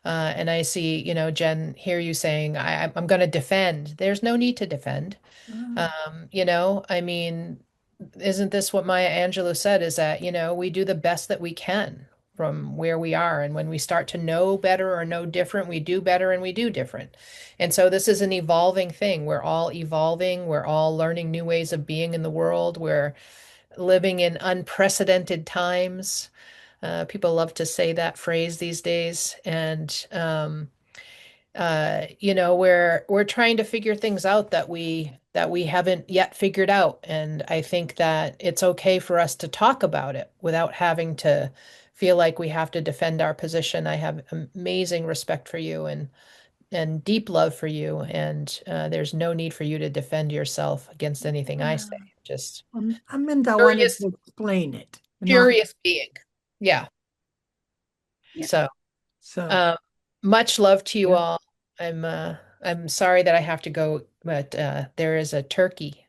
And I see, Jen, hear you saying, I'm going to defend. There's no need to defend. I mean, isn't this what Maya Angelou said, is that, we do the best that we can from where we are. And when we start to know better or know different, we do better and we do different. And so this is an evolving thing. We're all evolving. We're all learning new ways of being in the world. We're living in unprecedented times. People love to say that phrase these days. And, we're trying to figure things out that we haven't yet figured out. And I think that it's okay for us to talk about it without having to feel like we have to defend our position. I have amazing respect for you and deep love for you, and there's no need for you to defend yourself against anything I say. Just
I meant I wanted
curious,
to explain it.
curious being. Yeah.
Yeah.
So much love to you
Yeah.
all. I'm sorry that I have to go, but there is a turkey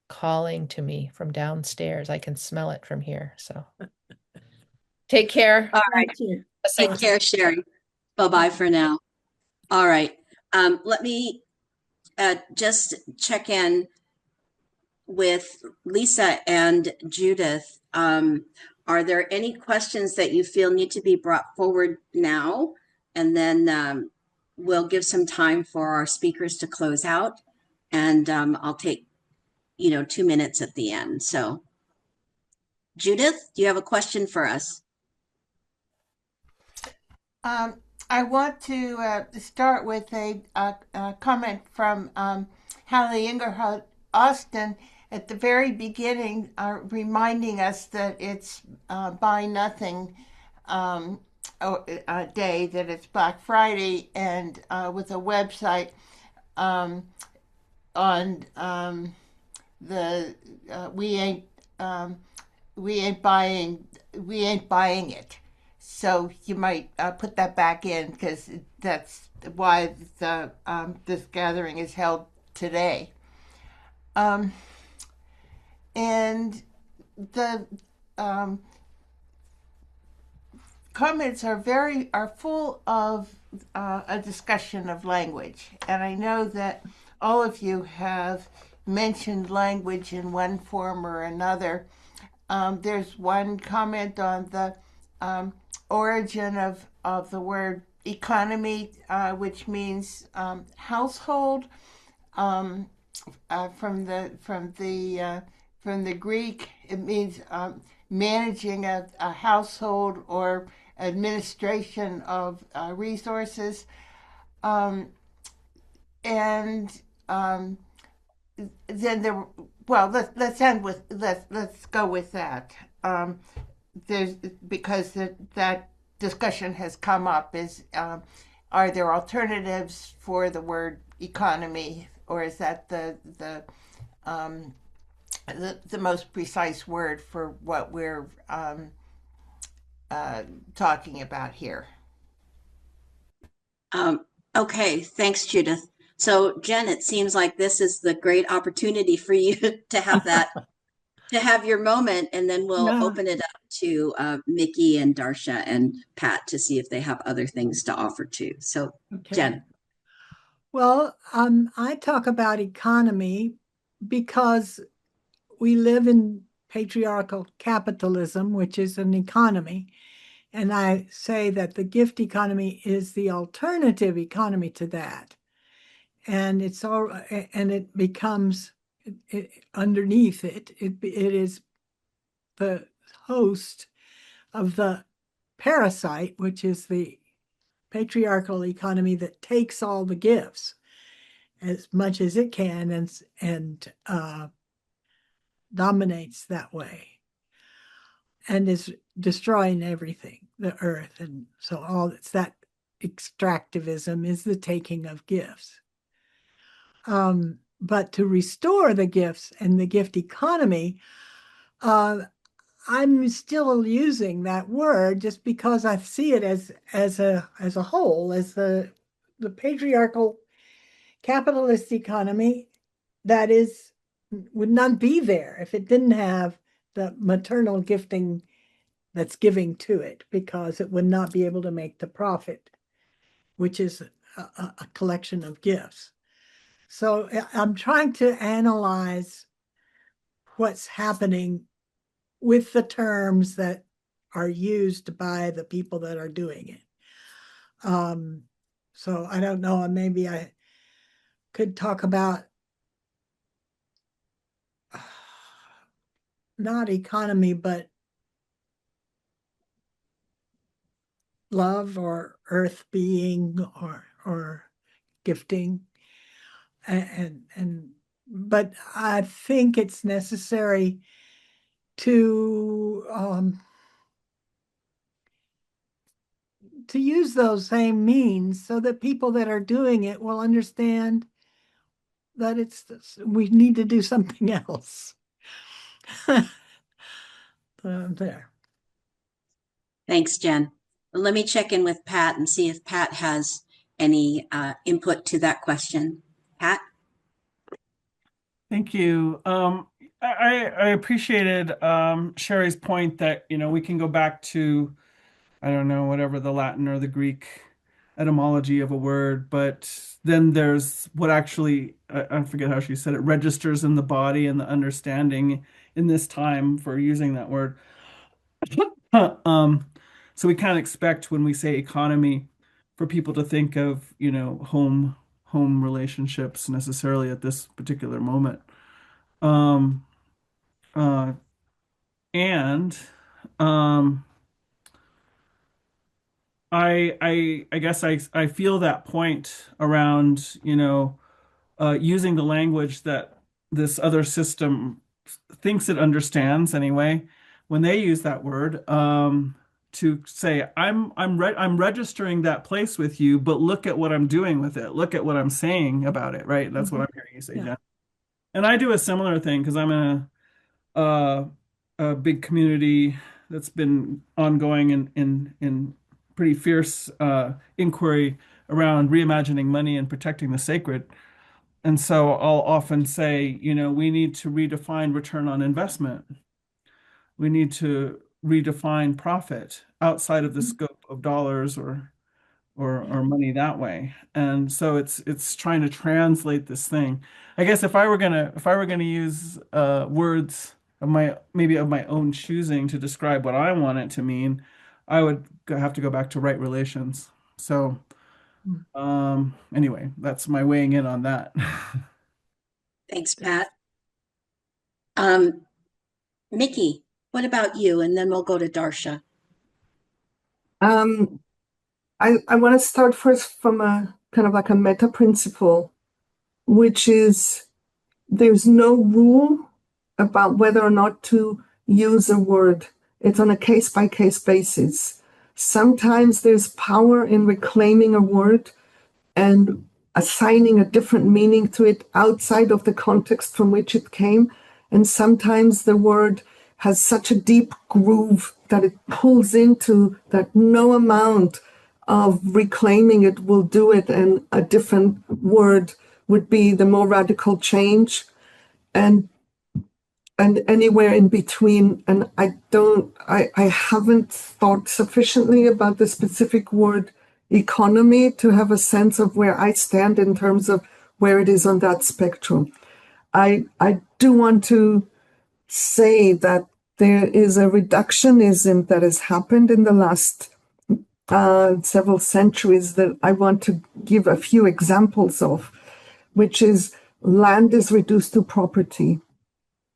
calling to me from downstairs. I can smell it from here. So take care.
All right.
Thank you.
Take care, Sherri. Bye-bye for now. All right. Let me just check in with Lisa and Judith. Are there any questions that you feel need to be brought forward now? And then we'll give some time for our speakers to close out. And I'll take, 2 minutes at the end. So, Judith, do you have a question for us?
I want to start with a comment from Hallie Ingerhart Austin at the very beginning, reminding us that it's Buy Nothing day, that it's Black Friday, and with a website um, on the um, we ain't buying we ain't buying it. So you might put that back in because that's why this gathering is held today. Um, and the um, comments are full of a discussion of language, and I know that all of you have mentioned language in one form or another. There's one comment on the um, origin of the word economy, which means household. Um, from the Greek, it means managing a household or administration of resources. Um, and then there, well, let's end with let's go with that. There's because that discussion has come up is are there alternatives for the word economy, or is that um, the most precise word for what we're uh, talking about here?
Um, okay, thanks, Judith. So, Jen, it seems like this is the great opportunity for you to have your moment, and then we'll
Yeah.
open it up to Miki and Darcia and Pat to see if they have other things to offer too. So,
Okay.
Jen.
Well, I talk about economy because we live in patriarchal capitalism, which is an economy. And I say that the gift economy is the alternative economy to that. And it becomes underneath it is the host of the parasite, which is the patriarchal economy that takes all the gifts as much as it can and dominates that way and is destroying everything, the earth. And so all it's that extractivism is the taking of gifts. But to restore the gifts and the gift economy, uh, I'm still using that word just because I see it as a whole, as the patriarchal capitalist economy that would not be there if it didn't have the maternal gifting that's giving to it, because it would not be able to make the profit, which is a collection of gifts. So I'm trying to analyze what's happening with the terms that are used by the people that are doing it. So I don't know, maybe I could talk about not economy, but love or earth being or gifting. And but I think it's necessary to use those same means so that people that are doing it will understand that we need to do something else. There.
Thanks, Jen. Let me check in with Pat and see if Pat has any input to that question. Pat?
Thank you. I appreciated Sherri's point that, we can go back to, I don't know, whatever the Latin or the Greek etymology of a word, but then there's what actually, I forget how she said it, registers in the body and the understanding in this time for using that word. Um, so we can't expect when we say economy for people to think of, home relationships necessarily at this particular moment. Um, uh, and um, I guess I feel that point around, using the language that this other system thinks it understands anyway. When they use that word, to say, I'm registering that place with you, but look at what I'm doing with it. Look at what I'm saying about it, right? That's what I'm hearing you say,
Yeah.
Jen. And I do a similar thing because I'm in a big community that's been ongoing in pretty fierce inquiry around reimagining money and protecting the sacred. And so I'll often say, we need to redefine return on investment. We need to redefine profit outside of the scope of dollars or money that way. And so it's trying to translate this thing. I guess if I were gonna use words of my own choosing to describe what I want it to mean, I would have to go back to right relations. So anyway, that's my weighing in on that.
Thanks, Pat. Miki, what about you? And then we'll go to Darcia.
Um, I want to start first from a kind of like a meta principle, which is there's no rule about whether or not to use a word. It's on a case by case basis. Sometimes there's power in reclaiming a word and assigning a different meaning to it outside of the context from which it came. And sometimes the word has such a deep groove that it pulls into that no amount of reclaiming it will do it, and a different word would be the more radical change. And anywhere in between. And I haven't thought sufficiently about the specific word economy to have a sense of where I stand in terms of where it is on that spectrum. I do want to say that there is a reductionism that has happened in the last several centuries that I want to give a few examples of, which is land is reduced to property.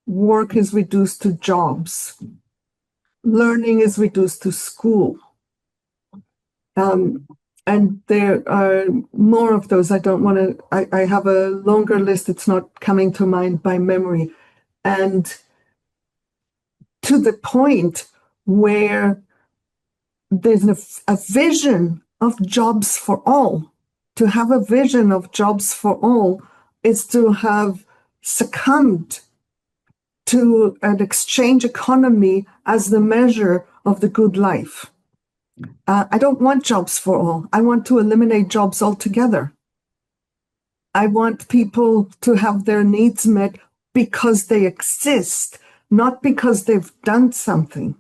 Work is reduced to jobs. Learning is reduced to school. And there are more of those. I don't want to, I have a longer list. It's not coming to mind by memory. And to the point where there's a vision of jobs for all. To have a vision of jobs for all is to have succumbed to an exchange economy as the measure of the good life. I don't want jobs for all. I want to eliminate jobs altogether. I want people to have their needs met because they exist, not because they've done something.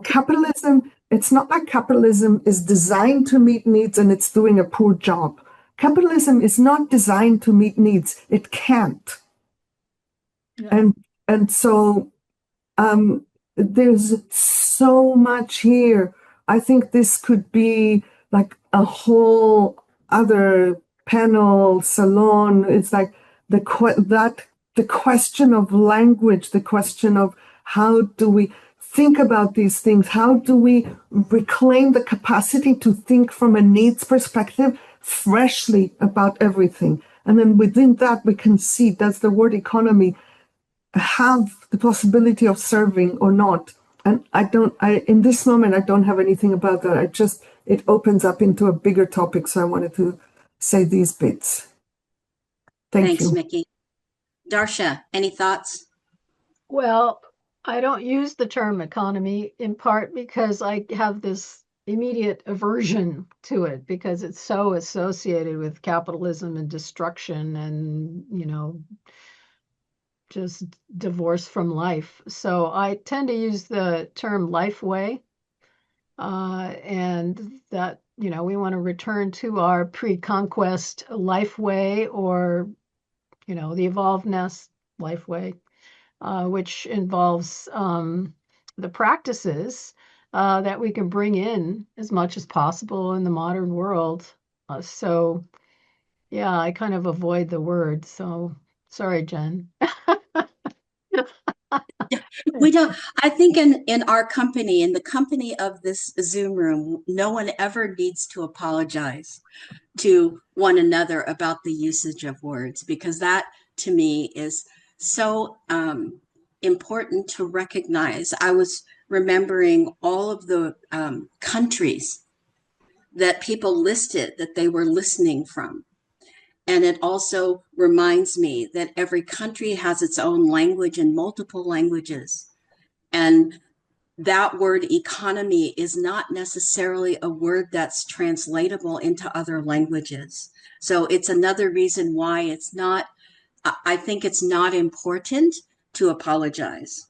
Capitalism, it's not like capitalism is designed to meet needs and it's doing a poor job. Capitalism is not designed to meet needs. It can't. Yeah. And so there's so much here. I think this could be like a whole other panel, salon. It's like the question of language, the question of how do we think about these things? How do we reclaim the capacity to think from a needs perspective freshly about everything? And then within that, we can see, does the word economy have the possibility of serving or not? And in this moment, I don't have anything about that. It opens up into a bigger topic. So I wanted to say these bits. Thanks, you.
Miki. Darcia, any thoughts?
Well, I don't use the term economy in part because I have this immediate aversion to it because it's so associated with capitalism and destruction and, just divorce from life. So I tend to use the term life way. And that, we want to return to our pre-conquest life way or, the evolvedness life way, which involves the practices that we can bring in as much as possible in the modern world. So, yeah, I kind of avoid the word. So sorry, Jen.
We don't, I think in our company, in the company of this Zoom room, no one ever needs to apologize to one another about the usage of words, because that to me is so important to recognize. I was remembering all of the countries that people listed that they were listening from. And it also reminds me that every country has its own language and multiple languages. And that word economy is not necessarily a word that's translatable into other languages. So it's another reason why it's not, I think it's not important to apologize.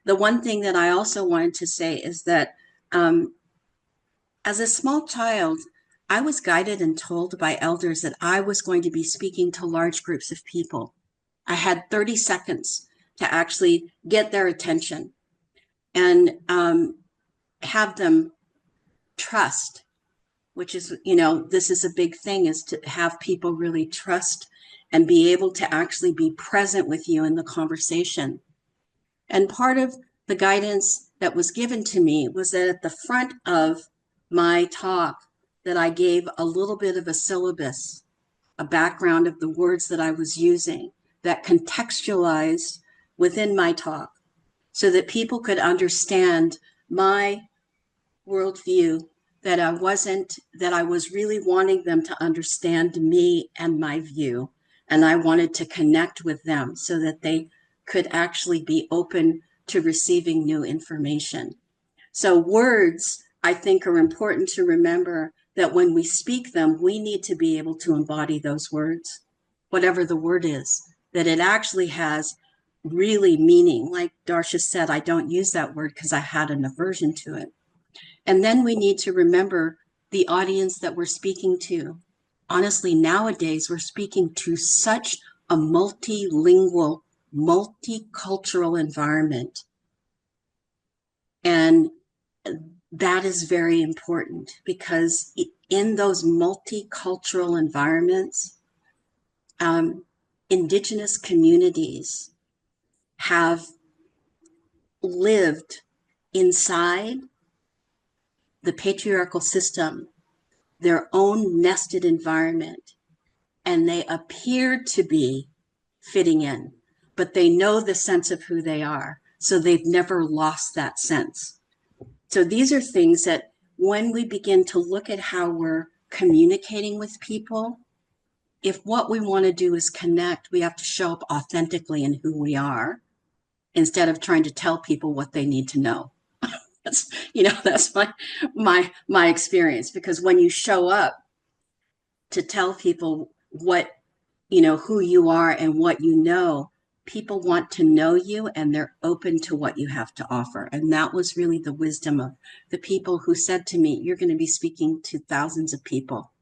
The one thing that I also wanted to say is that as a small child, I was guided and told by elders that I was going to be speaking to large groups of people. I had 30 seconds to actually get their attention and have them trust, which is, this is a big thing, is to have people really trust and be able to actually be present with you in the conversation. And part of the guidance that was given to me was that at the front of my talk that I gave a little bit of a syllabus, a background of the words that I was using that contextualized within my talk so that people could understand my worldview, that I was really wanting them to understand me and my view. And I wanted to connect with them so that they could actually be open to receiving new information. So words, I think, are important to remember that when we speak them, we need to be able to embody those words, whatever the word is, that it actually has really meaning. Like Darcia said, I don't use that word because I had an aversion to it. And then we need to remember the audience that we're speaking to. Honestly, nowadays, we're speaking to such a multilingual, multicultural environment. And that is very important because in those multicultural environments, Indigenous communities have lived inside the patriarchal system, their own nested environment, and they appear to be fitting in, but they know the sense of who they are. So they've never lost that sense. So these are things that when we begin to look at how we're communicating with people, if what we want to do is connect, we have to show up authentically in who we are instead of trying to tell people what they need to know. That's my experience, because when you show up to tell people what, who you are and what you know, people want to know you and they're open to what you have to offer. And that was really the wisdom of the people who said to me, you're going to be speaking to thousands of people.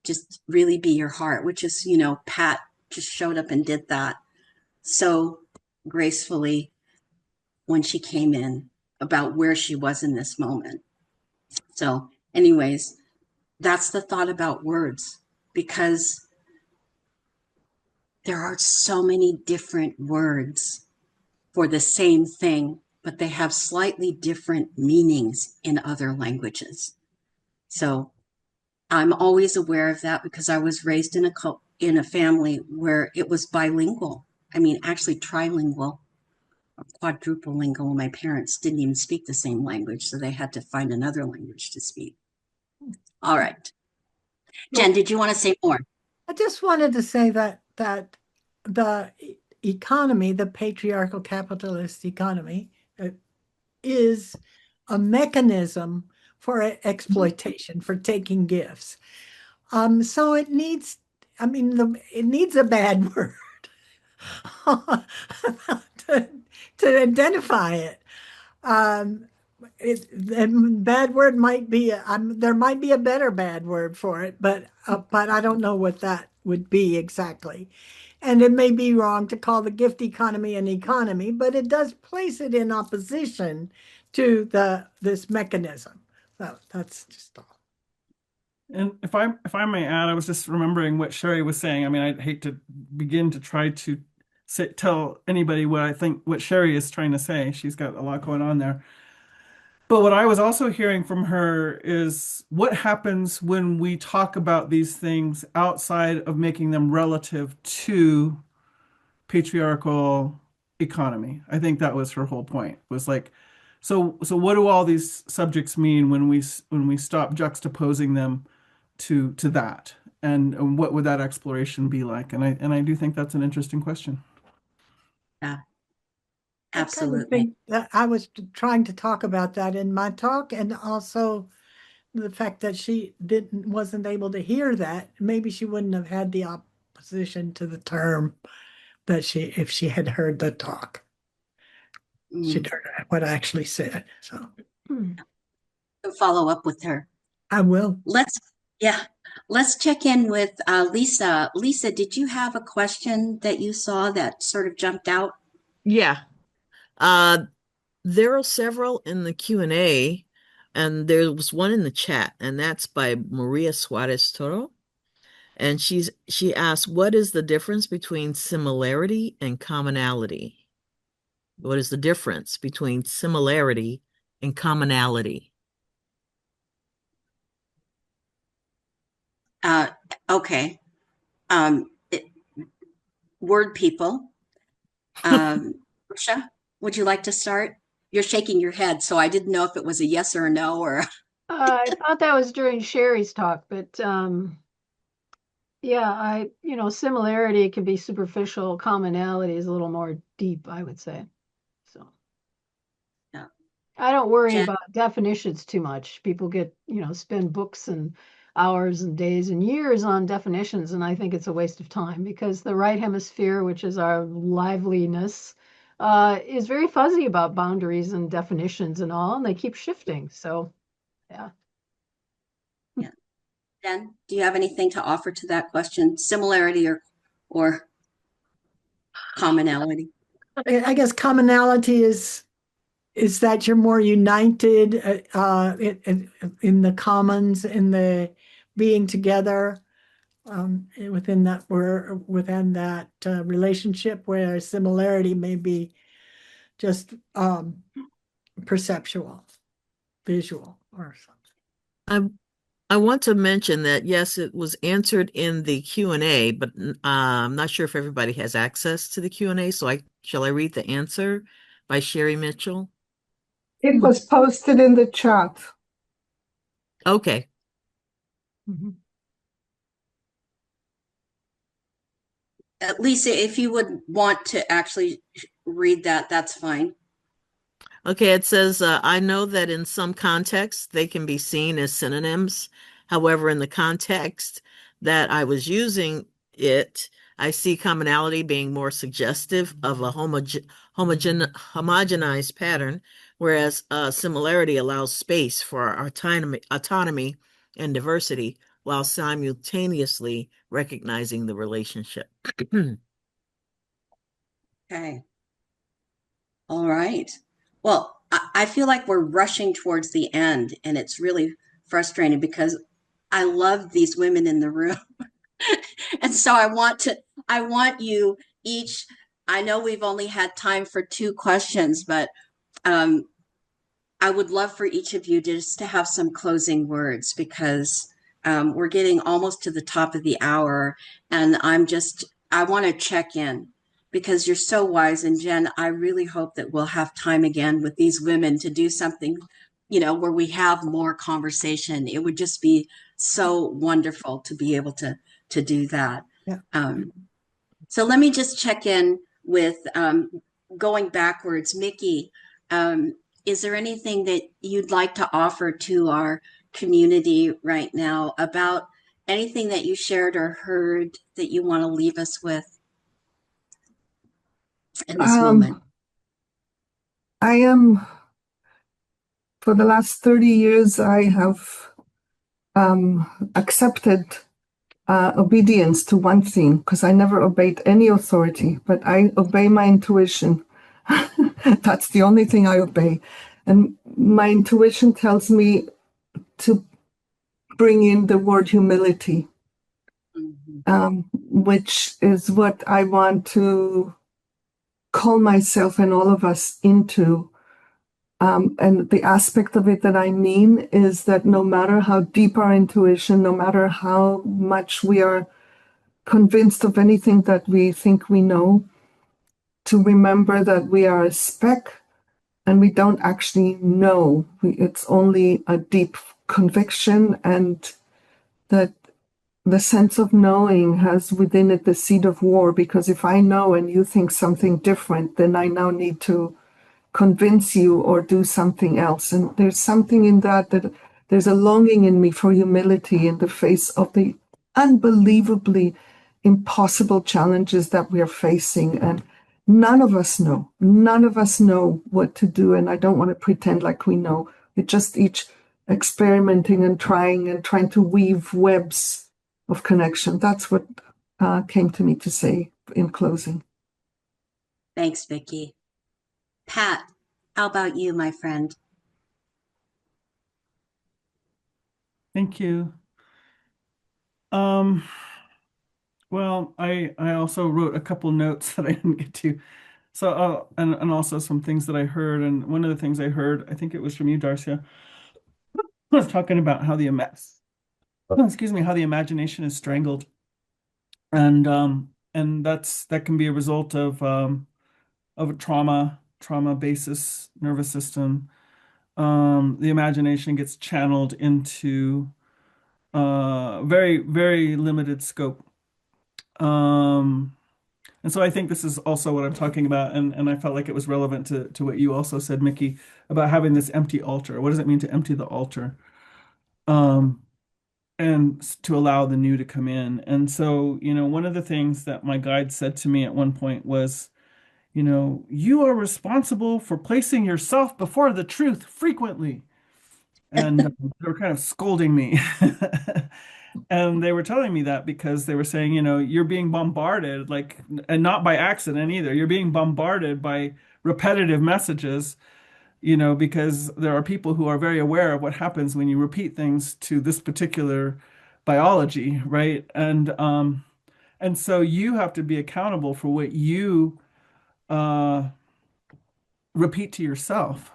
Just really be your heart, which is, Pat just showed up and did that so gracefully when she came in about where she was in this moment. So anyways, that's the thought about words, because there are so many different words for the same thing, but they have slightly different meanings in other languages. So I'm always aware of that because I was raised in a family where it was bilingual. I mean, actually trilingual or quadruple lingual. My parents didn't even speak the same language, so they had to find another language to speak. All right. Jen, did you want to say more?
I just wanted to say that the economy, the patriarchal capitalist economy, is a mechanism for exploitation, for taking gifts. So it needs, it needs a bad word to identify it. Bad word might be, there might be a better bad word for it, but I don't know what that would be exactly. And it may be wrong to call the gift economy an economy, but it does place it in opposition to this mechanism. So that's just all.
And if I may add, I was just remembering what Sherri was saying. I mean, I'd hate to begin to try to tell anybody what I think, what Sherri is trying to say. She's got a lot going on there. But what I was also hearing from her is what happens when we talk about these things outside of making them relative to patriarchal economy. I think that was her whole point, was like, so what do all these subjects mean when we stop juxtaposing them to that? And what would that exploration be like? And I do think that's an interesting question.
Yeah,
I kind of
absolutely.
think that I was trying to talk about that in my talk, and also the fact that she wasn't able to hear that. Maybe she wouldn't have had the opposition to the term that if she had heard the talk. She'd heard what I actually said. So
Follow up with her.
I will.
Let's check in with Lisa. Lisa, did you have a question that you saw that sort of jumped out?
Yeah. There are several in the Q&A, and there was one in the chat, and that's by Maria Suarez Toro. And she asked, what is the difference between similarity and commonality? What is the difference between similarity and commonality?
Okay. Word people. Darcia, would you like to start? You're shaking your head, so I didn't know if it was a yes or a no or.
I thought that was during Sherri's talk, but yeah, similarity can be superficial. Commonality is a little more deep, I would say. So
Yeah.
I don't worry
Jen?
about definitions too much. People spend books and hours and days and years on definitions, and I think it's a waste of time because the right hemisphere, which is our liveliness, is very fuzzy about boundaries and definitions and all, and they keep shifting. So, yeah.
Yeah. Jen, do you have anything to offer to that question? Similarity or commonality?
I guess commonality is that you're more united in the commons, in the being together within that relationship, where similarity may be just perceptual, visual, or something.
I want to mention that, yes, it was answered in the Q&A, but I'm not sure if everybody has access to the Q&A, so shall I read the answer by Sherri Mitchell?
It was posted in the chat.
Okay.
Lisa, if you would want to actually read that, that's fine.
Okay, it says, I know that in some contexts they can be seen as synonyms. However, in the context that I was using it, I see commonality being more suggestive of a homogenized pattern, whereas similarity allows space for our autonomy and diversity while simultaneously recognizing the relationship.
Okay. All right. Well, I feel like we're rushing towards the end, and it's really frustrating because I love these women in the room. And so I want you each, I know we've only had time for 2 questions, but I would love for each of you just to have some closing words because we're getting almost to the top of the hour, and I want to check in because you're so wise. And Jen, I really hope that we'll have time again with these women to do something, where we have more conversation. It would just be so wonderful to be able to do that.
Yeah.
So let me just check in with going backwards. Miki, is there anything that you'd like to offer to our community right now about anything that you shared or heard that you want to leave us with in this moment?
For the last 30 years, I have accepted obedience to one thing because I never obeyed any authority, but I obey my intuition. That's the only thing I obey. And my intuition tells me to bring in the word humility, which is what I want to call myself and all of us into. And the aspect of it that I mean is that no matter how deep our intuition, no matter how much we are convinced of anything that we think we know, to remember that we are a speck and we don't actually know. It's only a deep conviction, and that the sense of knowing has within it the seed of war, because if I know and you think something different, then I now need to convince you or do something else. And there's something in that there's a longing in me for humility in the face of the unbelievably impossible challenges that we are facing. And none of us know. None of us know what to do. And I don't want to pretend like we know. We're just each experimenting and trying to weave webs of connection. That's what came to me to say in closing.
Thanks, Vicki. Pat, how about you, my friend?
Thank you. Well, I also wrote a couple notes that I didn't get to. So, and also some things that I heard. And one of the things I heard, I think it was from you, Darcia, was talking about how excuse me, how the imagination is strangled. And that can be a result of a trauma basis nervous system. The imagination gets channeled into very, very limited scope. And so I think this is also what I'm talking about, and I felt like it was relevant to what you also said, Miki, about having this empty altar. What does it mean to empty the altar? And to allow the new to come in. And so, one of the things that my guide said to me at one point was, you are responsible for placing yourself before the truth frequently. And they were kind of scolding me. And they were telling me that because they were saying, you're being bombarded, and not by accident either. You're being bombarded by repetitive messages, because there are people who are very aware of what happens when you repeat things to this particular biology, right? And so you have to be accountable for what you repeat to yourself.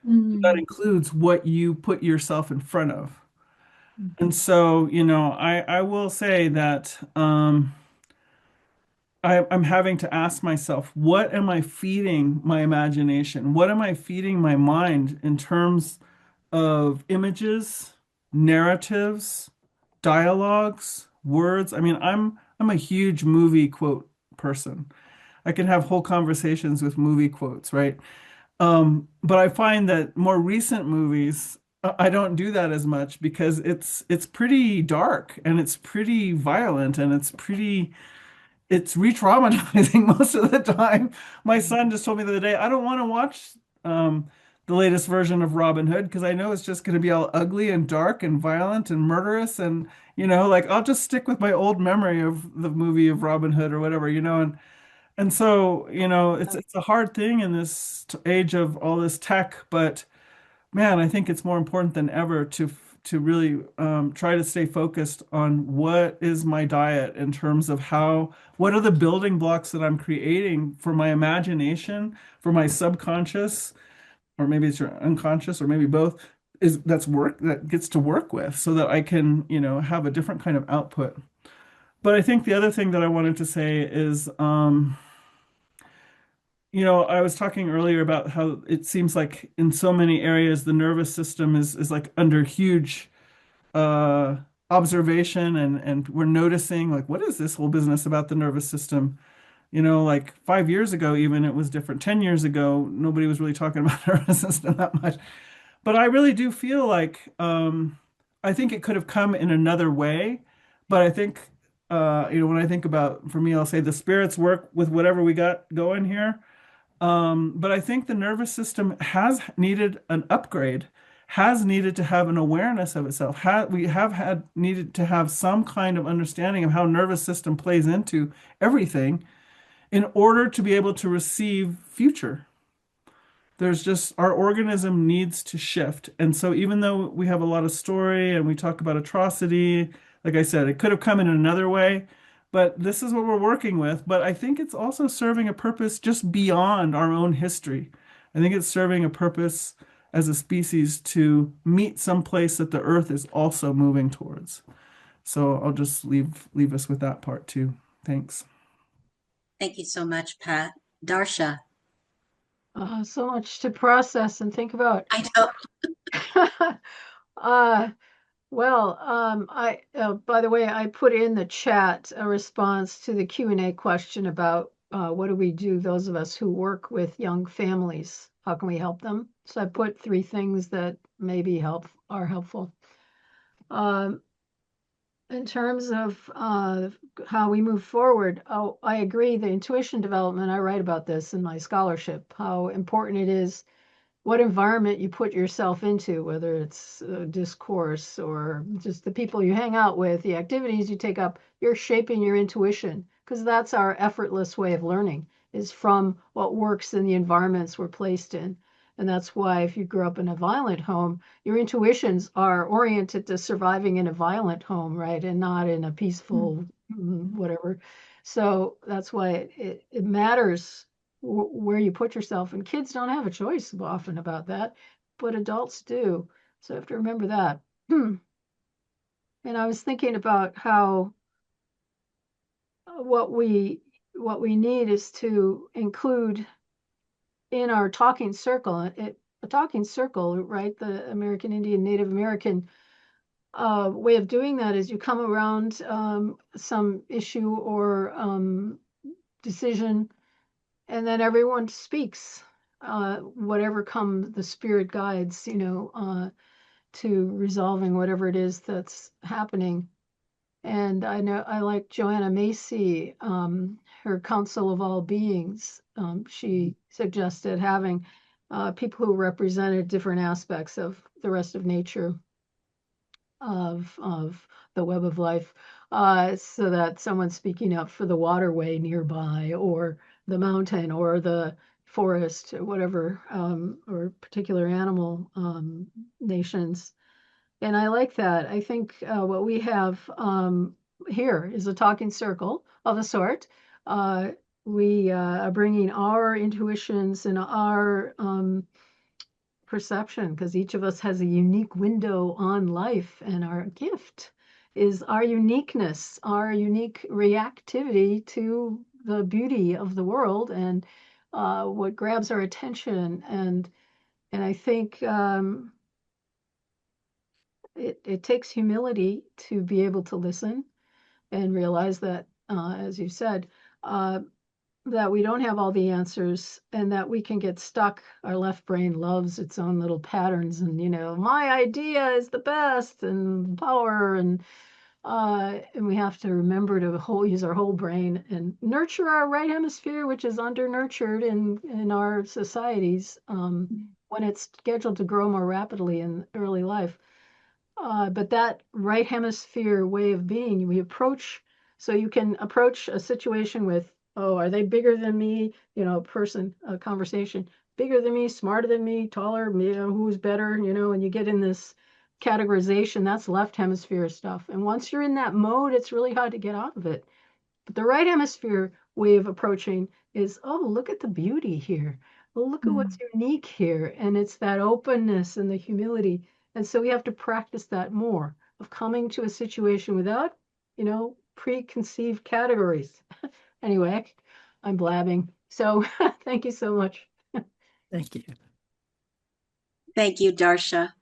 That includes what you put yourself in front of. And so, I will say that I'm having to ask myself, what am I feeding my imagination? What am I feeding my mind in terms of images, narratives, dialogues, words? I mean, I'm a huge movie quote person. I can have whole conversations with movie quotes, right? But I find that more recent movies, I don't do that as much because it's pretty dark and it's pretty violent and it's re-traumatizing most of the time. My son just told me the other day, I don't want to watch the latest version of Robin Hood because I know it's just going to be all ugly and dark and violent and murderous and I'll just stick with my old memory of the movie of Robin Hood or whatever, and so, it's a hard thing in this age of all this tech, but man, I think it's more important than ever to really try to stay focused on what is my diet in terms of what are the building blocks that I'm creating for my imagination, for my subconscious, or maybe it's your unconscious, or maybe both, that gets to work with so that I can, have a different kind of output. But I think the other thing that I wanted to say is, I was talking earlier about how it seems like in so many areas the nervous system is like under huge uh observation, and we're noticing like what is this whole business about the nervous system? Like 5 years ago even it was different. 10 years ago nobody was really talking about nervous system that much. But I really do feel like I think it could have come in another way. But I think when I think about, for me, I'll say the spirits work with whatever we got going here. But I think the nervous system has needed an upgrade, has needed to have an awareness of itself. We have had needed to have some kind of understanding of how nervous system plays into everything in order to be able to receive future. There's just our organism needs to shift. And so even though we have a lot of story and we talk about atrocity, like I said, it could have come in another way. but this is what we're working with. But I think it's also serving a purpose just beyond our own history. I think it's serving a purpose as a species to meet some place that the Earth is also moving towards. So I'll just leave us with that part too. Thanks.
Thank you so much, Pat. Darcia.
So much to process and think about.
I know.
By the way, I put in the chat a response to the Q&A question about what do we do, those of us who work with young families, how can we help them? So I put 3 things that maybe are helpful. In terms of how we move forward, I agree, the intuition development, I write about this in my scholarship, how important it is what environment you put yourself into, whether it's a discourse or just the people you hang out with, the activities you take up, you're shaping your intuition, because that's our effortless way of learning, is from what works in the environments we're placed in. And that's why if you grew up in a violent home, your intuitions are oriented to surviving in a violent home, right? And not in a peaceful whatever. So that's why it matters where you put yourself, and kids don't have a choice often about that, but adults do. So you have to remember that. And I was thinking about how what we need is to include in our talking circle, a talking circle, right? The American Indian Native American way of doing that is you come around some issue or decision, and then everyone speaks, whatever comes, the spirit guides, to resolving whatever it is that's happening. And I know I like Joanna Macy, her Council of All Beings. She suggested having people who represented different aspects of the rest of nature, of the web of life, so that someone's speaking up for the waterway nearby, or the mountain, or the forest, or whatever, or particular animal nations. And I like that. I think what we have here is a talking circle of a sort. We are bringing our intuitions and our perception, because each of us has a unique window on life, and our gift is our uniqueness, our unique reactivity to the beauty of the world, and what grabs our attention. And I think it takes humility to be able to listen and realize that, as you said, that we don't have all the answers, and that we can get stuck. Our left brain loves its own little patterns, and my idea is the best, and power, and we have to remember to use our whole brain and nurture our right hemisphere, which is under nurtured in our societies, when it's scheduled to grow more rapidly in early life. But that right hemisphere way of being, so you can approach a situation with, oh, are they bigger than me? A conversation, bigger than me, smarter than me, taller, who's better, and you get in this categorization. That's left hemisphere stuff. And once you're in that mode, it's really hard to get out of it. But the right hemisphere way of approaching is, oh, look at the beauty here. Well, look at what's unique here. And it's that openness and the humility. And so we have to practice that more, of coming to a situation without, preconceived categories. Anyway, I'm blabbing. So thank you so much.
Thank you.
Thank you, Darcia.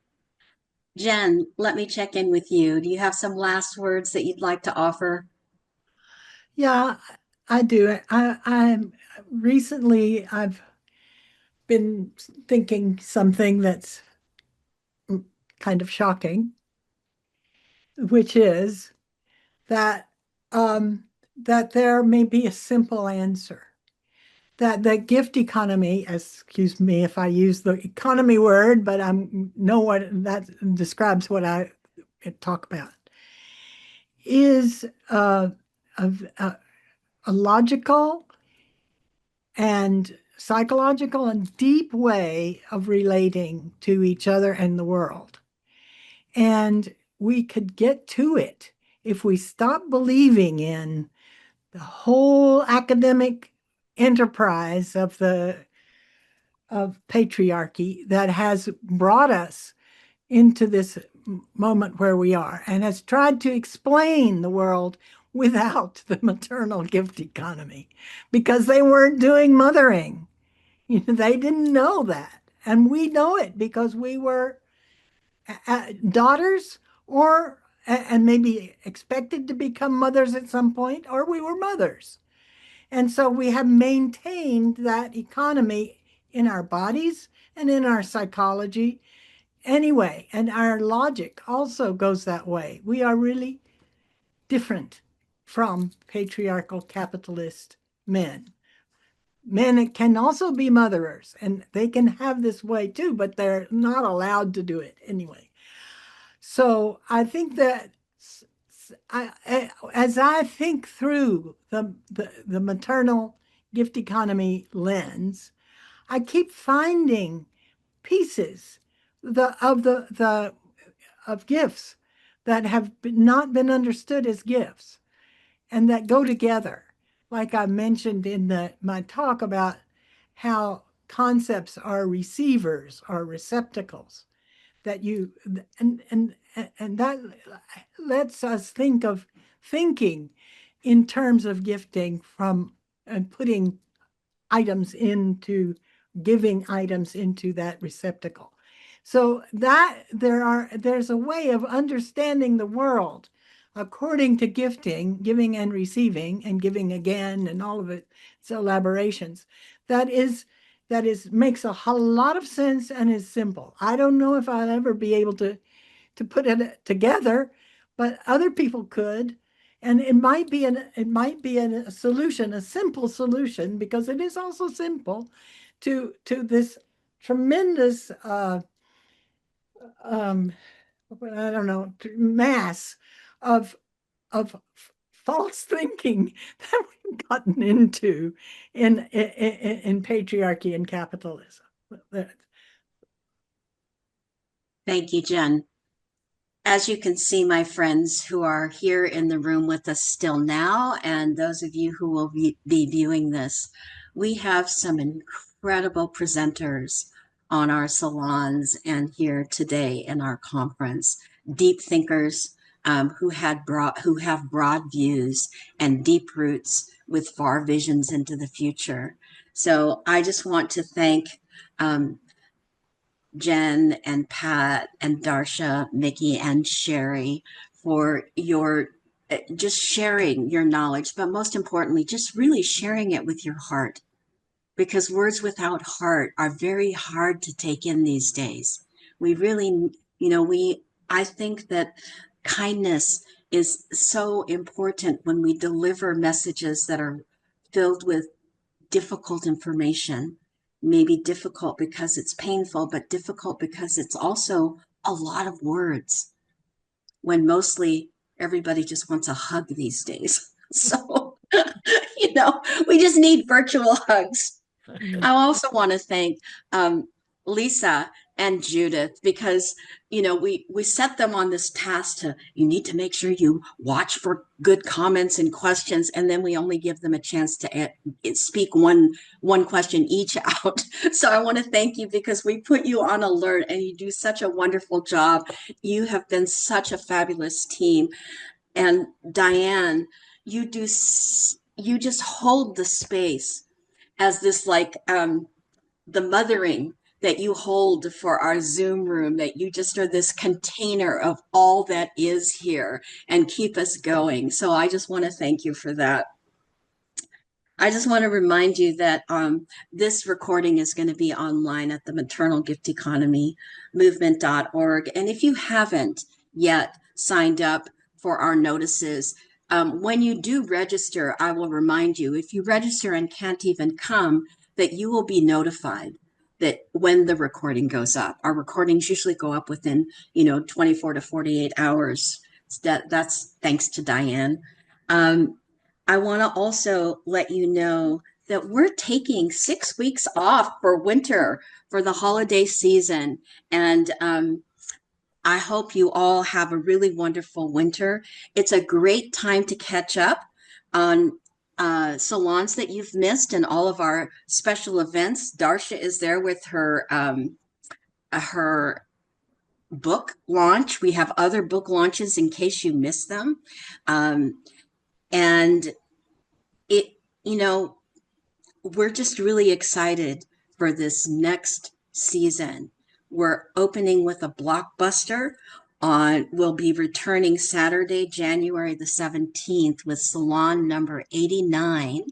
Jen, let me check in with you. Do you have some last words that you'd like to offer?
Yeah, I do. Recently I've been thinking something that's kind of shocking, which is that that there may be a simple answer. That the gift economy, excuse me if I use the economy word, but I know what that describes what I talk about, is a logical and psychological and deep way of relating to each other and the world. And we could get to it if we stop believing in whole academic enterprise of patriarchy that has brought us into this moment where we are and has tried to explain the world without the maternal gift economy because they weren't doing mothering. They didn't know that. And we know it because we were daughters or and maybe expected to become mothers at some point, or we were mothers. And so we have maintained that economy in our bodies and in our psychology anyway. And our logic also goes that way. We are really different from patriarchal capitalist men. Men can also be motherers, and they can have this way too, but they're not allowed to do it anyway. So I think that as I think through the maternal gift economy lens, I keep finding pieces of gifts that have not been understood as gifts and that go together. Like I mentioned in my talk about how concepts are receivers or receptacles that you and that lets us think of thinking in terms of gifting from and putting items into giving items into that receptacle. So that there's a way of understanding the world according to gifting, giving and receiving, and giving again, and all of its elaborations. That makes a whole lot of sense and is simple. I don't know if I'll ever be able to put it together, but other people could. And it might be a solution, a simple solution, because it is also simple to this tremendous I don't know, mass of false thinking that we've gotten into in patriarchy and capitalism.
Thank you, Jen. As you can see, my friends who are here in the room with us still now, and those of you who will be viewing this, we have some incredible presenters on our salons and here today in our conference. Deep thinkers who have broad views and deep roots with far visions into the future. So I just want to thank Jen and Pat and Darcia, Miki and Sherri for your just sharing your knowledge, but most importantly, just really sharing it with your heart, because words without heart are very hard to take in these days. We really, I think that kindness is so important when we deliver messages that are filled with difficult information, maybe difficult because it's painful, but difficult because it's also a lot of words when mostly everybody just wants a hug these days. So, we just need virtual hugs. I also want to thank Lisa and Judith, because we set them on this task you need to make sure you watch for good comments and questions, and then we only give them a chance to speak one question each out. So I want to thank you, because we put you on alert and you do such a wonderful job. You have been such a fabulous team. And Diane, you just hold the space as this the mothering that you hold for our Zoom room, that you just are this container of all that is here and keep us going. So I just want to thank you for that. I just want to remind you that this recording is going to be online at the Maternal Gift Economy movement.org. And if you haven't yet signed up for our notices, when you do register, I will remind you, if you register and can't even come, that you will be notified that when the recording goes up. Our recordings usually go up within 24 to 48 hours. That's thanks to Diane. I want to also let you know that we're taking 6 weeks off for winter, for the holiday season. And I hope you all have a really wonderful winter. It's a great time to catch up on salons that you've missed and all of our special events. Darcia is there with her book launch. We have other book launches in case you missed them. And it, you know, we're just really excited for this next season. We're opening with a blockbuster we'll be returning Saturday, January the 17th with salon number 89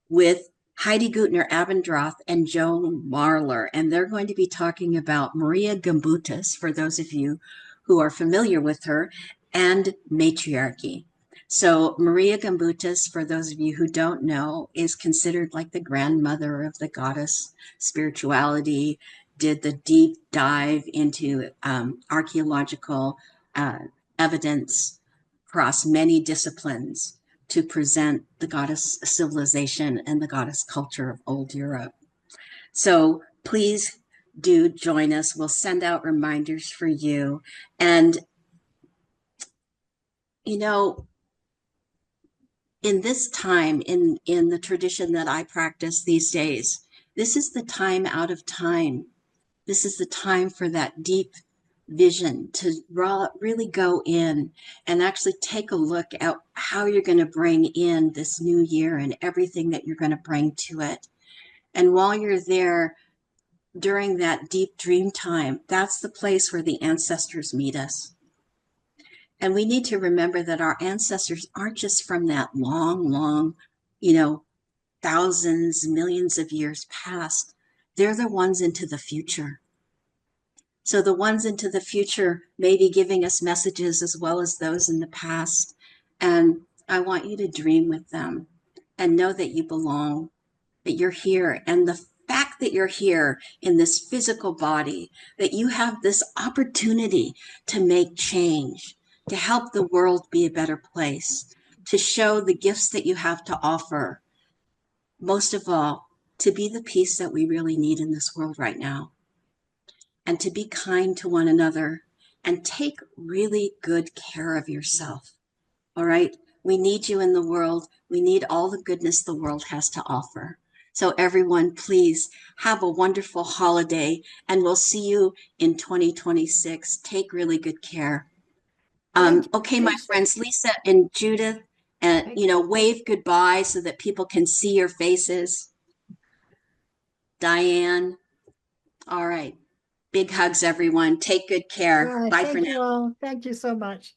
with Heidi Gutner Abendroth and Joan Marler. And they're going to be talking about Maria Gimbutas, for those of you who are familiar with her, and matriarchy. So Maria Gimbutas, for those of you who don't know, is considered like the grandmother of the goddess spirituality, did the deep dive into archaeological evidence across many disciplines to present the goddess civilization and the goddess culture of old Europe. So please do join us. We'll send out reminders for you. And, you know, in this time, in the tradition that I practice these days, this is the time out of time. This is the time for that deep vision to really go in and actually take a look at how you're going to bring in this new year and everything that you're going to bring to it. And while you're there, during that deep dream time, that's the place where the ancestors meet us. And we need to remember that our ancestors aren't just from that long, thousands, millions of years past. They're the ones into the future. So the ones into the future may be giving us messages as well as those in the past. And I want you to dream with them and know that you belong, that you're here. And the fact that you're here in this physical body, that you have this opportunity to make change, to help the world be a better place, to show the gifts that you have to offer. Most of all, to be the peace that we really need in this world right now. And to be kind to one another and take really good care of yourself. All right? We need you in the world. We need all the goodness the world has to offer. So everyone, please have a wonderful holiday, and we'll see you in 2026. Take really good care. Okay, my friends, Lisa and Judith, and wave goodbye so that people can see your faces. Diane. All right. Big hugs, everyone. Take good care.
All right,
Bye for now.
thank you all. Thank you so much.